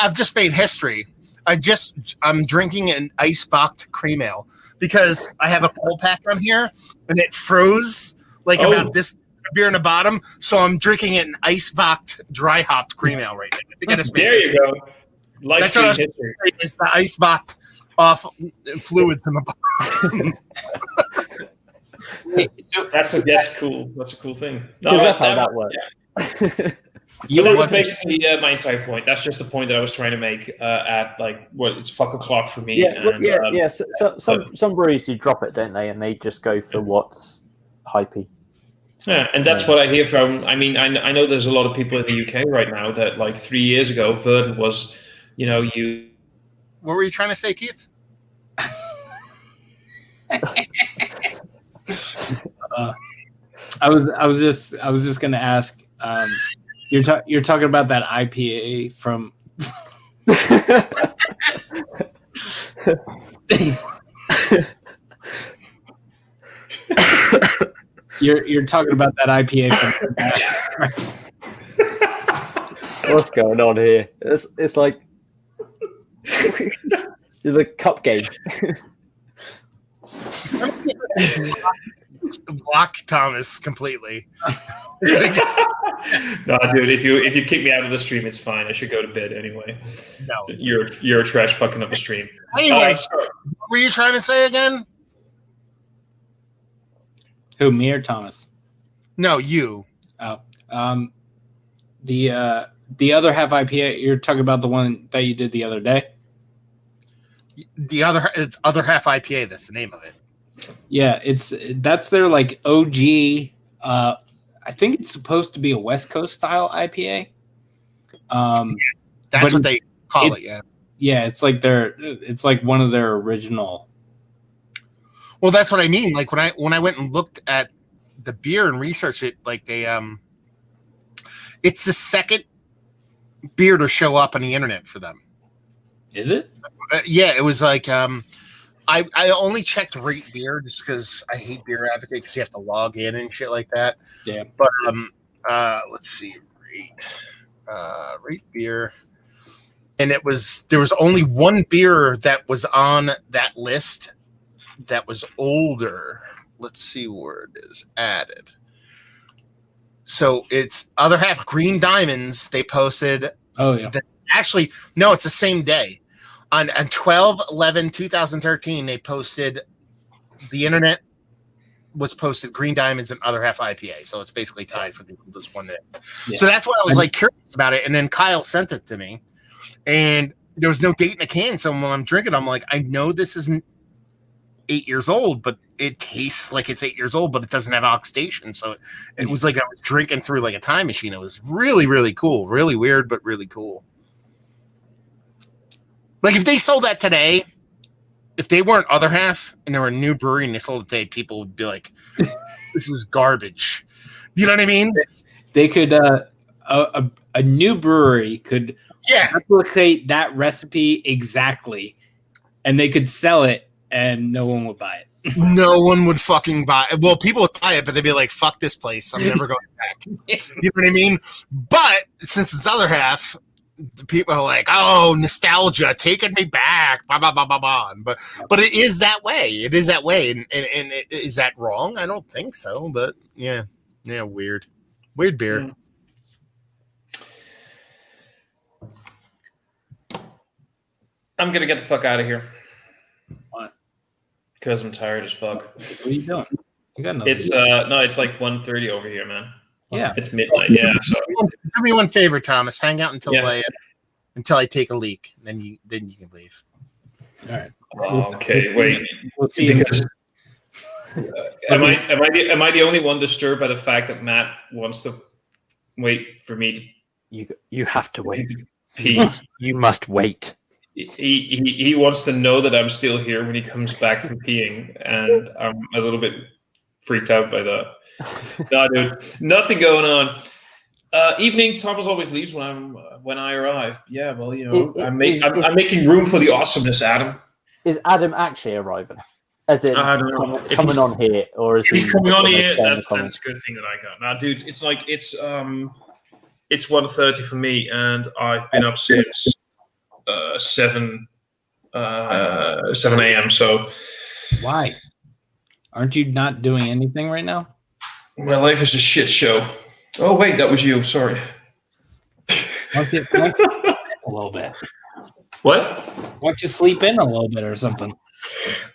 I've just made history. I'm drinking an ice boxed cream ale because I have a cold pack on here and it froze like Oh. about this beer in the bottom. So I'm drinking it in ice-bocked, dry-hopped cream ale right now. I think I just made There you go. Live That's what I stream was- history. It's the ice-bocked off fluids in the bottom. That's cool. That's a cool thing. No, Because that's how that works. You That were was basically my entire point. That's just the point that I was trying to make at like it's fuck o'clock for me. Yeah. Some breweries do drop it, don't they? And they just go for what's hypey. Yeah, and that's what I hear from. I mean, I know there's a lot of people in the UK right now that like 3 years ago, Verdant was, you. What were you trying to say, Keith? I was just gonna ask. You're talking about that IPA from. You're talking about that IPA from. What's going on here? It's like the cup game. Block Thomas completely. No, dude. If you kick me out of the stream, it's fine. I should go to bed anyway. No. You're a trash fucking up the stream. Anyway, Sorry. what were you trying to say again? Who, me or Thomas? No, you. Oh, the other half IPA. You're talking about the one that you did the other day. It's other half IPA. That's the name of it. Yeah, that's their like OG. I think it's supposed to be a West Coast style IPA. That's but what they call it. Yeah. Yeah, it's like one of their original. Well, that's what I mean. Like when I went and looked at the beer and researched it, like they it's the second beer to show up on the internet for them. Is it? Yeah, it was like I only checked Rate Beer just because I hate Beer Advocate because you have to log in and shit like that. Yeah. But let's see, Rate Beer, and there was only one beer that was on that list that was older. Let's see where it is added. So it's other half Green Diamonds. They posted. Oh yeah. Actually, no, it's the same day. On 12/11/2013, they posted the internet was posted Green Diamonds and other half IPA. So it's basically tied for this one day. Yeah. So that's why I was like curious about it. And then Kyle sent it to me, and there was no date in the can. So when I'm drinking, I'm like, I know this isn't 8 years old, but it tastes like it's 8 years old, but it doesn't have oxidation. So it was like I was drinking through like a time machine. It was really, really cool. Really weird, but really cool. Like if they sold that today, if they weren't other half and they were a new brewery and they sold it today, people would be like, "This is garbage." You know what I mean? They could a new brewery could replicate that recipe exactly, and they could sell it, and no one would buy it. No one would fucking buy it. Well, people would buy it, but they'd be like, "Fuck this place. I'm never going back." You know what I mean? But since it's other half, the people are like, "Oh, nostalgia, taking me back." Blah blah blah blah blah. But it is that way. It is that way. And is that wrong? I don't think so. But yeah, weird beer. I'm gonna get the fuck out of here. Why? Because I'm tired as fuck. What are you doing? You got nothing. It's it's like 1:30 over here, man. Yeah. It's midnight. Yeah. So Do me one favor, Thomas. Hang out until Yeah. I take a leak. Then you can leave. All right. okay, wait. We'll see. Because am I the only one disturbed by the fact that Matt wants to wait for me to You have to wait. pee? You must wait. He wants to know that I'm still here when he comes back from peeing, and I'm a little bit freaked out by that. No, dude, nothing going on. Evening. Thomas always leaves when I arrive. Yeah, well, I'm making room for the awesomeness, Adam. Is Adam actually arriving? As in I don't know. If coming on here, or is If he's he coming on gonna here, stay in the that's a comments? good thing that I got. Now, dude, it's 1:30 for me, and I've been up since 7 a.m. So Why? Aren't you not doing anything right now? My life is a shit show. Oh wait, that was you. Sorry. Why don't you sleep in a little bit? What? Why don't you sleep in a little bit or something?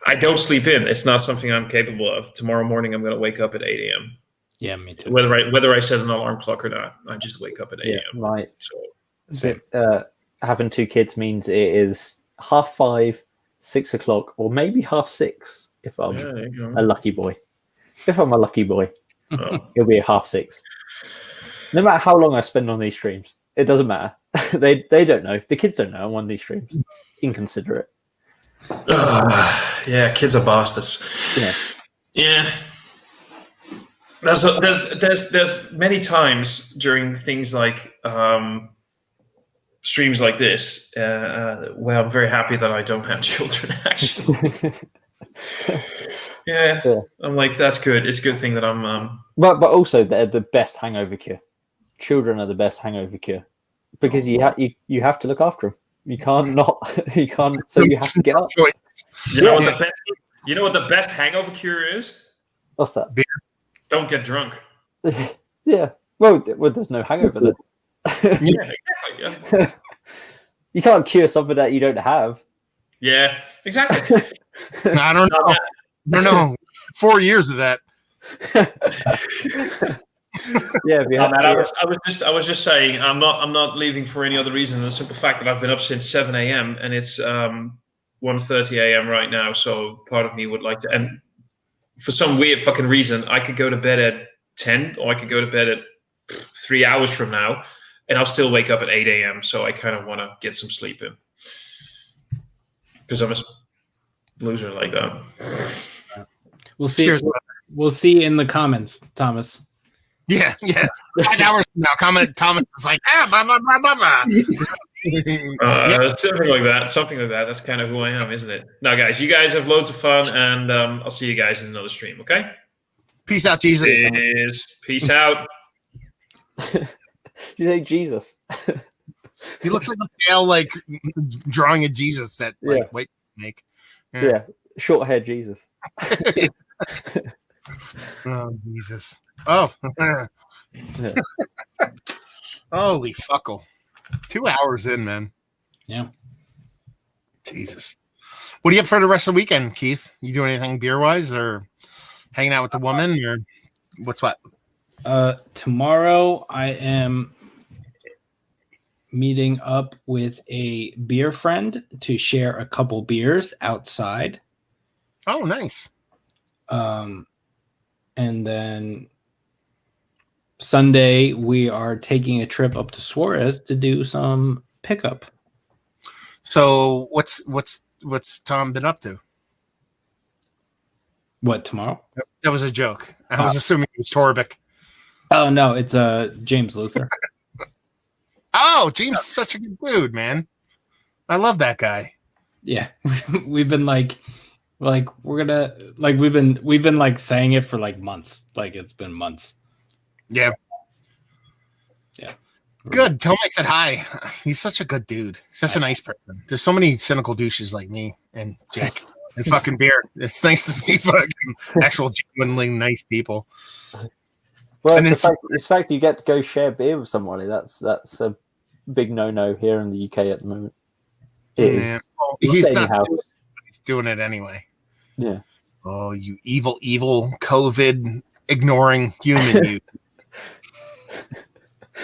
I don't sleep in. It's not something I'm capable of. Tomorrow morning, I'm going to wake up at 8 a.m. Yeah, me too. Whether I set an alarm clock or not, I just wake up at 8 a.m. Right. So Having 2 kids means it is 5:30, 6 o'clock, or maybe 6:30 if I'm there you go. a lucky boy. If I'm a lucky boy, Oh. it'll be 5:30. No matter how long I spend on these streams, it doesn't matter. they don't know. The kids don't know I'm on these streams. Inconsiderate. Yeah, kids are bastards. Yeah. There's many times during things like streams like this where I'm very happy that I don't have children. Actually, yeah. I'm like, that's good. It's a good thing that I'm. But also they're the best hangover cure. Children are the best hangover cure because you have to look after them. You can't not. You can't. So you have to get up. You know what the best hangover cure is? What's that? Beer. Don't get drunk. Yeah. Well, there's no hangover then. Yeah, exactly. Yeah. You can't cure something that you don't have. Yeah, exactly. I don't know. I don't know. 4 years of that. Yeah, No, man, I was just saying I'm not leaving for any other reason than the simple fact that I've been up since 7 a.m. and it's 1:30 a.m. right now. So part of me would like to, and for some weird fucking reason, I could go to bed at 10 or I could go to bed at 3 hours from now, and I'll still wake up at 8 a.m. So I kind of want to get some sleep in because I'm a loser like that. We'll see. Cheers. We'll see in the comments, Thomas. Yeah. 5 hours from now, comment Thomas is like, blah, blah, blah, blah, blah. Something like that. That's kind of who I am, isn't it? Now, guys, you guys have loads of fun, and I'll see you guys in another stream. Okay? Peace out, Jesus. Peace out. Did you say Jesus? He looks like a pale, like drawing of Jesus that Yeah. wait make. Yeah. Short hair Jesus. Oh Jesus. Oh. Yeah. Holy fuckle. 2 hours in, man. Yeah. Jesus. What do you have for the rest of the weekend, Keith? You doing anything beer wise or hanging out with the woman or what's what? Tomorrow I am meeting up with a beer friend to share a couple beers outside. Oh, nice. And then Sunday we are taking a trip up to Suarez to do some pickup. So what's Tom been up to? What, tomorrow? That was a joke. I was assuming it was Torvik. Oh no, it's James Luther. Oh, James is such a good dude, man. I love that guy. Yeah. We've been like we're gonna like we've been like saying it for like months. Like it's been months. Yeah. Good. Tell him I said hi. He's such a good dude. Such a nice person. There's so many cynical douches like me and Jack and fucking beer. It's nice to see fucking actual genuinely nice people. Well, And it's then the fact you get to go share beer with somebody. That's a big no here in the UK at the moment. It is. Yeah. Well, he's Stay in not your house. doing it, but he's doing it anyway. Yeah. Oh, you evil COVID ignoring human, you.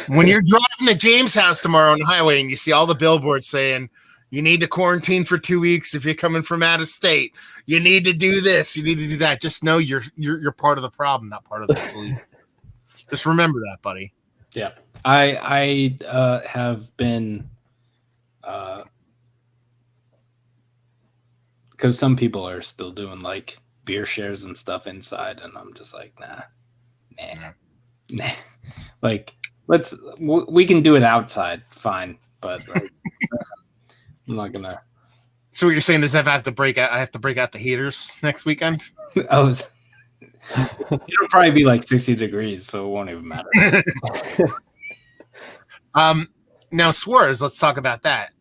When you're driving to James' house tomorrow on the highway and you see all the billboards saying you need to quarantine for 2 weeks if you're coming from out of state, you need to do this, you need to do that. Just know you're part of the problem, not part of the solution. Just remember that, buddy. Yeah. I have been because some people are still doing like beer shares and stuff inside, and I'm just like, nah. Like, we can do it outside, fine, but like, I'm not gonna. So what you're saying is I have to break out the heaters next weekend? It'll probably be like 60 degrees, so it won't even matter. Now Suarez, let's talk about that.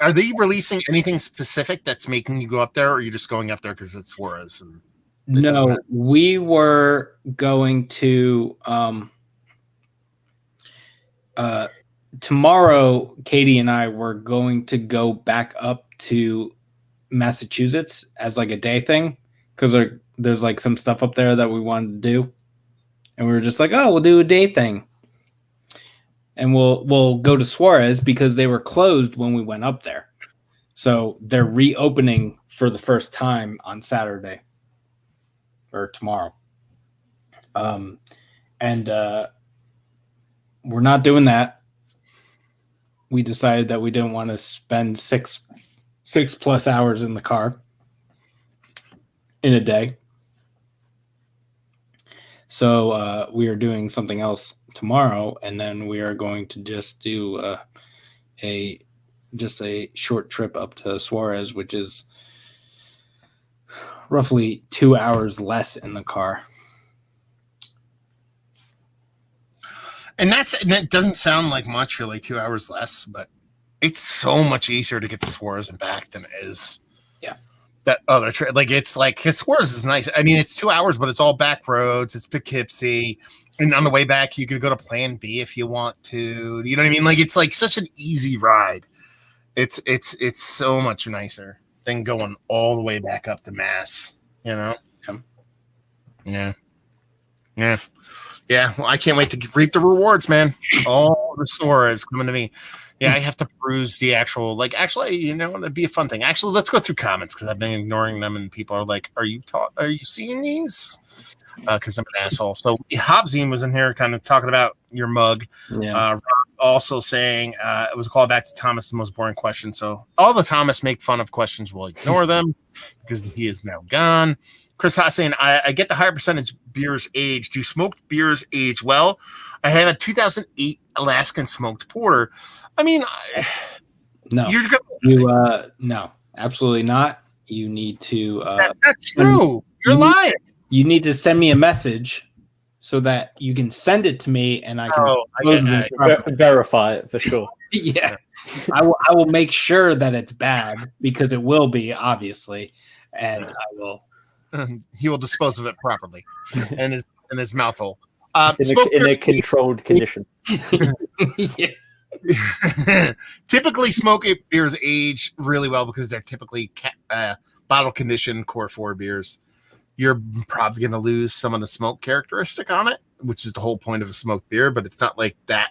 Are they releasing anything specific that's making you go up there, or are you just going up there because it's Suarez? And doesn't No, matter. we were going to tomorrow. Katie and I were going to go back up to Massachusetts as like a day thing because there's like some stuff up there that we wanted to do, and we were just like, oh, we'll do a day thing, and we'll go to Suarez because they were closed when we went up there, so they're reopening for the first time on Saturday or tomorrow. And we're not doing that. We decided that we didn't want to spend six plus hours in the car in a day. So we are doing something else tomorrow, and then we are going to just do a short trip up to Suarez, which is roughly 2 hours less in the car. And that doesn't sound like much, really, 2 hours less, but it's so much easier to get to Suarez and back than it is. Yeah. That other trip. Like, it's like, because Suarez is nice. I mean, it's 2 hours, but it's all back roads. It's Poughkeepsie. And on the way back, you could go to Plan B if you want to. You know what I mean? Like, it's like such an easy ride. It's so much nicer than going all the way back up to Mass, you know? Yeah. Well, I can't wait to reap the rewards, man. All the Suarez coming to me. Yeah, I have to peruse the actual, like, actually, you know, that'd be a fun thing. Actually, let's go through comments because I've been ignoring them and people are like, are you seeing these? Because I'm an asshole. So Hobbsine was in here kind of talking about your mug. Yeah. Also saying it was a call back to Thomas, the most boring question. So all the Thomas make fun of questions, we'll ignore them because he is now gone. Chris Haas saying, I get the higher percentage beers age. Do smoked beers age well? I have a 2008 Alaskan smoked porter. I mean, no, no, absolutely not. You need to. That's not true. You're lying. You need to send me a message so that you can send it to me and I can verify it for sure. Yeah, I will make sure that it's bad because it will be, obviously, and I will. He will dispose of it properly in his mouth hole. In a controlled condition. Yeah. Typically, smoke beers age really well because they're typically bottle conditioned core 4 beers. You're probably going to lose some of the smoke characteristic on it, which is the whole point of a smoked beer, but it's not like that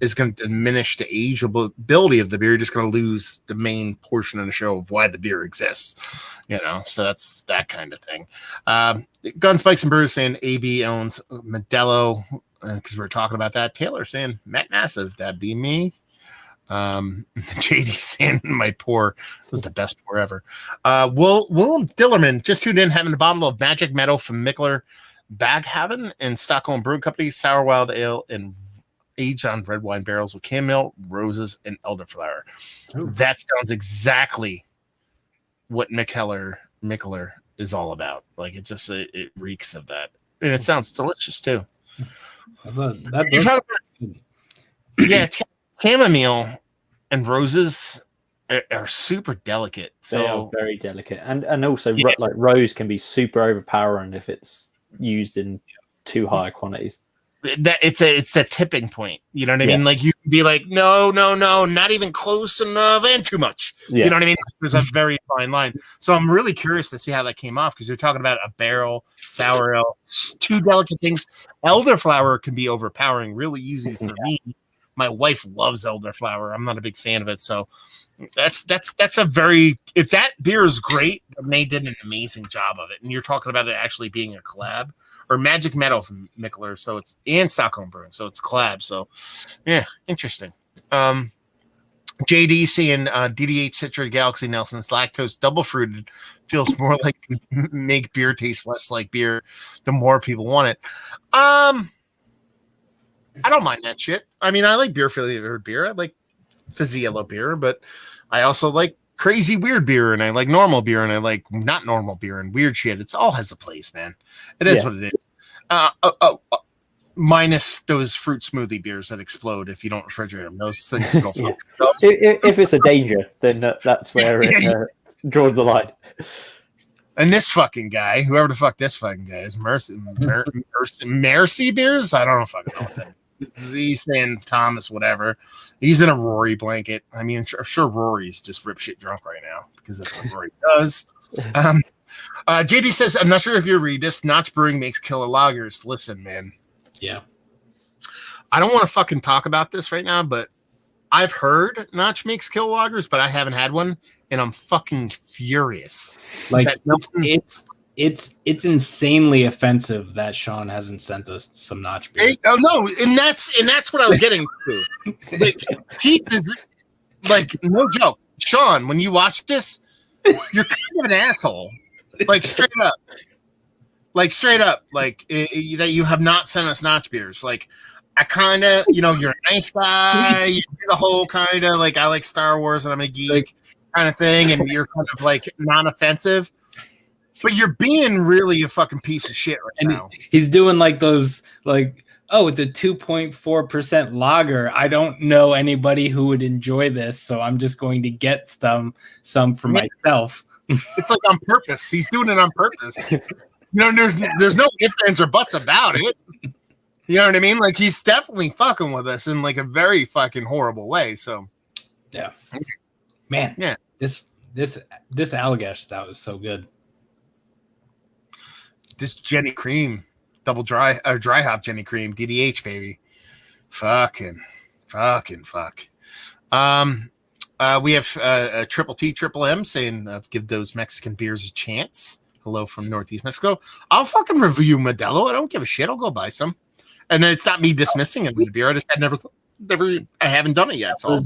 is going to diminish the ageability of the beer. You're just going to lose the main portion of the show of why the beer exists, you know? So that's that kind of thing. Gun Spikes and Brews saying AB owns Modelo because we're talking about that. Taylor saying Matt Massive, that'd be me. JD saying my pour was the best pour ever. Will Dillerman just tuned in having a bottle of Magic Meadow from Mikkeller Baghaven and Stockholm Brewing Company Sour Wild Ale and aged on red wine barrels with chamomile, roses, and elderflower. Ooh. That sounds exactly what Mikkeller is all about. Like it reeks of that, and it sounds delicious too. Yeah, chamomile and roses are super delicate. So they are very delicate, and also like rose can be super overpowering if it's used in too high quantities. That it's a tipping point. You know what I mean? Like you can be like, no, not even close enough and too much. Yeah. You know what I mean? There's a very fine line. So I'm really curious to see how that came off because you're talking about a barrel, sour ale, two delicate things. Elderflower can be overpowering really easy for me. My wife loves elderflower. I'm not a big fan of it. So that's a very, if that beer is great, then they did an amazing job of it. And you're talking about it actually being a collab. Or Magic Meadow from Mikkeller, so it's and Stockholm Brewing, so it's collab. So, yeah, interesting. JD saying DDH Citra Galaxy Nelson's lactose double fruited feels more like make beer taste less like beer. The more people want it, I don't mind that shit. I mean, I like beer flavored beer. I like fizzy yellow beer, but I also like crazy weird beer, and I like normal beer, and I like not normal beer and weird shit. It's all has a place, man. It is what it is. Minus those fruit smoothie beers that explode if you don't refrigerate them. Those things go for if it's a danger, then that's where it draws the line. And this fucking guy, whoever the fuck this fucking guy is, Mercy Beers? I don't fucking know what that is. He's saying Thomas, whatever. He's in a Rory blanket. I mean, I'm sure Rory's just rip shit drunk right now because that's what Rory does. JD says, I'm not sure if you read this. Notch Brewing makes killer lagers. Listen, man. Yeah. I don't want to fucking talk about this right now, but I've heard Notch makes killer lagers, but I haven't had one. And I'm fucking furious. Like it's insanely offensive that Sean hasn't sent us some Notch beer. Oh no, and that's what I was getting to. Like, Keith is like, no joke. Sean, when you watch this, you're kind of an asshole. Like straight up. Like that you have not sent us Notch beers. Like I kind of, you're a nice guy. You do the whole kind of like I like Star Wars and I'm a geek kind of thing, and you're kind of like non-offensive, but you're being really a fucking piece of shit now. He's doing like those like, oh, it's a 2.4% lager. I don't know anybody who would enjoy this, so I'm just going to get some for myself. It's like on purpose. He's doing it on purpose. There's no ifs, ands, or buts about it. You know what I mean? Like he's definitely fucking with us in like a very fucking horrible way. So yeah. Man, yeah, this Allagash stout was so good. This Jenny Cream, dry hop Jenny Cream, DDH baby, fucking fuck. We have a Triple T Triple M saying give those Mexican beers a chance. Hello from Northeast Mexico. I'll fucking review Modelo. I don't give a shit. I'll go buy some. And it's not me dismissing it with the beer. I just I haven't done it yet. So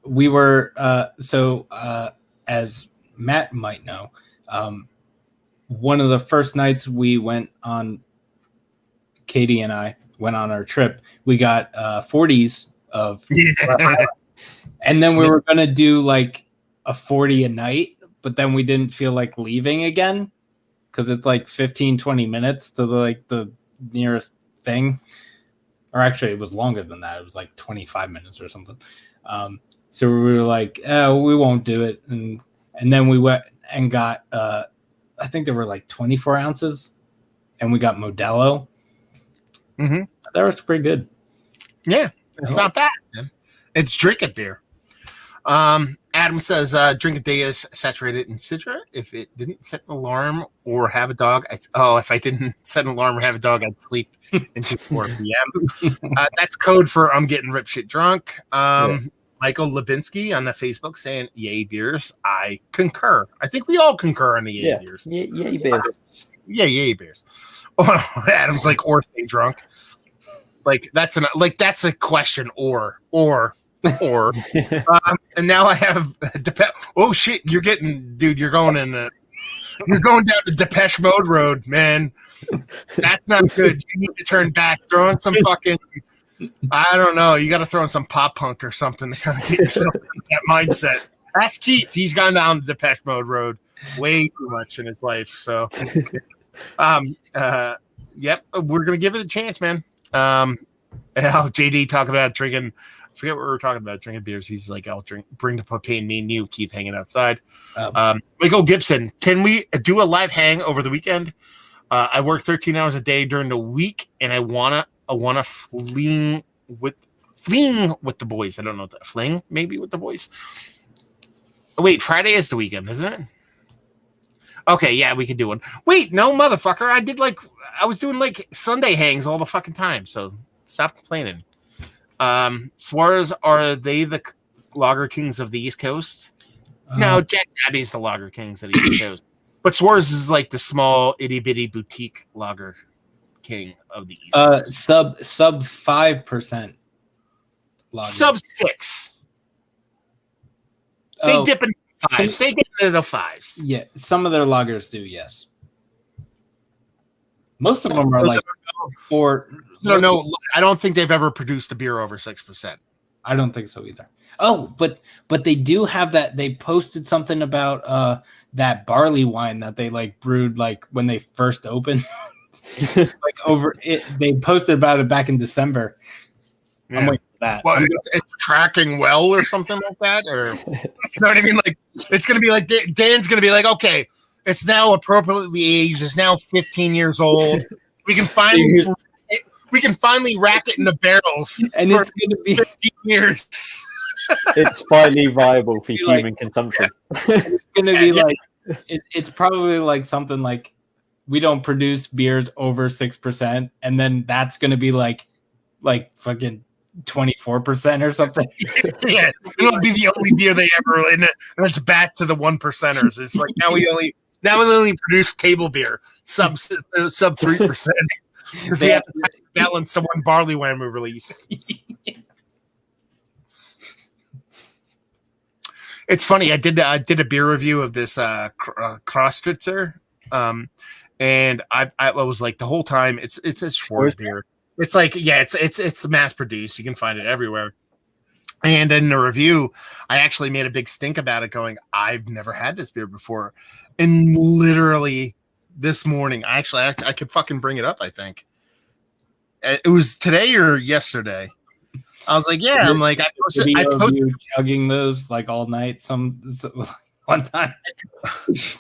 we were as Matt might know, one of the first nights we went on, Katie and I went on our trip, we got 40s of and then we were gonna do like a 40 a night, but then we didn't feel like leaving again because it's like 15-20 minutes to the nearest thing, or actually it was longer than that. It was like 25 minutes or something. So we were like, oh, we won't do it. And then we went and got, I think there were like 24 ounces, and we got Modelo. Mm-hmm. That was pretty good. Yeah, it's not bad, man. It's drinking beer. Adam says, drink a day is saturated in Sidra. If it didn't set an alarm or have a dog, if I didn't set an alarm or have a dog, I'd sleep until 4 p.m. That's code for I'm getting rip shit drunk. Michael Lebinsky on the Facebook saying, yay beers. I concur. I think we all concur on the yay beers. Yay beers. Yay beers. Oh, Adam's like, or stay drunk. Like that's a question or. And now I have oh shit, you're going down the Depeche Mode road, man. That's not good. You need to turn back. Throw in some fucking, I don't know, you got to throw in some pop punk or something to kind of get yourself in that mindset. Ask Keith. He's gone down the Depeche Mode road way too much in his life. So yep, we're gonna give it a chance, man. JD talking about drinking, I forget what we were talking about, drinking beers. He's like, I'll bring the propane, me and you, Keith, hanging outside. Michael Gibson, can we do a live hang over the weekend? I work 13 hours a day during the week, and I wanna fling with the boys. I don't know, fling maybe with the boys. Oh, wait, Friday is the weekend, isn't it? Okay, yeah, we could do one. Wait, no, motherfucker. I was doing like Sunday hangs all the fucking time, so stop complaining. Suarez, are they the lager kings of the East Coast? No, Jack Abbey's the lager kings of the East Coast. But Suarez is like the small itty bitty boutique lager king of the East Coast. Sub 5% lager. Sub 6. They dip in 5s. They get into the 5s. Yeah, some of their lagers do, yes. Most of them are like 4. No, I don't think they've ever produced a beer over 6%. I don't think so either. Oh, but they do have that. They posted something about that barley wine that they like brewed like when they first opened. Like over it, they posted about it back in December. Yeah. I'm waiting for that. Well, it's tracking well or something like that, or you know what I mean? Like it's gonna be like Dan's gonna be like, okay, It's now appropriately aged. It's now 15 years old. We can finally rack it in the barrels, and for it's going to be 15 years. It's finally viable for Be human consumption. it's going to be like it's probably like something like we don't produce beers over 6%, and then that's going to be like fucking 24% or something. Yeah, it'll be the only beer they ever, and it's back to the 1%ers. It's like now we only produce table beer sub 3% because we have to balance the one barley wine we released. It's funny. I did a beer review of this Krostritzer, and I was like the whole time it's a Schwarz beer. It's like it's mass produced. You can find it everywhere. And in the review, I actually made a big stink about it, going, I've never had this beer before. And literally this morning, I could fucking bring it up. I think it was today or yesterday. I was like, yeah. I'm like, I posted you chugging those like all night. One time.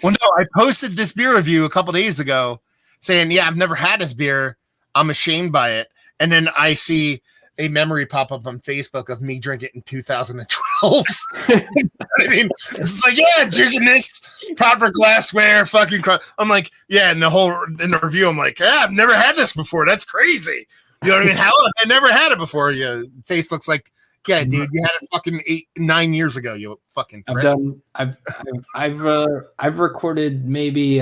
Well, no, I posted this beer review a couple days ago, saying, yeah, I've never had this beer. I'm ashamed by it. And then I see a memory pop up on Facebook of me drinking it in 2012. I mean, it's like, yeah, drinking this proper glassware, fucking. I'm like, yeah, in the review, I'm like, yeah, I've never had this before. That's crazy. You know what I mean? How I never had it before. Yeah, face looks like, yeah, dude, you had it fucking 9 years ago. You fucking. I've recorded maybe,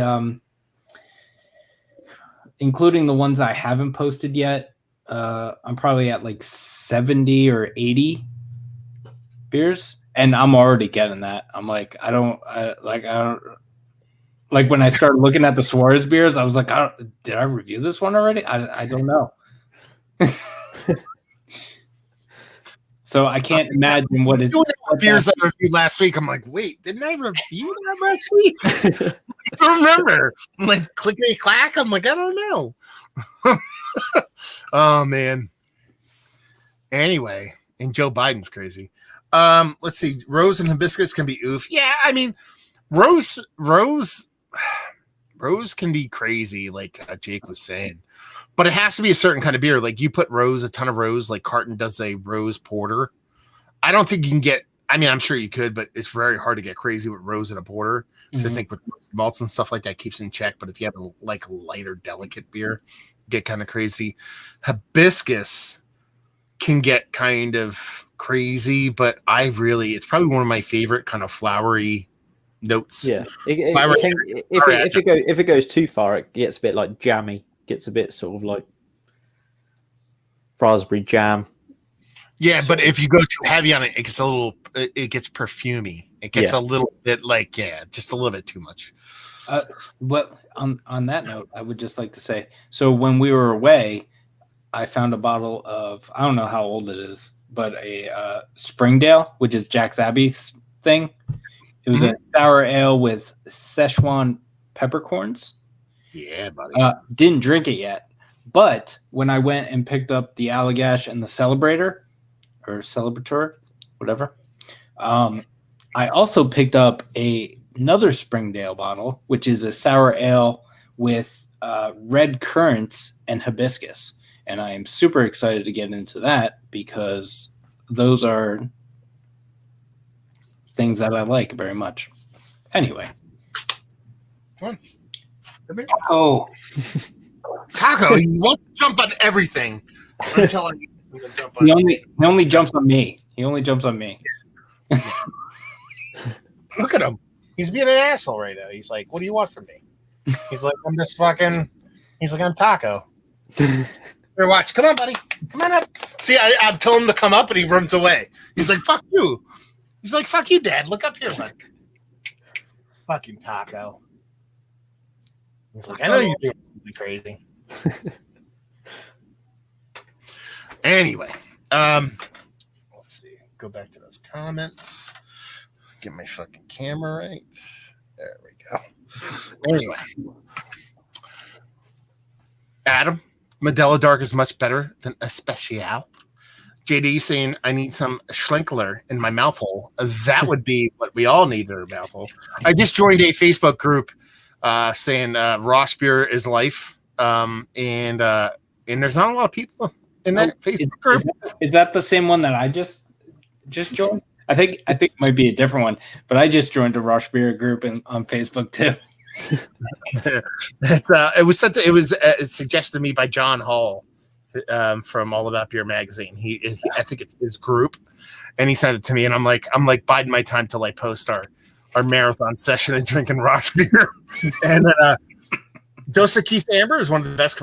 including the ones I haven't posted yet. I'm probably at like 70 or 80 beers, and I'm already getting that. I'm like, I don't like when I started looking at the Suarez beers, I was like, did I review this one already? I don't know. So I can't imagine what it's beers I reviewed last week. I'm like, wait, didn't I review that last week? I don't remember. I'm like, clickety clack. I'm like, I don't know. Oh man. Anyway, and Joe Biden's crazy. Let's see. Rose and hibiscus can be oof. Yeah, I mean, Rose can be crazy, like Jake was saying. But it has to be a certain kind of beer. Like you put a ton of Rose, like Carton does a Rose Porter. I don't think you can get, I mean, I'm sure you could, but it's very hard to get crazy with Rose and a Porter. Mm-hmm. So I think with malts and stuff like that keeps in check. But if you have a lighter, delicate beer, get kind of crazy. Hibiscus can get kind of crazy, but it's probably one of my favorite kind of flowery notes. Yeah. If it goes too far, it gets a bit like jammy. Gets a bit sort of like raspberry jam. Yeah, but if you go too heavy on it, it gets perfumey. It gets a little bit like, just a little bit too much. Well, on that note, I would just like to say, so when we were away, I found a bottle of, I don't know how old it is, but a Springdale, which is Jack's Abbey's thing. It was a sour ale with Szechuan peppercorns. Yeah, buddy. Didn't drink it yet, but when I went and picked up the Allagash and the Celebrator, or Celebrator, whatever, I also picked up another Springdale bottle, which is a sour ale with red currants and hibiscus, and I am super excited to get into that because those are things that I like very much. Anyway, come on. Oh, Taco, you won't jump on everything. I'm telling you, he only jumps on me. He only jumps on me. Look at him. He's being an asshole right now. He's like, "What do you want from me?" He's like, "I'm just fucking." He's like, "I'm Taco." Here, watch. Come on, buddy. Come on up. See, I told him to come up, and he runs away. He's like, "Fuck you." He's like, "Fuck you, Dad. Look up here, bud." Fucking Taco. He's like, I know you're doing something crazy. Anyway, let's see. Go back to those comments. Get my fucking camera right. There we go. Anyway, Adam, Modelo Dark is much better than Especial. JD saying, I need some Schlenkler in my mouth hole. That would be what we all need in our mouth hole. I just joined a Facebook group saying Ross beer is life. And there's not a lot of people in that Facebook group. Is that the same one that I just joined? I think it might be a different one, but I just joined a Rush Beer group on Facebook too. It was suggested to me by John Hall from All About Beer magazine. I think it's his group, and he sent it to me, and I'm like biding my time till I post our marathon session and drinking Rush Beer. And then Dos Equis Amber is one of the best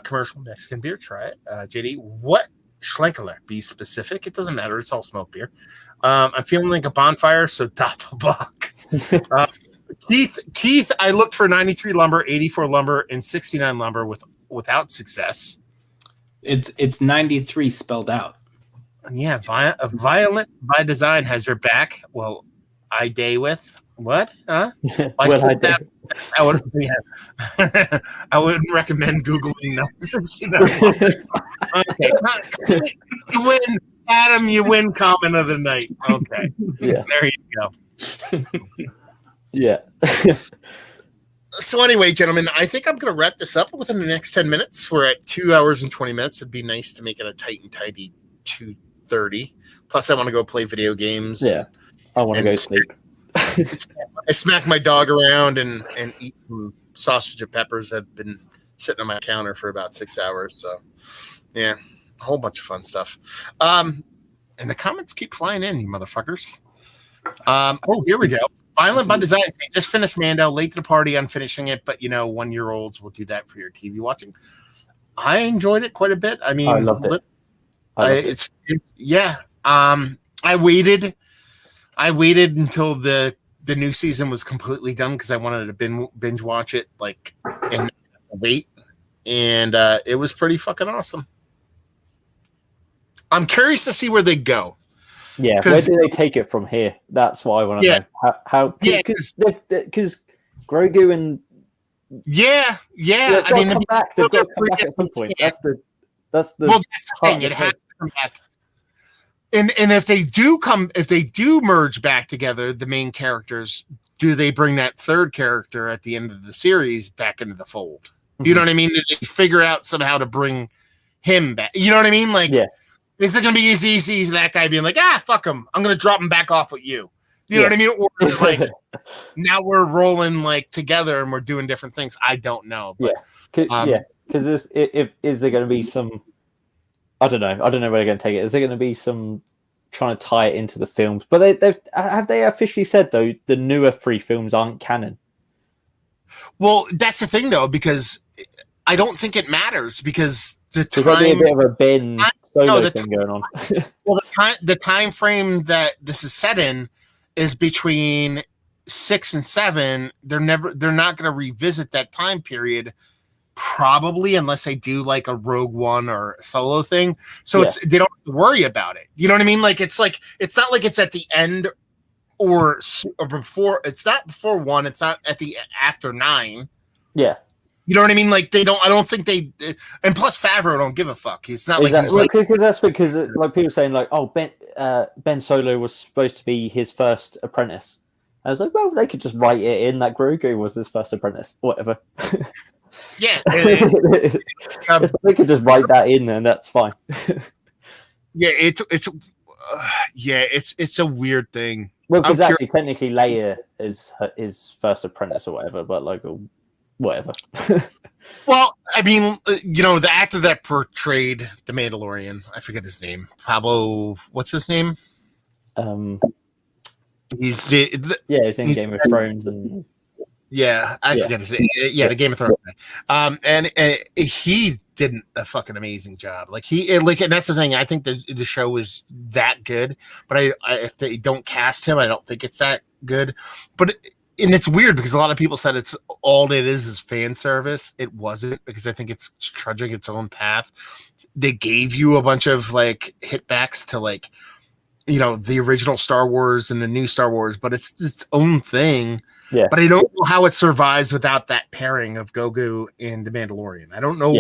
commercial Mexican beer. Try it, JD. What Schlenkerler? Be specific. It doesn't matter. It's all smoke beer. I'm feeling like a bonfire, so Doppelbock. Keith, I looked for 93 lumber, 84 lumber, and 69 lumber without success. It's 93 spelled out. Yeah, Violent by Design has your back. Well, I day with what? Huh? I wouldn't recommend Googling numbers. Okay. You win, Adam. You win comment of the night. Okay. Yeah. There you go. Yeah. So anyway, gentlemen, I think I'm going to wrap this up within the next 10 minutes. We're at 2 hours and 20 minutes. It'd be nice to make it a tight and tidy 2:30. Plus, I want to go play video games. Yeah. I want to go sleep. I smack my dog around and eat some sausage and peppers that have been sitting on my counter for about 6 hours. So, yeah, a whole bunch of fun stuff. And the comments keep flying in, you motherfuckers. Here we go. Violent by Design. Just finished Mando. Late to the party on finishing it, but 1-year-olds will do that for your TV watching. I enjoyed it quite a bit. I mean, I loved it. It's yeah. I waited until the new season was completely done because I wanted to binge watch it and wait, and it was pretty fucking awesome. I'm curious to see where they go. Yeah, where do they take it from here? That's what I want to know. How? Because Grogu and I mean, come back. They've got to come back at some point. That's the thing. It has to come back. And if they do merge back together, the main characters, do they bring that third character at the end of the series back into the fold? You know what I mean? Do they figure out somehow to bring him back? You know what I mean? Is it going to be as easy as that guy being like, fuck him, I'm going to drop him back off with you? You know what I mean? Or now we're rolling together and we're doing different things. I don't know. But, because is there going to be some? I don't know where they're going to take it. Is there going to be some trying to tie it into the films? But they officially said though the newer 3 films aren't canon. Well, that's the thing though, because I don't think it matters because there's going to be a bit of a Ben Solo thing going on. Well, the time frame that this is set in is between 6 and 7. They're not going to revisit that time period. Probably, unless they do a Rogue One or a Solo thing, so they don't have to worry about it. You know what I mean? It's not like it's at the end or before. It's not before 1. It's not at the after 9. Yeah, you know what I mean? I don't think they. And plus, Favreau don't give a fuck. It's not because that's because people saying Ben Solo was supposed to be his first apprentice. I was like, well, they could just write it in that Grogu was his first apprentice, whatever. Yeah, they could just write that in, and that's fine. It's a weird thing. Well, because actually, technically, Leia is his first apprentice or whatever, but whatever. Well, I mean, the actor that portrayed the Mandalorian, I forget his name. Pablo, what's his name? He's in Game of Thrones and. Yeah, I forget his name. Yeah, the Game of Thrones guy. And he did a fucking amazing job. And that's the thing. I think the show is that good, but if they don't cast him, I don't think it's that good. And it's weird because a lot of people said it's all it is fan service. It wasn't, because I think it's trudging its own path. They gave you a bunch of hitbacks to the original Star Wars and the new Star Wars, but it's its own thing. Yeah, but I don't know how it survives without that pairing of Grogu and the Mandalorian. I don't know,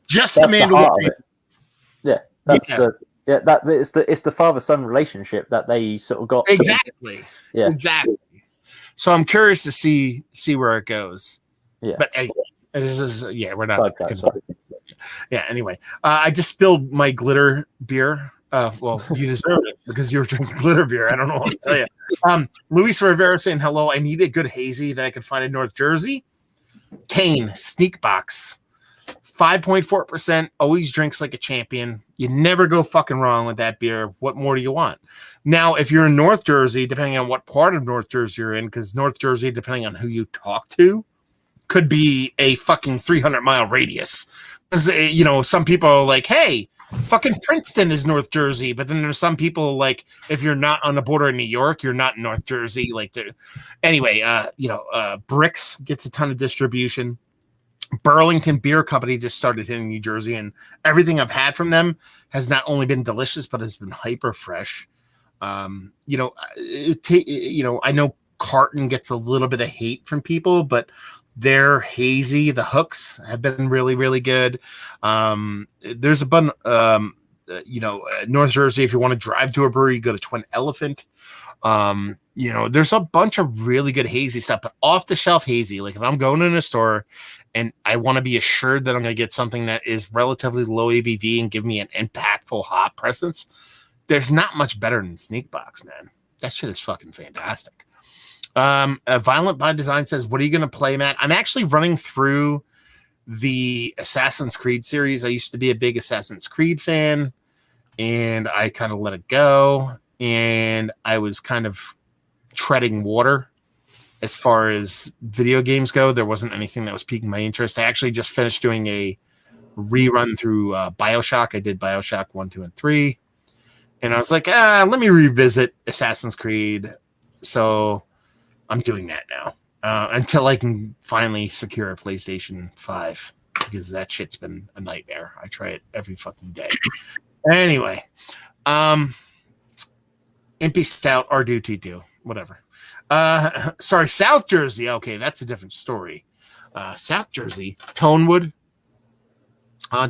just the Mandalorian. It's the father-son relationship that they sort of got. Exactly. Yeah, exactly. So I'm curious to see where it goes. Yeah. But anyway, this is we're not. Sidetrack, sorry. Yeah. Anyway, I just spilled my glitter beer. Well, you deserve it because you were drinking glitter beer. I don't know what to tell you. Luis Rivera saying hello. I need a good hazy that I could find in North Jersey. Kane Sneak Box, 5.4%. Always drinks like a champion. You never go fucking wrong with that beer. What more do you want? Now, if you're in North Jersey, depending on what part of North Jersey you're in, because North Jersey, depending on who you talk to, could be a fucking 300-mile radius. Because, some people are like, hey, fucking Princeton is North Jersey. But then there's some people like, if you're not on the border of New York, you're not in North Jersey. Anyway, Bricks gets a ton of distribution. Burlington Beer Company just started in New Jersey, and everything I've had from them has not only been delicious, but has been hyper fresh. I know Carton gets a little bit of hate from people, but their hazy, the hooks have been really, really good. There's a bunch, North Jersey, if you want to drive to a brewery, go to Twin Elephant. There's a bunch of really good hazy stuff, but off the shelf hazy. Like if I'm going in a store and I want to be assured that I'm going to get something that is relatively low ABV and give me an impactful hop presence, there's not much better than Sneak Box, man. That shit is fucking fantastic. Violent by Design says, what are you going to play, Matt? I'm actually running through the Assassin's Creed series. I used to be a big Assassin's Creed fan, and I kind of let it go. And I was kind of treading water as far as video games go. There wasn't anything that was piquing my interest. I actually just finished doing a rerun through BioShock. I did BioShock 1, 2, and 3. And I was like, let me revisit Assassin's Creed. So I'm doing that now until I can finally secure a PlayStation 5, because that shit's been a nightmare. I try it every fucking day. Anyway, Impy Stout, R2T2, whatever. Sorry, South Jersey. Okay, that's a different story. South Jersey, Tonewood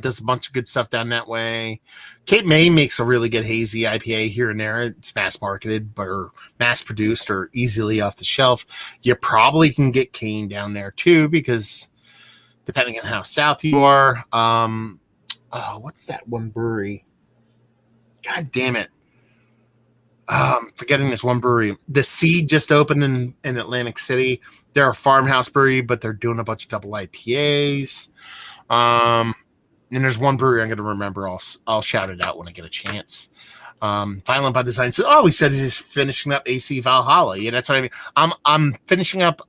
does a bunch of good stuff down that way. Cape May makes a really good hazy IPA here and there. It's mass marketed, or mass produced, or easily off the shelf. You probably can get Kane down there too, because depending on how south you are. What's that one brewery? God damn it. Forgetting this one brewery. The Seed just opened in Atlantic City. They're a farmhouse brewery, but they're doing a bunch of double IPAs. And there's one brewery I'm going to remember. I'll shout it out when I get a chance. Violent by Design says, he says he's finishing up AC Valhalla. Yeah, that's what I mean. I'm finishing up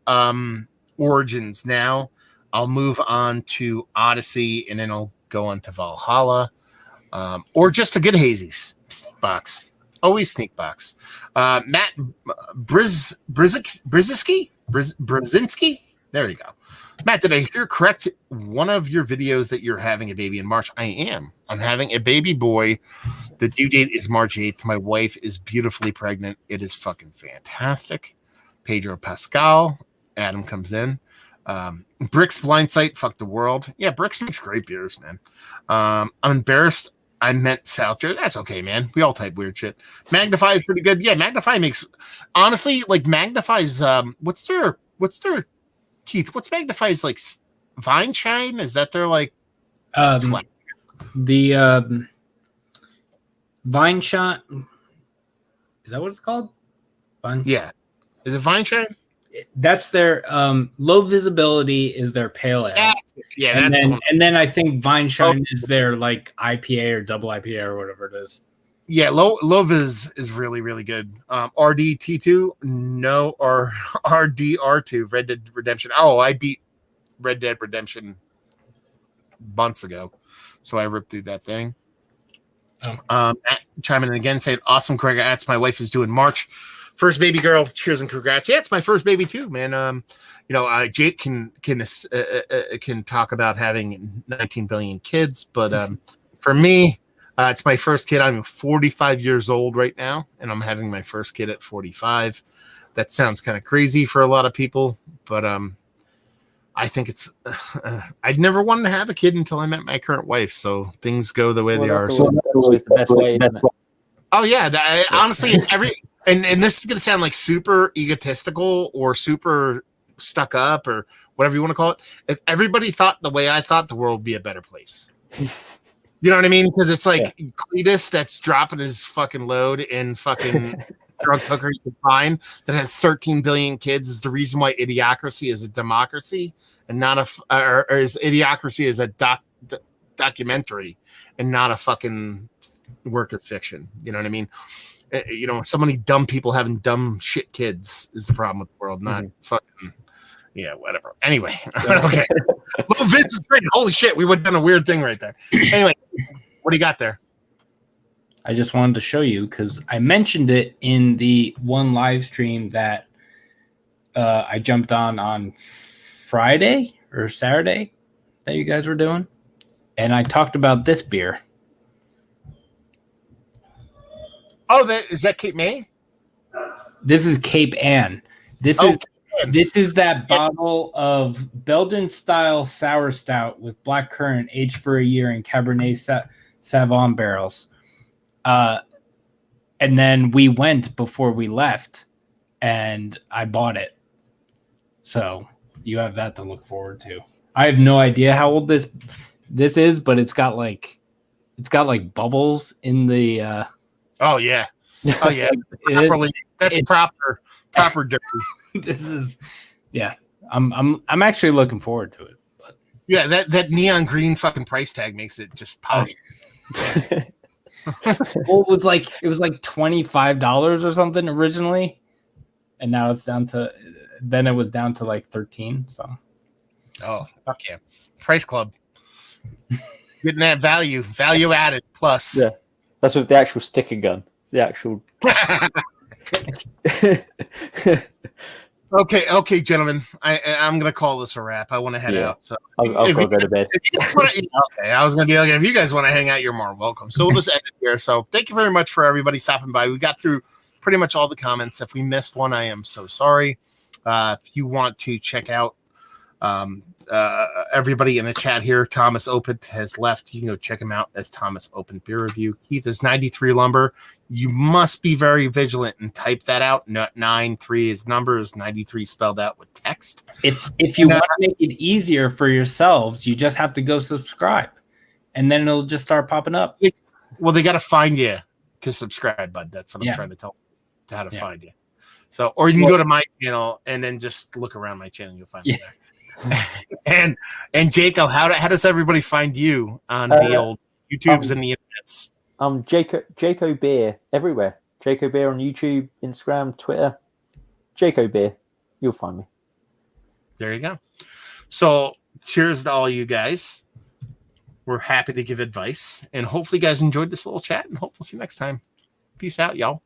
Origins now. I'll move on to Odyssey, and then I'll go on to Valhalla. Or just the good hazies. Sneak Box. Always Sneak Box. Matt Brzezinski? There you go. Matt, did I hear correct? One of your videos that you're having a baby in March. I am. I'm having a baby boy. The due date is March 8th. My wife is beautifully pregnant. It is fucking fantastic. Pedro Pascal. Adam comes in. Bricks Blind Sight. Fuck the world. Yeah, Bricks makes great beers, man. I'm embarrassed. I meant South Jersey. That's okay, man. We all type weird shit. Magnify is pretty good. Yeah, Magnify makes, honestly, like Magnify's, what's their Keith, what's Magnify's like Vine Shine? Is that their like the Vine Shine? Is that what it's called? Vine? Yeah. Is it Vine Shine? That's their low visibility is their pale ale. And then I think Vine Shine is their like IPA or double IPA or whatever it is. Yeah, low vis is really, really good. RDT2, no, or RDR2, Red Dead Redemption. Oh, I beat Red Dead Redemption months ago, so I ripped through that thing. Chiming in again, saying, awesome, congrats. My wife is due in March. First baby girl, cheers and congrats. Yeah, it's my first baby too, man. Jake can talk about having 19 billion kids, but for me, it's my first kid. I'm 45 years old right now, and I'm having my first kid at 45. That sounds kind of crazy for a lot of people, but I think it's. I'd never wanted to have a kid until I met my current wife, so things go the way they are. So that's always the best way, isn't it? Oh yeah, honestly, it's and this is going to sound like super egotistical or super stuck up or whatever you want to call it. If everybody thought the way I thought, the world would be a better place. You know what I mean? Because it's like Cletus that's dropping his fucking load in fucking drug hooker you can find that has 13 billion kids is the reason why Idiocracy is a democracy and not or is Idiocracy is a documentary and not a fucking work of fiction. You know what I mean? You know, so many dumb people having dumb shit kids is the problem with the world, not fucking, yeah, whatever. Anyway, okay. Little Vince is great. Holy shit, we would have done a weird thing right there. Anyway, what do you got there? I just wanted to show you because I mentioned it in the one live stream that I jumped on Friday or Saturday that you guys were doing. And I talked about this beer. Oh, is that Cape May? This is Cape Ann. This is that bottle of Belgian style sour stout with black currant aged for a year in Cabernet Sauvignon barrels. And then we went before we left and I bought it. So you have that to look forward to. I have no idea how old this is, but it's got like bubbles in the oh yeah. That's proper dirty. This is I'm actually looking forward to it. But yeah, that neon green fucking price tag makes it just pop. Well, it was like $25 or something originally, and now it's down to like 13. So, oh, okay, Price Club, getting that value added plus. Yeah, that's with the actual sticker gun. The actual. Okay, gentlemen. I'm gonna call this a wrap. I want to head out. So I'll go to bed. Okay, I was gonna be like, if you guys want to hang out, you're more welcome. So we'll just end it here. So thank you very much for everybody stopping by. We got through pretty much all the comments. If we missed one, I am so sorry. If you want to check out everybody in the chat here, Thomas Opent has left. You can go check him out as Thomas Opent Beer Review. Keith is 93 Lumber. You must be very vigilant and type that out. 93 is numbers, 93 spelled out with text. If you want to make it easier for yourselves, you just have to go subscribe, and then it'll just start popping up. Well, they got to find you to subscribe, bud. That's what I'm trying to tell to how to find you. So, or you can go to my channel and then just look around my channel. You'll find me there. and Jacob, how does everybody find you on the old YouTubes and the internets? Jaco Beer everywhere. Jaco Beer on YouTube, Instagram, Twitter. Jaco Beer, you'll find me. There you go. So cheers to all you guys. We're happy to give advice, and hopefully you guys enjoyed this little chat, and hopefully see you next time. Peace out, y'all.